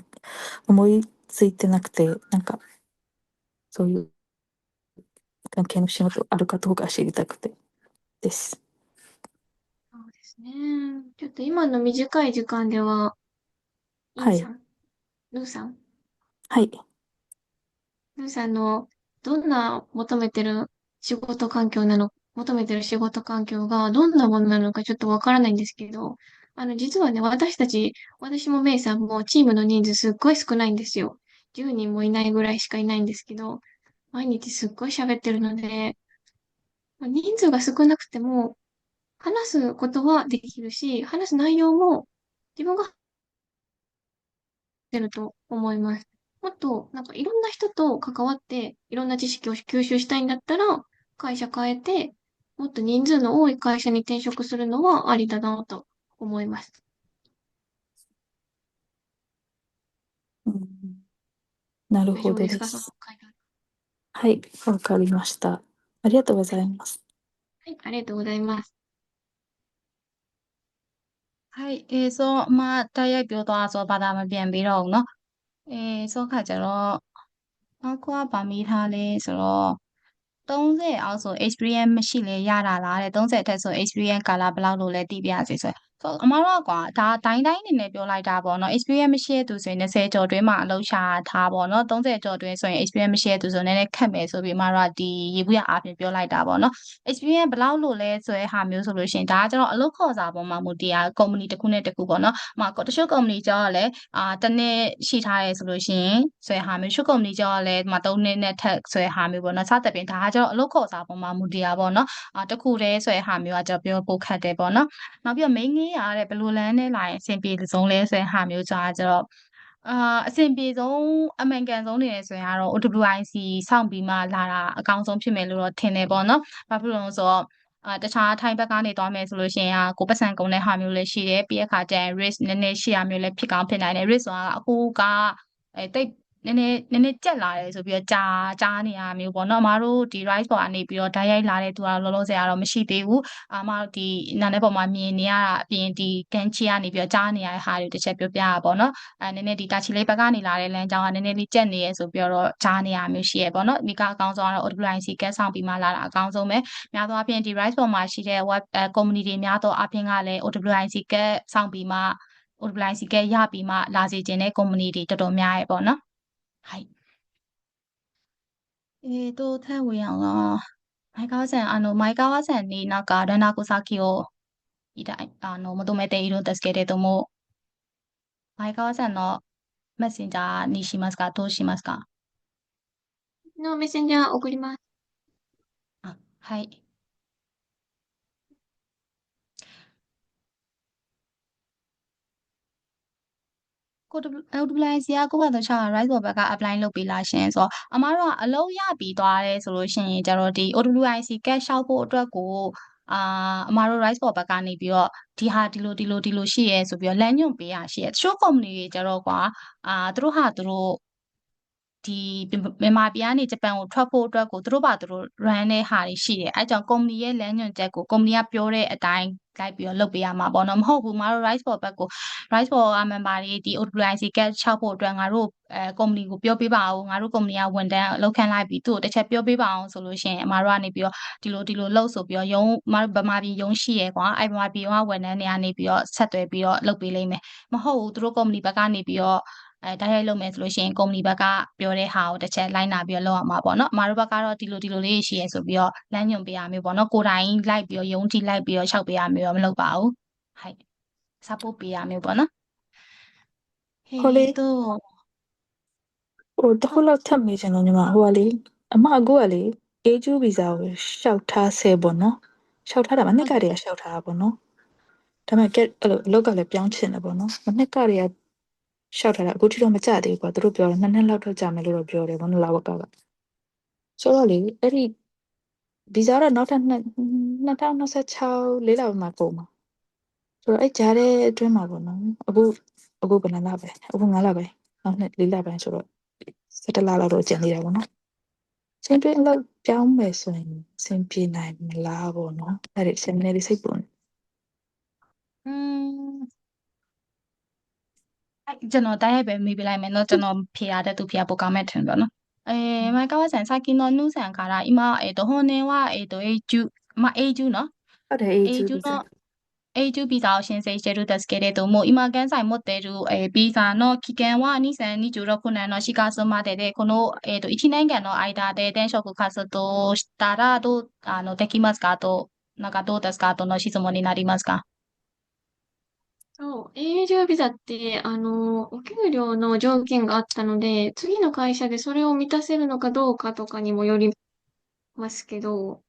なくて、そういう関係の仕事あるかどうか知りたくてです。そうですね。ちょっと今の短い時間では、イはい。ンさん、ルーさん、はい。ルーさんのどんな求めてる仕事環境がどんなものなのかちょっとわからないんですけど、実はね、私もメイさんもチームの人数すっごい少ないんですよ。10人もいないぐらいしかいないんですけど、毎日すっごい喋ってるので、人数が少なくても話すことはできるし、話す内容も自分がてると思います。もっと、なんかいろんな人と関わって、いろんな知識を吸収したいんだったら、会社変えて、もっと人数の多い会社に転職するのはありだなと思います。うん、なる大丈ほ夫ですかそのどです。回答。はい、わかりました。ありがとうございます。はい、ありがとうございます。はいဆိုတော့တိုက်ရိုက်ပြောသွားဆိုဘာသာမပြန်ပြီးတော့ဘူးเนาะဆိုခါကျတော့နောက်ခွာဗာမိထားလဲဆိုတော့30အောက်ဆို experience မရှိလဲရတာလားတဲ့30အထက်ဆို experience ကာလဘယ်လောက်လို့လဲသိပြရစီဆိုဆိုအမတို့ကွာဒါတိုင်းအနေနဲ့ပြောလိုက်တာပေါ့နော် experience မရှိတဲ့သူဆိုရင်20ကျော်တွင်းမှာအလုပ်ရှာထားပေါ့နော်30ကျော်တွင်းဆိုရင် experience မရှိတဲ့သူဆိုနည်းနည်းခက်မယ်ဆိုပြီးအမတို့ကဒီရေဘူးရအားဖြင့်ပြောလိုက်တာပေါ့နော် experience ဘယ်လောက်လို့လဲဆိုတဲ့ဟာမျိုးဆိုလို့ရှိရင်ဒါကကျတော့အလုပ်ခေါ်စာပေါ်မှာမူတည်ရ company တစ်ခုနဲ့တစ်ခုပေါ့နော်တချို့ company ကျတော့လည်းတစ်နှစ်ရှိထားရဲဆိုလို့ရှိရင်ဆိုတဲ့ဟာမျိုးတချို့ company ကျတော့လည်း3နှစ်နဲ့ထက်ဆိုတဲ့ဟာမျိုးပေါ့နော်စသဖြင့်ဒါကကျတော့အလုပ်ခေါ်စာပေါ်မှာမူတည်ရပေါ့နော်တစ်ခုတည်းဆိုတဲ့ဟာမျိုးကကျတော့ပြောပိုခက်တယ်ပေါ့နော်နောက်ပြီးတော့ main ကြီးရတဲ့ဘယ်လိုလမ်းနဲ့လာရင်အဆင်ပြေဆုံးလဲဆိုတဲ့ဟာမျိုးကျတော့အဆင်ပြေဆုံးအမှန်ကန်ဆုံးနေတယ်ဆိုရင်ကတော့ OWIC စောင့်ပြီးမှလာတာအကောင်းဆုံးဖြစ်မယ်လို့တော့ထင်တယ်ပေါ့နော်။ဘာဖြစ်လို့လဲဆိုတော့တခြားထိုင်းဘက်ကနေသွားမယ်ဆိုလို့ရှိရင်ကိုယ်ပတ်စံကုန်တဲ့ဟာမျိုးလည်းရှိတယ်ပြီးတဲ့အခါကျရင် risk နည်းနည်းရှိရမျိုးလည်းဖြစ်ကောင်းဖြစ်နိုင်တယ် risk ဆိုတာအခုကတိတ်နည်းနည်းကြက်လာတယ်ဆိုပြီးတော့ကြားနေရမျိုးပေါ့နော်အမားတို့ဒီ rice ပေါ်ကနေပြီးတော့ဓာတ်ရိုက်လာတဲ့သူကတော့လောလောဆယ်ကတော့မရှိသေးဘူးအမားတို့ဒီနာနဲ့ပေါ်မှာမြင်နေရတာအပြင်ဒီကန်ချီကနေပြီးတော့ကြားနေရတဲ့ဟာတွေတစ်ချက်ပြောပြရပါတော့နော်နည်းနည်းဒီတာချီလေးဘက်ကနေလာတဲ့လမ်းကြောင်းကနည်းနည်းလေးကြက်နေရဲဆိုပြီးတော့ကြားနေရမျိုးရှိရပေါ့နော်ဒီကအကောင်းဆုံးကတော့ OWIC ကတ်ဆောင်ပြီးမှလာတာအကောင်းဆုံးပဲများသောအားဖြင့်ဒီ rice ပေါ်မှာရှိတဲ့ web company တွေများသောအားဖြင့်ကလည်း OWIC ကတ်ဆောင်ပြီးမှ OWIC ကတ်ရပြီးမှလာစေခြင်းတဲ့ company တွေတော်တော်များရဲ့ပေါ့နော်はいタイウヤンは、前川さんになんか連絡先を求めているんですけれども、前川さんのメッセンジャーにしますかどうしますかのメッセンジャー送ります。はい。LWIC ကကိုယ့်ဘာသာချာ Rise ဘက်က apply လုပ်ပေးလာရှင်ဆိုတော့အမားတို့ကအလုံးရပြီးသွားတယ်ဆိုလို့ရှိရင်ကျတော့ဒီ OWIC ကတ်လျှောက်ဖို့အတွက်ကိုအမားတို့ Rise ဘက်ကနေပြီးတော့ဒီဟာဒီလိုရှိရဲဆိုပြီးတော့လမ်းညွှန်ပေးရရှိရဲတချို့ company တွေကျတော့ကွာသူတို့ဟာသူတို့ဒီမြန်မာပြည်ကနေဂျပန်ကိုထွက်ဖို့အတွက်ကိုသူတို့ဘာသူတို့ run တဲ့ဟာတွေရှိတယ်အဲကြောင့် company ရဲ့လမ်းညွှန်ချက်ကို company ကပြောတဲ့အတိုင်းလိုက်ပြီးတော့လုပ်ပေးရမှာပေါ့နော်မဟုတ်ဘူးမတို့ Rise ဘက်ကို Rise for က member တွေဒီ OWIC ကတ်ချောက်ဖို့အတွက်ငါတို့company ကိုပြောပေးပါအောင်ငါတို့ company ကဝန်ထမ်းအလုပ်ခန့်လိုက်ပြီးသူ့ကိုတစ်ချက်ပြောပေးပါအောင်ဆိုလို့ရှိရင်အမတို့ကနေပြီးတော့ဒီလိုလုပ်ဆိုပြီးတော့ရုံးမတို့ဗမာပြည်ရုံးရှိရဲကွာအဲ့ဗမာပြည်ရုံးကဝန်ထမ်းတွေကနေပြီးတော့ဆက်သွယ်ပြီးတော့လုပ်ပေးလိမ့်မယ်မဟုတ်ဘူးသူတို့ company ဘက်ကနေပြီးတော့တိုက်ရိုက်လုပ်မယ်ဆိုလို့ရှိရင် company ဘက်ကပြောတဲ့ဟာကိုတစ်ချက်လိုက်နာပြီးတော့လုပ်ရမှာပေါ့နော်အမတို့ဘက်ကတော့ဒီလိုလေးရှိရဲဆိုပြီးတော့လမ်းညွှန်ပေးရမျိုးပေါ့နော်ကိုယ်တိုင်လိုက်ပြီးတော့ရုံးထိလိုက်ပြီးတော့ရှောက်ပေးရမျိုးတော့မလုပ်ပါဘူးはい support ပေးရမျိုးပေါ့နော်ဟိုလေတခုလောက်ထပ်မေးချင်လို့ညီမဟိုကလေအမအခုကလေ A2 ဗီဇာကိုရှောက်ထားဆဲပေါ့နော်ရှောက်ထားတာမနှစ်ကတည်းကရှောက်ထားတာပေါ့နော်ဒါပေမဲ့အဲ့လိုအလုပ်ကလည်းပြောင်းချင်တယ်ပေါ့နော်မနှစ်ကတည်းကရှောက်ထားတာအခုထိတော့မကြသေးဘူးကွာသူတို့ပြောတယ်2 နှစ်လောက်တော့ကြာမယ်လို့တော့ပြောတယ်ဘောနော်လာဝကဆိုတော့လေအဲ့ဒီဗီဇာတော့နောက်ထပ်2026 4 လမှာကုန်မှာဆိုတော့အဲ့ကြားတဲ့အတွင်းမှာပေါ့နော်အခုဘယ်နှစ်လပဲအခု9 လပဲနောက်နှစ်4 လပဲဆိုတော့17 လလောက်တော့ကျန်နေတာပေါ့နော်ချင်းတွင်းအလုပ်ပြောင်းမယ်ဆိုရင်စင်ပြေနိုင်မလားပေါ့နော်အဲ့ဒီစင်နေလေးစိတ်ပုံကျွန်တော်တိုက်ရိုက်ပဲမေးပြလိုက်မယ်เนาะကျွန်တော်ဖြေရတဲ့သူဖြေရပိုကောင်းမဲ့ထင်ပါเนาะ前川さん、最近のニュースから今、本年は、永住、永住のあれ、永永住ビザ。住の永住ビザを申請してるんですけれども、今現在持っている、ビザの期限は2026年の4月までで、この、1年間の間で転職活動したら、できますかと、なんかどうですかとの質問になりますか？そう、永住ビザって、お給料の条件があったので、次の会社でそれを満たせるのかどうかとかにもよりますけど、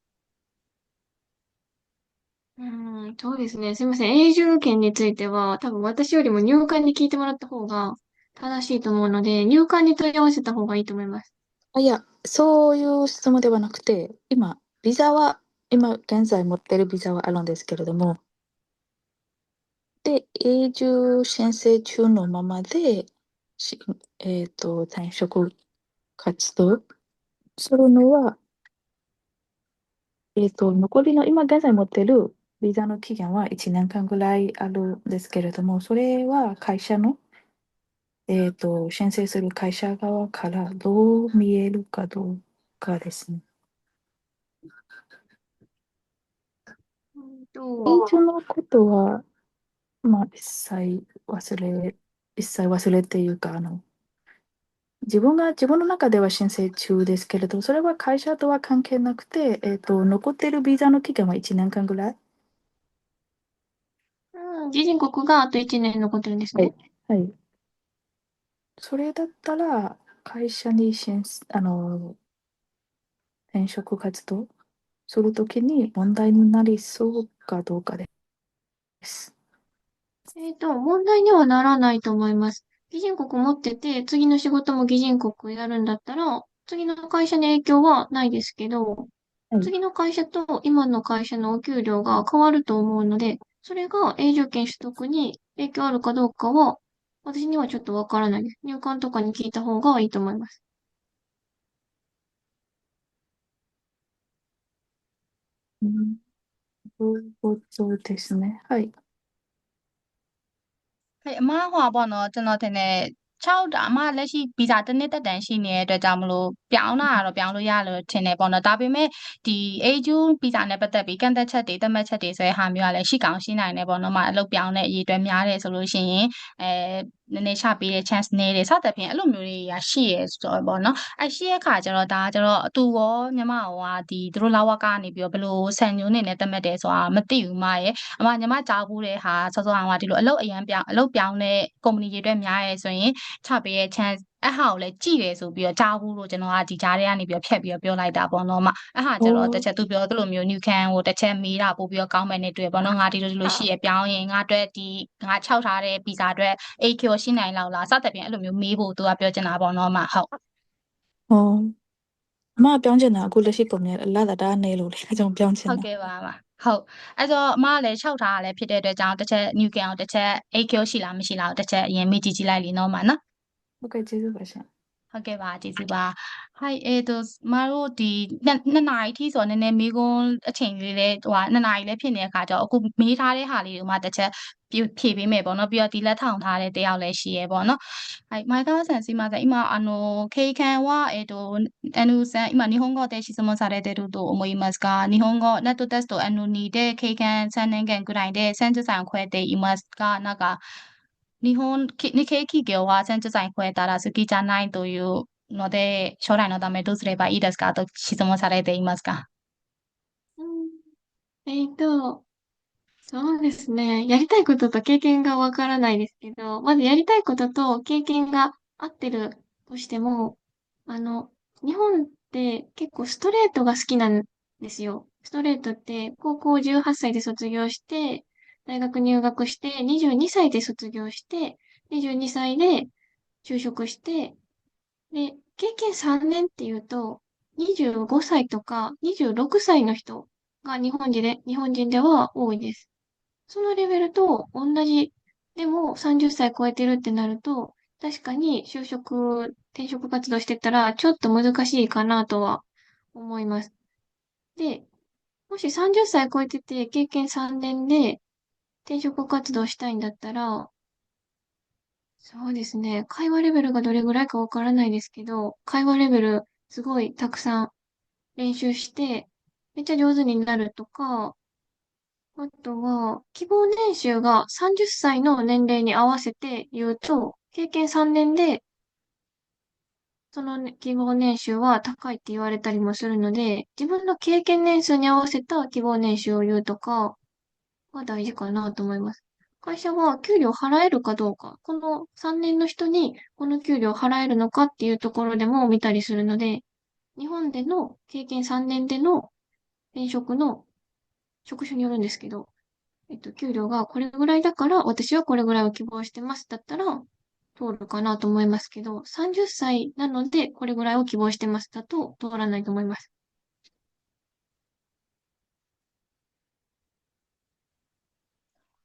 そうですね。すみません。永住権については、多分私よりも入管に聞いてもらった方が正しいと思うので、入管に問い合わせた方がいいと思います。あ、いや、そういう質問ではなくて、今、ビザは、今現在持ってるビザはあるんですけれども、で、永住申請中のままで、し転職活動するのは、残りの今現在持ってるビザの期限は1年間ぐらいあるんですけれども、それは会社の、申請する会社側からどう見えるかどうかですね。うん永と、住のことは、まあ、一切忘れっていうか、自分の中では申請中ですけれど、それは会社とは関係なくて、残ってるビザの期間は1年間ぐらい。自人国があと1年残ってるんですね。はい。はい。それだったら、会社に転職活動するときに問題になりそうかどうかです。問題にはならないと思います。擬人国持ってて、次の仕事も擬人国やるんだったら、次の会社に影響はないですけど、はい。次の会社と今の会社のお給料が変わると思うので、それが永住権取得に影響あるかどうかは、私にはちょっとわからないです。入管とかに聞いた方がいいと思います。うん、そうですね。はい。ဟဲ့အမားဟွာပေါ့နော်ကျွန်တော်ထင်တယ်6အမလက်ရှိဗီဇာတစ်နှစ်တက်တန်ရှိနေတဲ့အတွက်ကြောင့်မလို့ပြောင်းလာတော့ပြောင်းလို့ရလို့ထင်တယ်ပေါ့နော်ဒါပေမဲ့ဒီ A2 ဗီဇာနဲ့ပတ်သက်ပြီးကန့်သက်ချက်တွေသတ်မှတ်ချက်တွေဆိုတဲ့ဟာမျိုးကလည်းရှိကောင်းရှိနိုင်တယ်ပေါ့နော်မအလုပ်ပြောင်းတဲ့အရေးအတွက်များတယ်ဆိုလို့ရှိရင်နည်းနည်းချပေးတဲ့ chance နည်းတယ်စသဖြင့်အဲ့လိုမျိုးတွေကရှိရဲဆိုတော့ပေါ့နော်အဲ့ရှိရဲ့ခါကျတော့ဒါကျတော့အတူရောညီမရောကဒီသူတို့လာဝကနေပြီးတော့ဘယ်လိုဆန်ညွှန်းနေနဲ့သတ်မှတ်တယ်ဆိုတာမသိဘူးမရဲ့ ညီမကြားဖူးတဲ့ဟာစောစောကဒီလိုအလုပ်ပြောင်းတဲ့ကုမ္ပဏီတွေအတွက်များရဲဆိုရင်ချပေးရဲ့ chance အဲ့ဟာကိုလည်းကြည့်တယ်ဆိုပြီးတော့ကြားဖူးလို့ကျွန်တော်ကဒီကြားထဲကနေပြီးတော့ဖြတ်ပြီးတော့ပြောလိုက်တာပေါ့နော်အဲ့ဟာကျတော့တစ်ချက်သူပြောသလိုမျိုး new can ကိုတစ်ချက်မေးတာပို့ပြီးတော့ကောင်းမယ်နဲ့တွေ့ပေါ့နော်ငါဒီလိုရှိရပြောင်းရင်ငါအတွက်ငါ၆ထားတဲ့ဗီဇာအတွက် AQ ရှိနိုင်လောက်လားစသဖြင့်အဲ့လိုမျိုးမေးဖို့သူကပြောချင်တာပေါ့နော်ဟုတ်ဟောအမပြောင်းချင်တာအခုလက်ရှိပုံနဲ့အလားတာနေလို့လေအကြောင်းပြောင်းချင်ဟုတ်တာကဲ့ပါဟုတ်အဲ့တော့အမကလည်း6ထားရလဲဖြစ်တဲ့အတွက်ကြောင့်တစ်ချက် new can ကိုတစ်ချက် AQ ရှိလားမရှိလားတစ်ချက်အရင်မေးကြည့်လိုက်လीနော်နော် ဟုတ်ကဲ့ကျေးဇူးပါရှင်ဟုတ်ကဲ့ပါကျေးဇူးပါဟိုက်မတို့ဒီနှစ်နာရီထိဆိုတော့နည်းနည်းမေးခွန်းအချိန်လေးလေးဟိုနှစ်နာရီလေးဖြစ်နေတဲ့အခါကျတော့အခုမေးထားတဲ့ဟာလေးကိုမှတစ်ချက်ဖြည့်ပေးမယ်ပေါ့နော်ပြီးတော့ဒီလက်ထောင်ထားတဲ့တယောက်လည်းရှိရဲပေါ့နော်はい前川さんすいません今経験はさん今日本語で質問されてると思いますが日本語ネットテスト2で経験3年間ぐらいで30歳を超えていますがなんか日系企業は30歳超えたら好きじゃないというので、将来のためどうすればいいですかと質問されていますか？うんそうですね。やりたいことと経験がわからないですけど、まずやりたいことと経験が合ってるとしても、あの、日本って結構ストレートが好きなんですよ。ストレートって高校18歳で卒業して、大学入学して22歳で卒業して、22歳で就職して、で、経験3年っていうと、25歳とか26歳の人が日本人では多いです。そのレベルと同じ、でも30歳超えてるってなると、確かに転職活動してたらちょっと難しいかなとは思います。で、もし30歳超えてて経験3年で転職活動したいんだったら、そうですね。会話レベルがどれぐらいかわからないですけど、会話レベルすごいたくさん練習して、めっちゃ上手になるとか、あとは、希望年収が30歳の年齢に合わせて言うと、経験3年で、そのね希望年収は高いって言われたりもするので、自分の経験年数に合わせた希望年収を言うとかが大事かなと思います。会社は給料払えるかどうか、この3年の人にこの給料払えるのかっていうところでも見たりするので、日本での経験3年での転職の職種によるんですけど、給料がこれぐらいだから私はこれぐらいを希望してますだったら通るかなと思いますけど、30歳なのでこれぐらいを希望してますだと通らないと思います。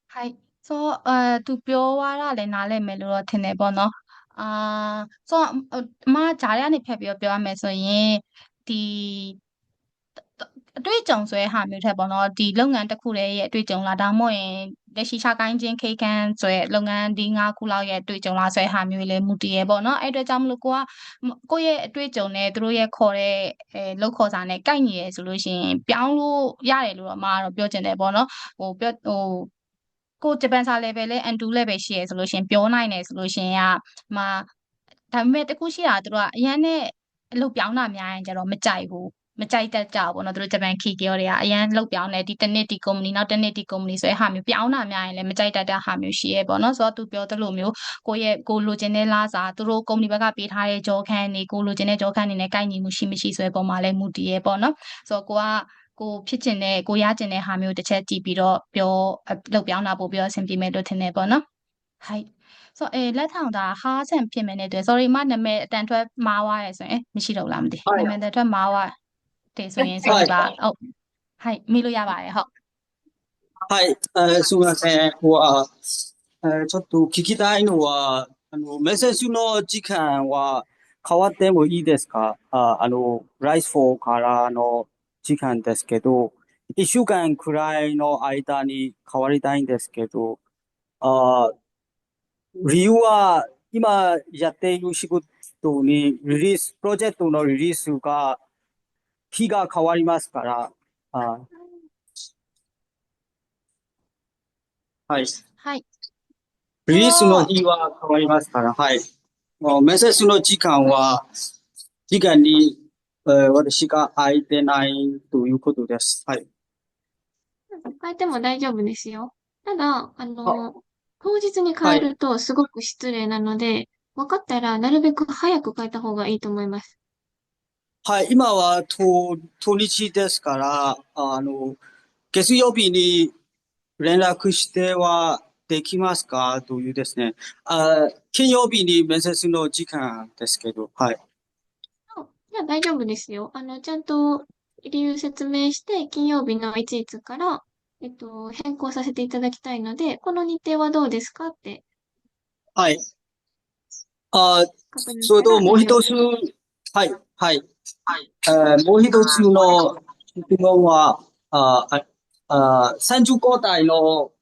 はいဆိုတော့သူပြောသွားတာလည်းနားလည်မယ်လို့တော့ထင်တယ်ပေါ့နော်အာဆိုတော့အမဂျားရကနေဖြတ်ပြီးတော့ပြောရမယ်ဆိုရင်ဒီအတွေ့အကြုံဆိုတဲ့ဟာမျိုးထက်ပေါ့နော်ဒီလုပ်ငန်းတစ်ခုတည်းရဲ့အတွေ့အကြုံလားဒါမှမဟုတ်ရင်လက်ရှိရှာကိုင်းချင်းခေခန်းဆိုတဲ့လုပ်ငန်းဒီ၅ခုလောက်ရဲ့အတွေ့အကြုံလားဆိုတဲ့ဟာမျိုးလည်းမူတည်ရဲပေါ့နော်အဲ့အတွက်ကြောင့်မလို့ကိုယ့်ရဲ့အတွေ့အကြုံနဲ့သူတို့ရဲ့ခေါ်တဲ့လုပ်ခေါ်စာနဲ့ကိုက်ညီရဲဆိုလို့ရှိရင်ပြောင်းလို့ရတယ်လို့တော့အမကတော့ပြောချင်တယ်ပေါ့နော်ကိုဂျပန်စာ level လဲ N2 level ရှိရဲဆိုလို့ရှိရင်ပြောနိုင်တယ်ဆိုလို့ရှိရင်ကမဒါပေမဲ့တခုရှိတာသူတို့ကအရန်နဲ့အလုပ်ပြောင်းတာများရင်ကျတော့မကြိုက်ဘူးမကြိုက်တတ်ကြဘူးပေါ့နော်သူတို့ဂျပန်ခီပြောတွေကအရန်လုပ်ပြောင်းတယ်ဒီတစ်နှစ်ဒီ company နောက်တစ်နှစ်ဒီ company ဆိုတဲ့ဟာမျိုးပြောင်းတာများရင်လည်းမကြိုက်တတ်တဲ့ဟာမျိုးရှိရဲပေါ့နော်ဆိုတော့သူပြောသလိုမျိုးကိုလိုချင်တဲ့လားစာသူတို့ company ဘက်ကပေးထားတဲ့ကြောခန်းတွေကိုလိုချင်တဲ့ကြောခန်းတွေနဲ့ကိုက်ညီမှုရှိမရှိဆိုတဲ့ပုံမှာလည်းမူတည်ရဲပေါ့နော်ဆိုတော့ကိုဖြစ်ချင်တဲ့ကိုရချင်တဲ့ဟာမျိုးတစ်ချက်ကြည့်ပြီးတော့လုပ်ပြောင်းတာပို့ပြီးတော့အဆင်ပြေမယ်လို့ထင်တယ်ပေါ့နော်ဟုတ်ဆိုတော့လက်ထောင်တာဟာဆန်ဖြစ်မယ်နဲ့တွေ့ sorry မနာမည်အတန်ထွက်မားသွားရဲဆိုရင်မရှိတော့လားမသိနာမည်အတန်ထွက်မားသွားတယ်ဆိုရင် sorry ပါဟုတ်မိလို့ရပါတယ်ဟုတ်はい、すみません。ちょっと聞きたいのは、面接の時間は変わってもいいですか？ライスフォーからの時間ですけど、一週間くらいの間に変わりたいんですけど、理由は今やっている仕事にプロジェクトのリリースが日が変わりますから、はい。はい。リリースの日は変わりますから、はい。面接の時間に、私が空いてないということです。はい。変えても大丈夫ですよ。ただ、当日に変えるとすごく失礼なので、分かったらなるべく早く変えた方がいいと思います。はい、今は土日ですから、月曜日に連絡してはできますかというですね。金曜日に面接の時間ですけど、はい。じゃあ大丈夫ですよ。ちゃんと理由説明して、金曜日のいついつから、変更させていただきたいので、この日程はどうですかって。はい。それともう一つ、はい、はい。もう一つの質問は、30交代の、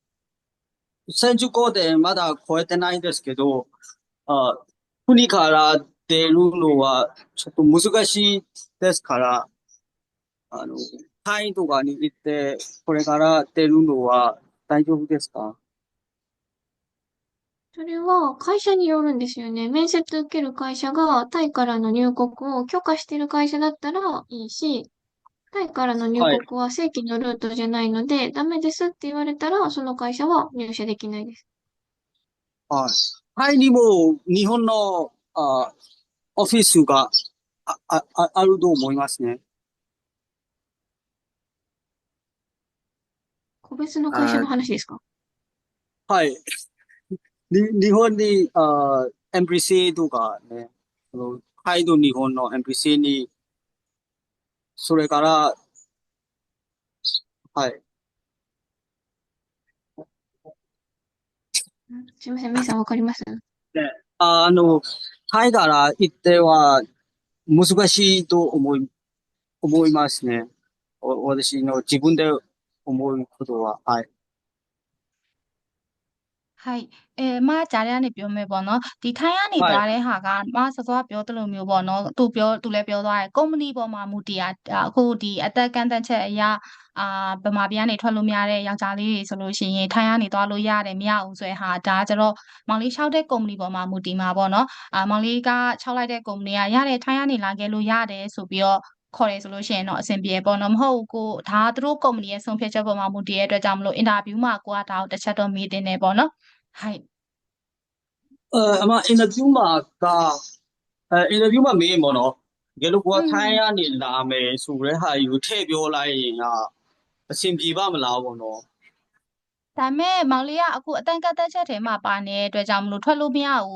30交代まだ超えてないんですけど、国から出るのはちょっと難しいですから、タイとかに行って、これから出るのは大丈夫ですか？それは会社によるんですよね。面接受ける会社がタイからの入国を許可してる会社だったらいいし、タイからの入国は正規のルートじゃないので、ダメですって言われたら、その会社は入社できないです。はい。タイにも日本のオフィスがあると思いますね。個別の会社の話ですか？はい。日本にエンブリシーとかね、タイと日本のエンブリシーに、それから、はい。すみません、メイさんわかります？ね、タイから行っては難しいと思いますね。私の自分で思うことは、はい。はဟုတ်မကြားရနေပြောမယ်ပေါ့နော်ဒီထိုင်းကနေ ဟုတ် သွားတဲ့ဟာကစောစောကပြောသလိုမျိုးပေါ့နော်သူလည်းပြောသွားတယ်ကုမ္ပဏီပေါ်မှာမူတည်အခုဒီအသက်ကန့်သက်ချက်အရဗမာပြည်ကနေထွက်လို့မရတဲ့ယောက်ျားလေးတွေဆိုလို့ရှိရင်ထိုင်းကနေသွားလို့ရတယ်မရဘူးဆိုတဲ့ဟာဒါကျတော့မောင်လေးလျှောက်တဲ့ကုမ္ပဏီပေါ်မှာမူတည်မှာပေါ့နော်မောင်လေးကလျှောက်လိုက်တဲ့ကုမ္ပဏီကရတယ်ထိုင်းကနေလာခဲ့လို့ရတယ်ဆိုပြီးတော့ခေါ်တယ်ဆိုလို့ရှိရင်တော့အဆင်ပြေပေါ့နော်မဟုတ်ဘူးကိုဒါကသူတို့ကုမ္ပဏီရဲ့ဆုံးဖြတ်ချက်ပေါ်မှာမူတည်တဲ့အတွက်ကြောင့်မလို့အင်တာဗျူးမှာကိုကဒါကိုတစ်ချက်တော့မေးတင်တယ်ပေါ့နော်ဟုတ် အမအင်တာဗျူးမှာကအင်တာဗျူးမှာမေးရင်ပေါ့နော်တကယ်လို့ကိုကထိုင်းကနေလာမယ်ဆိုတဲ့ဟာကြီးကိုထည့်ပြောလိုက်ရင်ကအဆင်ပြေပါမလားပေါ့နော် ဒါပေမဲ့မောင်လေးကအခုအတန်ကတ်သက်ချက်ထဲမှာပါနေတဲ့အတွက်ကြောင့်မလို့ထွက်လို့မရဘူ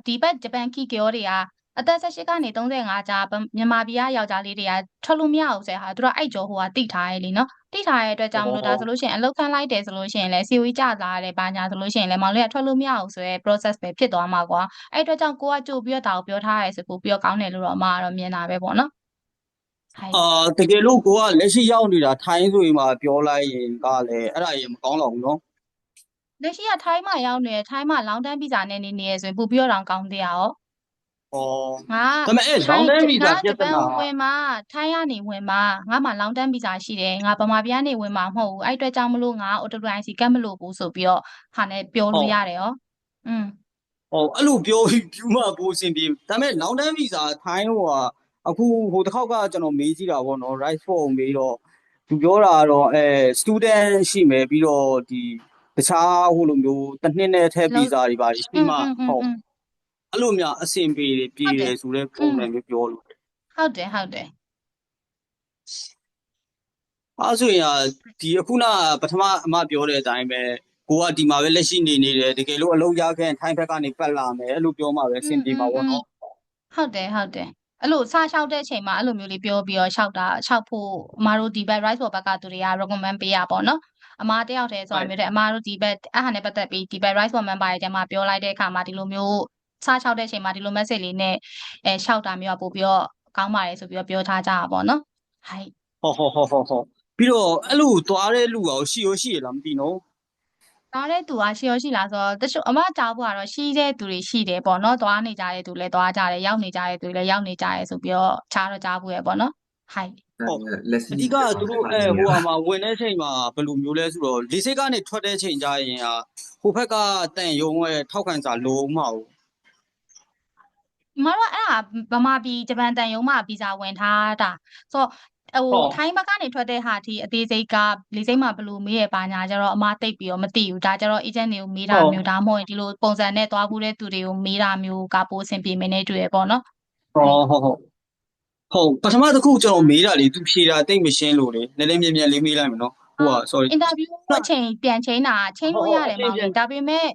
းဒီဘက်ဂျပန်ကီကျော်တွေကအသက်18ကနေ35ကြားမြန်မာပြည်ကယောက်ျားလေးတွေကထွက်လို့မရဘူးဆိုတဲ့ဟာသူတို့အဲ့ကျော်ဟိုကတိထားရဲလीနော်တိထားရဲအတွက်ကြောင့်မလို့ဒါဆိုလို့ရှိရင်အလောက်ခံလိုက်တယ်ဆိုလို့ရှိရင်လည်း COE ကျလာတယ်ဘာညာဆိုလို့ရှိရင်လည်းမောင်လေးကထွက်လို့မရဘူးဆိုတဲ့ process ပဲဖြစ်သွားမှာကွာအဲ့အတွက်ကြောင့်ကိုကကြိုပြီးတော့ဒါကိုပြောထားရဲဆိုပို့ပြီးတော့ကောင်းတယ်လို့တော့အမကတော့မြင်တာပဲပေါ့နော်တကယ်လို့ကိုကလက်ရှိရောက်နေတာထိုင်းဆိုရင်မှပြောလိုက်ရင်ကလည်းအဲ့ဒါကြီးမကောင်းတော့ဘူးနော် လက်ရှိကထိုင်းမှာရောက်နေတယ်ထိုင်းမှာလောင်းတန်းဗီဇာနဲ့နေရဆိုရင်ပို့ပြီးတော့တောင်ကောင်းသေးရအောင်ငါ ဒါပေမဲ့အဲ့လောင်းတန်းဗီဇာပြဿနာ ဂျပန်ဝင်မှာထိုင်းကနေဝင်မှာငါမှလောင်းတန်းဗီဇာရှိတယ်ငါဗမာပြည်ကနေဝင်မှာမဟုတ်ဘူးအဲ့အတွက်ကြောင့်မလို့ငါ OWIC ကတ်မလို့ဘူးဆိုပြီးတော့ဟာနဲ့ပြောလို့ရတယ်ရောအဲ့လိုပြောပြီးပြူမှပိုအဆင်ပြေဒါပေမဲ့လောင်းတန်းဗီဇာထိုင်းအခုတစ်ခေါက်ကကျွန်တော်မေးကြည့်တာပေါ့နော် right for မေးတော့သူပြောတာကတော့student ရှိမယ်ပြီးတော့ဒီတခြားဟိုလိုမျိုးတစ်နှစ်နဲ့ထည့်ဗီဇာတွေပါရှိမှဟုတ်အဲ့လိုများအဆင်ပြေတယ်ဆိုတဲ့ပုံစံမျိုးပြောလို့ဟုတ်တယ်အဲ့ဆိုရင်ဒီအခုနပထမအမပြောတဲ့အတိုင်းပဲကိုကဒီမှာပဲလက်ရှိနေတယ်တကယ်လို့အလုပ်ရခဲ့ထိုင်းဘက်ကနေပတ်လာမယ်အဲ့လိုပြောမှပဲအဆင်ပြေမှာပေါ့နော်ဟုတ်တယ်အဲ့လိုစလျှောက်တဲ့အချိန်မှာအဲ့လိုမျိုးလေးပြောပြီးတော့လျှောက်ဖို့အမတို့ဒီဘက် right for ဘက်ကသူတွေက recommend ပေးရပါတော့အမတယောက်တည်းဆိုတာမျိုးတဲ့အမတို့ဒီဘက်အဟာနဲ့ပတ်သက်ပြီးဒီဘက် right for member တွေထဲမှာပြောလိုက်တဲ့အခါမှာဒီလိုမျိုးစလျှောက်တဲ့အချိန်မှာဒီလို message လေးနဲ့လျှောက်တာမျိုးပို့ပြီးတော့ကောင်းပါတယ်ဆိုပြီးတော့ပြောထားကြတာပေါ့နော်ဟုတ်ပြီးတော့အဲ့လိုသွားတဲ့လူရောရှိရလားမသိနော်သွားတဲ့သူရှိလားဆိုတော့တချို့အမကြောက်ဖို့ကတော့ရှိတဲ့သူတွေရှိတယ်ပေါ့နော်သွားနေကြတဲ့သူလည်းသွားကြတယ်ရောက်နေကြတဲ့သူလည်းရောက်နေကြတယ်ဆိုပြီးတော့ခြားတော့ကြားဖို့ရပေါ့နော်အဓိကသူတို့ဟိုမှာဝင်တဲ့ချိန်မှာဘယ်လိုမျိုးလဲဆိုတော့လေဆိပ်ကနေထွက်တဲ့ချိန်ကြရင်ဟိုဘက်ကတန်ရုံရဲ့ထောက်ခံစာလုံးမဟုတ်မတော်အဲ့ဒါဗမာပြည်ဂျပန်တန်ရုံမှာဗီဇာဝင်ထားတာဆိုတော့ထိုင်းဘက်ကနေထွက်တဲ့ဟာဒီအသေးစိတ်ကလေစိတ်မှာဘယ်လိုမေးရပါညာကျတော့အမသိပ်ပြီးတော့မသိဘူးဒါကျတော့ agent တွေကိုမေးတာမျိုးဒါမှမဟုတ်ဒီလိုပုံစံနဲ့သွားဖို့တဲ့သူတွေကိုမေးတာမျိုးကပိုအဆင်ပြေမနေတွေ့ရပေါ့နော်ဟုတ်ပထမတစ်ခုကျွန်တော်မေးတာလေသူဖြေတာတိတ်မရှင်းလို့လေနည်းနည်းမြန်လေးမေးလိုက်မယ်နော်sorry အင်တာဗျူးအချိန်ပြန်ချိန်တာချိန်လို့ရတယ်မောင်လေးဒါပေမဲ့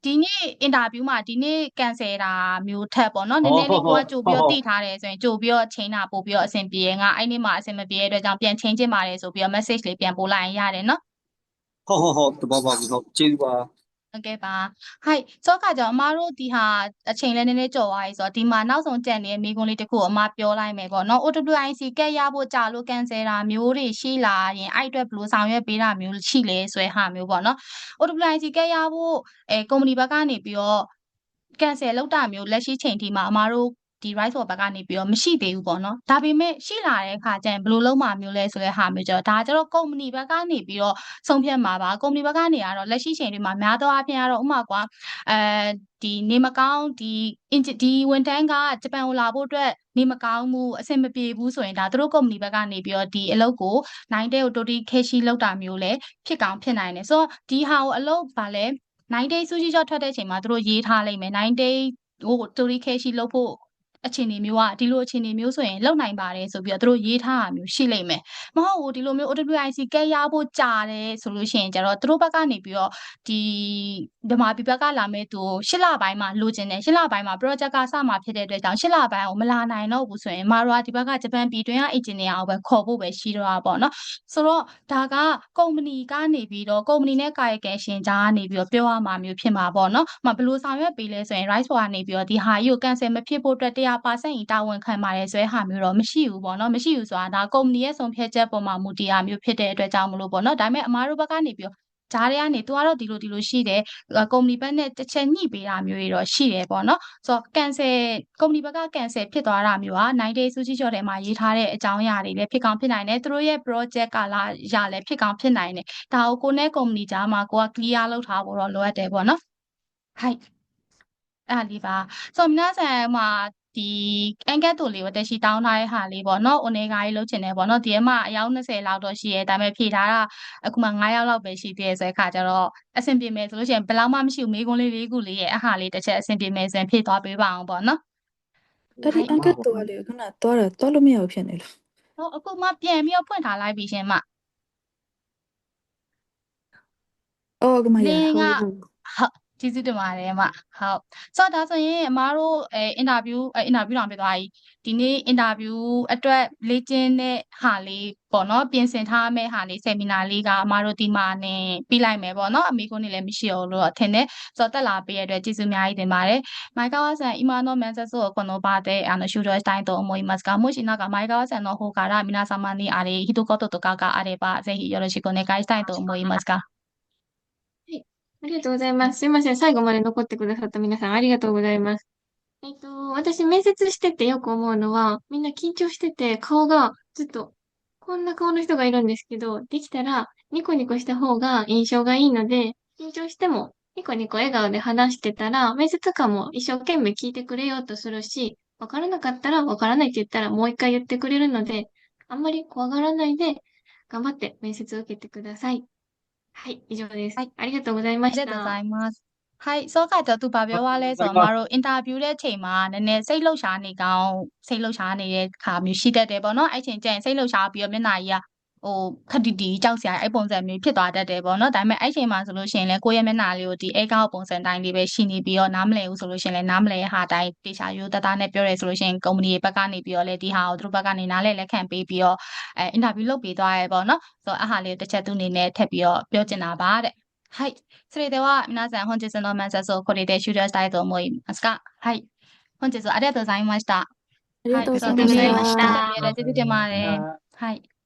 ဒီနေ့အင်တာဗျူးမှာဒီနေ့ cancel တာမျိုးထက်ပေါ့နော်နည်းနည်းလေးကိုကကြိုပြီးတော့သိထားတယ်ဆိုရင်ကြိုပြီးတော့ချိန်တာပို့ပြီးတော့အဆင်ပြေငါအဲ့နေ့မှာအဆင်မပြေတဲ့အတွက်ကြောင့်ပြန်ချိန်ချင်ပါတယ်ဆိုပြီးတော့ message လေးပြန်ပို့လိုက်ရင်ရတယ်နော်ဟုတ်တဘောပါဘူးဟုတ်ကျေးဇူးပါဟုတ်ကဲ့ပါဟိုက်စောကကြောင့်အမတို့ဒီဟာအချိန်လည်းနည်းနည်းကြော်သွားပြီဆိုတော့ဒီမှာနောက်ဆုံးကြံနေတဲ့မိကွန်းလေးတစ်ခုအမပြောလိုက်မယ်ပေါ့နော် OWIC ကက်ရဖို့ကြာလို့ cancel တာမျိုးတွေရှိလာရင်အဲ့အတွက်ဘယ်လိုဆောင်ရွက်ပေးတာမျိုးရှိလဲဆိုတဲ့ဟာမျိုးပေါ့နော် OWIC ကက်ရဖို့ကုမ္ပဏီဘက်ကနေပြီးတော့ cancel လုပ်တာမျိုးလက်ရှိချိန်ထိမှာအမတို့ဒီ right for ဘက်ကနေပြီးတော့မရှိသေးဘူးပေါ့နော်ဒါပေမဲ့ရှိလာတဲ့အခါကျရင်ဘယ်လိုလုပ်မှာမျိုးလဲဆိုတဲ့ဟာမျိုးကျတော့ဒါကျတော့ကုမ္ပဏီဘက်ကနေပြီးတော့ဆုံးဖြတ်မှာပါကုမ္ပဏီဘက်ကနေကတော့လက်ရှိချိန်တွေမှာများသောအားဖြင့်ကတော့ဥပမာကွာဒီနေမကောင်းဒီဝန်ထမ်းကဂျပန်ကိုလာဖို့အတွက်နေမကောင်းမှုအဆင်မပြေဘူးဆိုရင်ဒါသူတို့ကုမ္ပဏီဘက်ကနေပြီးတော့ဒီအလုပ်ကို9 day ကို total cash လောက်တာမျိုးလဲဖြစ်ကောင်းဖြစ်နိုင်တယ်ဆိုတော့ဒီဟာကိုအလုပ်ပါလဲ9 day စူးစီးကြောထွက်တဲ့အချိန်မှာသူတို့ရေးထားလိုက်မယ်9 day ဟို total cash လောက်ဖို့အခြေအနေမျိုးကဒီလိုအခြေအနေမျိုးဆိုရင်လောက်နိုင်ပါတယ်ဆိုပြီးတော့သူတို့ရေးထားတာမျိုးရှိလိမ့်မယ်မဟုတ်ဘူးဒီလိုမျိုး OWIC ကက်ရဖို့ကြာတယ်ဆိုလို့ရှိရင်ကျတော့သူတို့ဘက်ကနေပြီးတော့ဒီဗမာပြည်ဘက်ကလာမဲ့သူ8လပိုင်းမှာလိုချင်တယ်8လပိုင်းမှာ project ကစမှာဖြစ်တဲ့အတွက်ကြောင့်8လပိုင်းကိုမလာနိုင်တော့ဘူးဆိုရင်မာရောဒီဘက်ကဂျပန်ပြည်တွင်းက engineer ကိုပဲခေါ်ဖို့ပဲရှိတော့တာပေါ့နော်ဆိုတော့ဒါကကုမ္ပဏီကနေပြီးတော့ကုမ္ပဏီနဲ့ကာယကံရှင်ကြားကနေပြီးတော့ပြောရမှာမျိုးဖြစ်မှာပေါ့နော်ဘယ်လိုဆောင်ရွက်ပေးလဲဆိုရင် rice for ကနေပြီးတော့ဒီဟာကြီးကို cancel မဖြစ်ဖို့အတွက်100%တာဝန်ခံပါတယ်ဆိုတဲ့ဟာမျိုးတော့မရှိဘူးပေါ့နော်မရှိဘူးဆိုတာဒါကုမ္ပဏီရဲ့ဆုံးဖြတ်ချက်ပေါ်မှာမူတည်တာမျိုးဖြစ်တဲ့အတွက်ကြောင့်မလို့ပေါ့နော်ဒါပေမဲ့အမားတို့ဘက်ကနေပြီးတော့ ဂျားတွေကနေသူကတော့ဒီလိုရှိတယ်ကုမ္ပဏီဘက်နဲ့တစ်ချက်ညှိပေးတာမျိုးတွေတော့ရှိတယ်ပေါ့နော်ဆိုတော့ cancel ကုမ္ပဏီဘက်က cancel ဖြစ်သွားတာမျိုးက9 days စုကြည့်ကြော်ထဲမှာရေးထားတဲ့အကြောင်းအရာတွေလည်းဖြစ်ကောင်းဖြစ်နိုင်တယ်သူတို့ရဲ့ project ကလာရလည်းဖြစ်ကောင်းဖြစ်နိုင်တယ်ဒါကိုကိုနဲ့ကုမ္ပဏီကြားမှာကိုက clear လုပ်ထားဖို့တော့လိုအပ်တယ်ပေါ့နော်はいအဲ့ဒီပါဆိုတော့皆さんမှာဒီအန်ကက်တူလေးကိုတက်ရှိတောင်းထားတဲ့ဟာလေးပေါ့နော်။အိုနေဂါကြီးလုပ်ချင်တယ်ပေါ့နော်။ဒီထဲမှာအယောက်20လောက်တော့ရှိရဲ။ဒါပေမဲ့ဖြေထားတာအခုမှ9ယောက်လောက်ပဲရှိသေးတယ်ဆိုတဲ့ခါကျတော့အဆင်ပြေမယ်ဆိုလို့ရှိရင်ဘယ်လောက်မှမရှိဘူးမေးခွန်းလေး၄ခုလေးရဲ့အဟာလေးတစ်ချက်အဆင်ပြေမယ်ဆိုရင်ဖြည့်သွားပေးပါအောင်ပေါ့နော်။ အဲ့ဒီအန်ကက်တော့လေခုနတော့လို့မရဘူးဖြစ်နေလို့ ဟိုအခုမှပြန်ပြီးတော့ဖွင့်ထားလိုက်ပြီရှင်မ အော်ကမရ လင်း ဟု က တ် ဟုတ်ကျေးဇူးတင်ပါတယ်မဟုတ်ဆိုတော့ဒါဆိုရင်အမားတို့အင်တာဗျူးတောင်ပြသွားပြီဒီနေ့အင်တာဗျူးအတွက်လေ့ကျင့်တဲ့ဟာလေးပေါ့နော်ပြင်ဆင်ထားမယ့်ဟာလေးဆီမီနာလေးကအမားတို့ဒီမှာနေပြီးလိုက်မယ်ပေါ့နော်အမေကုန်းနေလည်းမရှိအောင်လို့ထင်တယ်ဆိုတော့တက်လာပေးရတဲ့အတွက်ကျေးဇူးအများကြီးတင်ပါတယ်前川さん今の面接をこの場で終了したいと思いますがもしなんか前川さんの方から皆様に一言とかがあればぜひよろしくお願いしたいと思いますがありがとうございます。すいません。最後まで残ってくださった皆さんありがとうございます。私面接しててよく思うのは、みんな緊張してて顔がずっと、こんな顔の人がいるんですけど、できたらニコニコした方が印象がいいので、緊張してもニコニコ笑顔で話してたら、面接官も一生懸命聞いてくれようとするし、わからなかったらわからないって言ったらもう一回言ってくれるので、あんまり怖がらないで頑張って面接を受けてください。はい、以上です。はいありがとうございましありがとうござた。いますはいစောကကြသူဘာပြောရလဲဆိုတော့မတို့အင်တာဗျူးတဲ့အချိန်မှာနည်းနည်းစိတ်လှုပ်ရှားနေကောင်းစိတ်လှုပ်ရှားနေတဲ့ခါမျိုးရှိတတ်တယ်ပေါ့နော်အဲ့ချိန်ကျရင်စိတ်လှုပ်ရှားပြီးတော့မျက်နှာကြီးကဟိုခက်တီတီကြောက်စရာအဲ့ပုံစံမျိုးဖြစ်သွားတတ်တယ်ပေါ့နော်ဒါပေမဲ့အဲ့ချိန်မှာဆိုလို့ရှိရင်လည်းကိုယ့်ရဲ့မျက်နှာလေးကိုဒီအဲကောက်ပုံစံတိုင်းလေးပဲရှိနေပြီးတော့နားမလည်ဘူးဆိုလို့ရှိရင်လည်းနားမလည်ဟာတိုင်းတေချာရိုးတသားနဲ့ပြောရဲဆိုလို့ရှိရင်ကုမ္ပဏီဘက်ကနေပြီးတော့လည်းဒီဟာကိုသူတို့ဘက်ကနေနားလည်လက်ခံပေးပြီးတော့အင်တာဗျူးလုပ်ပေးသွားရဲပေါ့နော်ဆိုတော့အဟာလေးတစ်ချက်သူအနေနဲ့ထပ်ပြီးတော့ပြောချင်တာပါတဲ့はい。それでは皆さん本日の面接をこれで終了したいと思いますが、はい。本日はありがとうございました。ありがとうございましたはい。ကျေးဇူးတင်ပါတယ်。はい。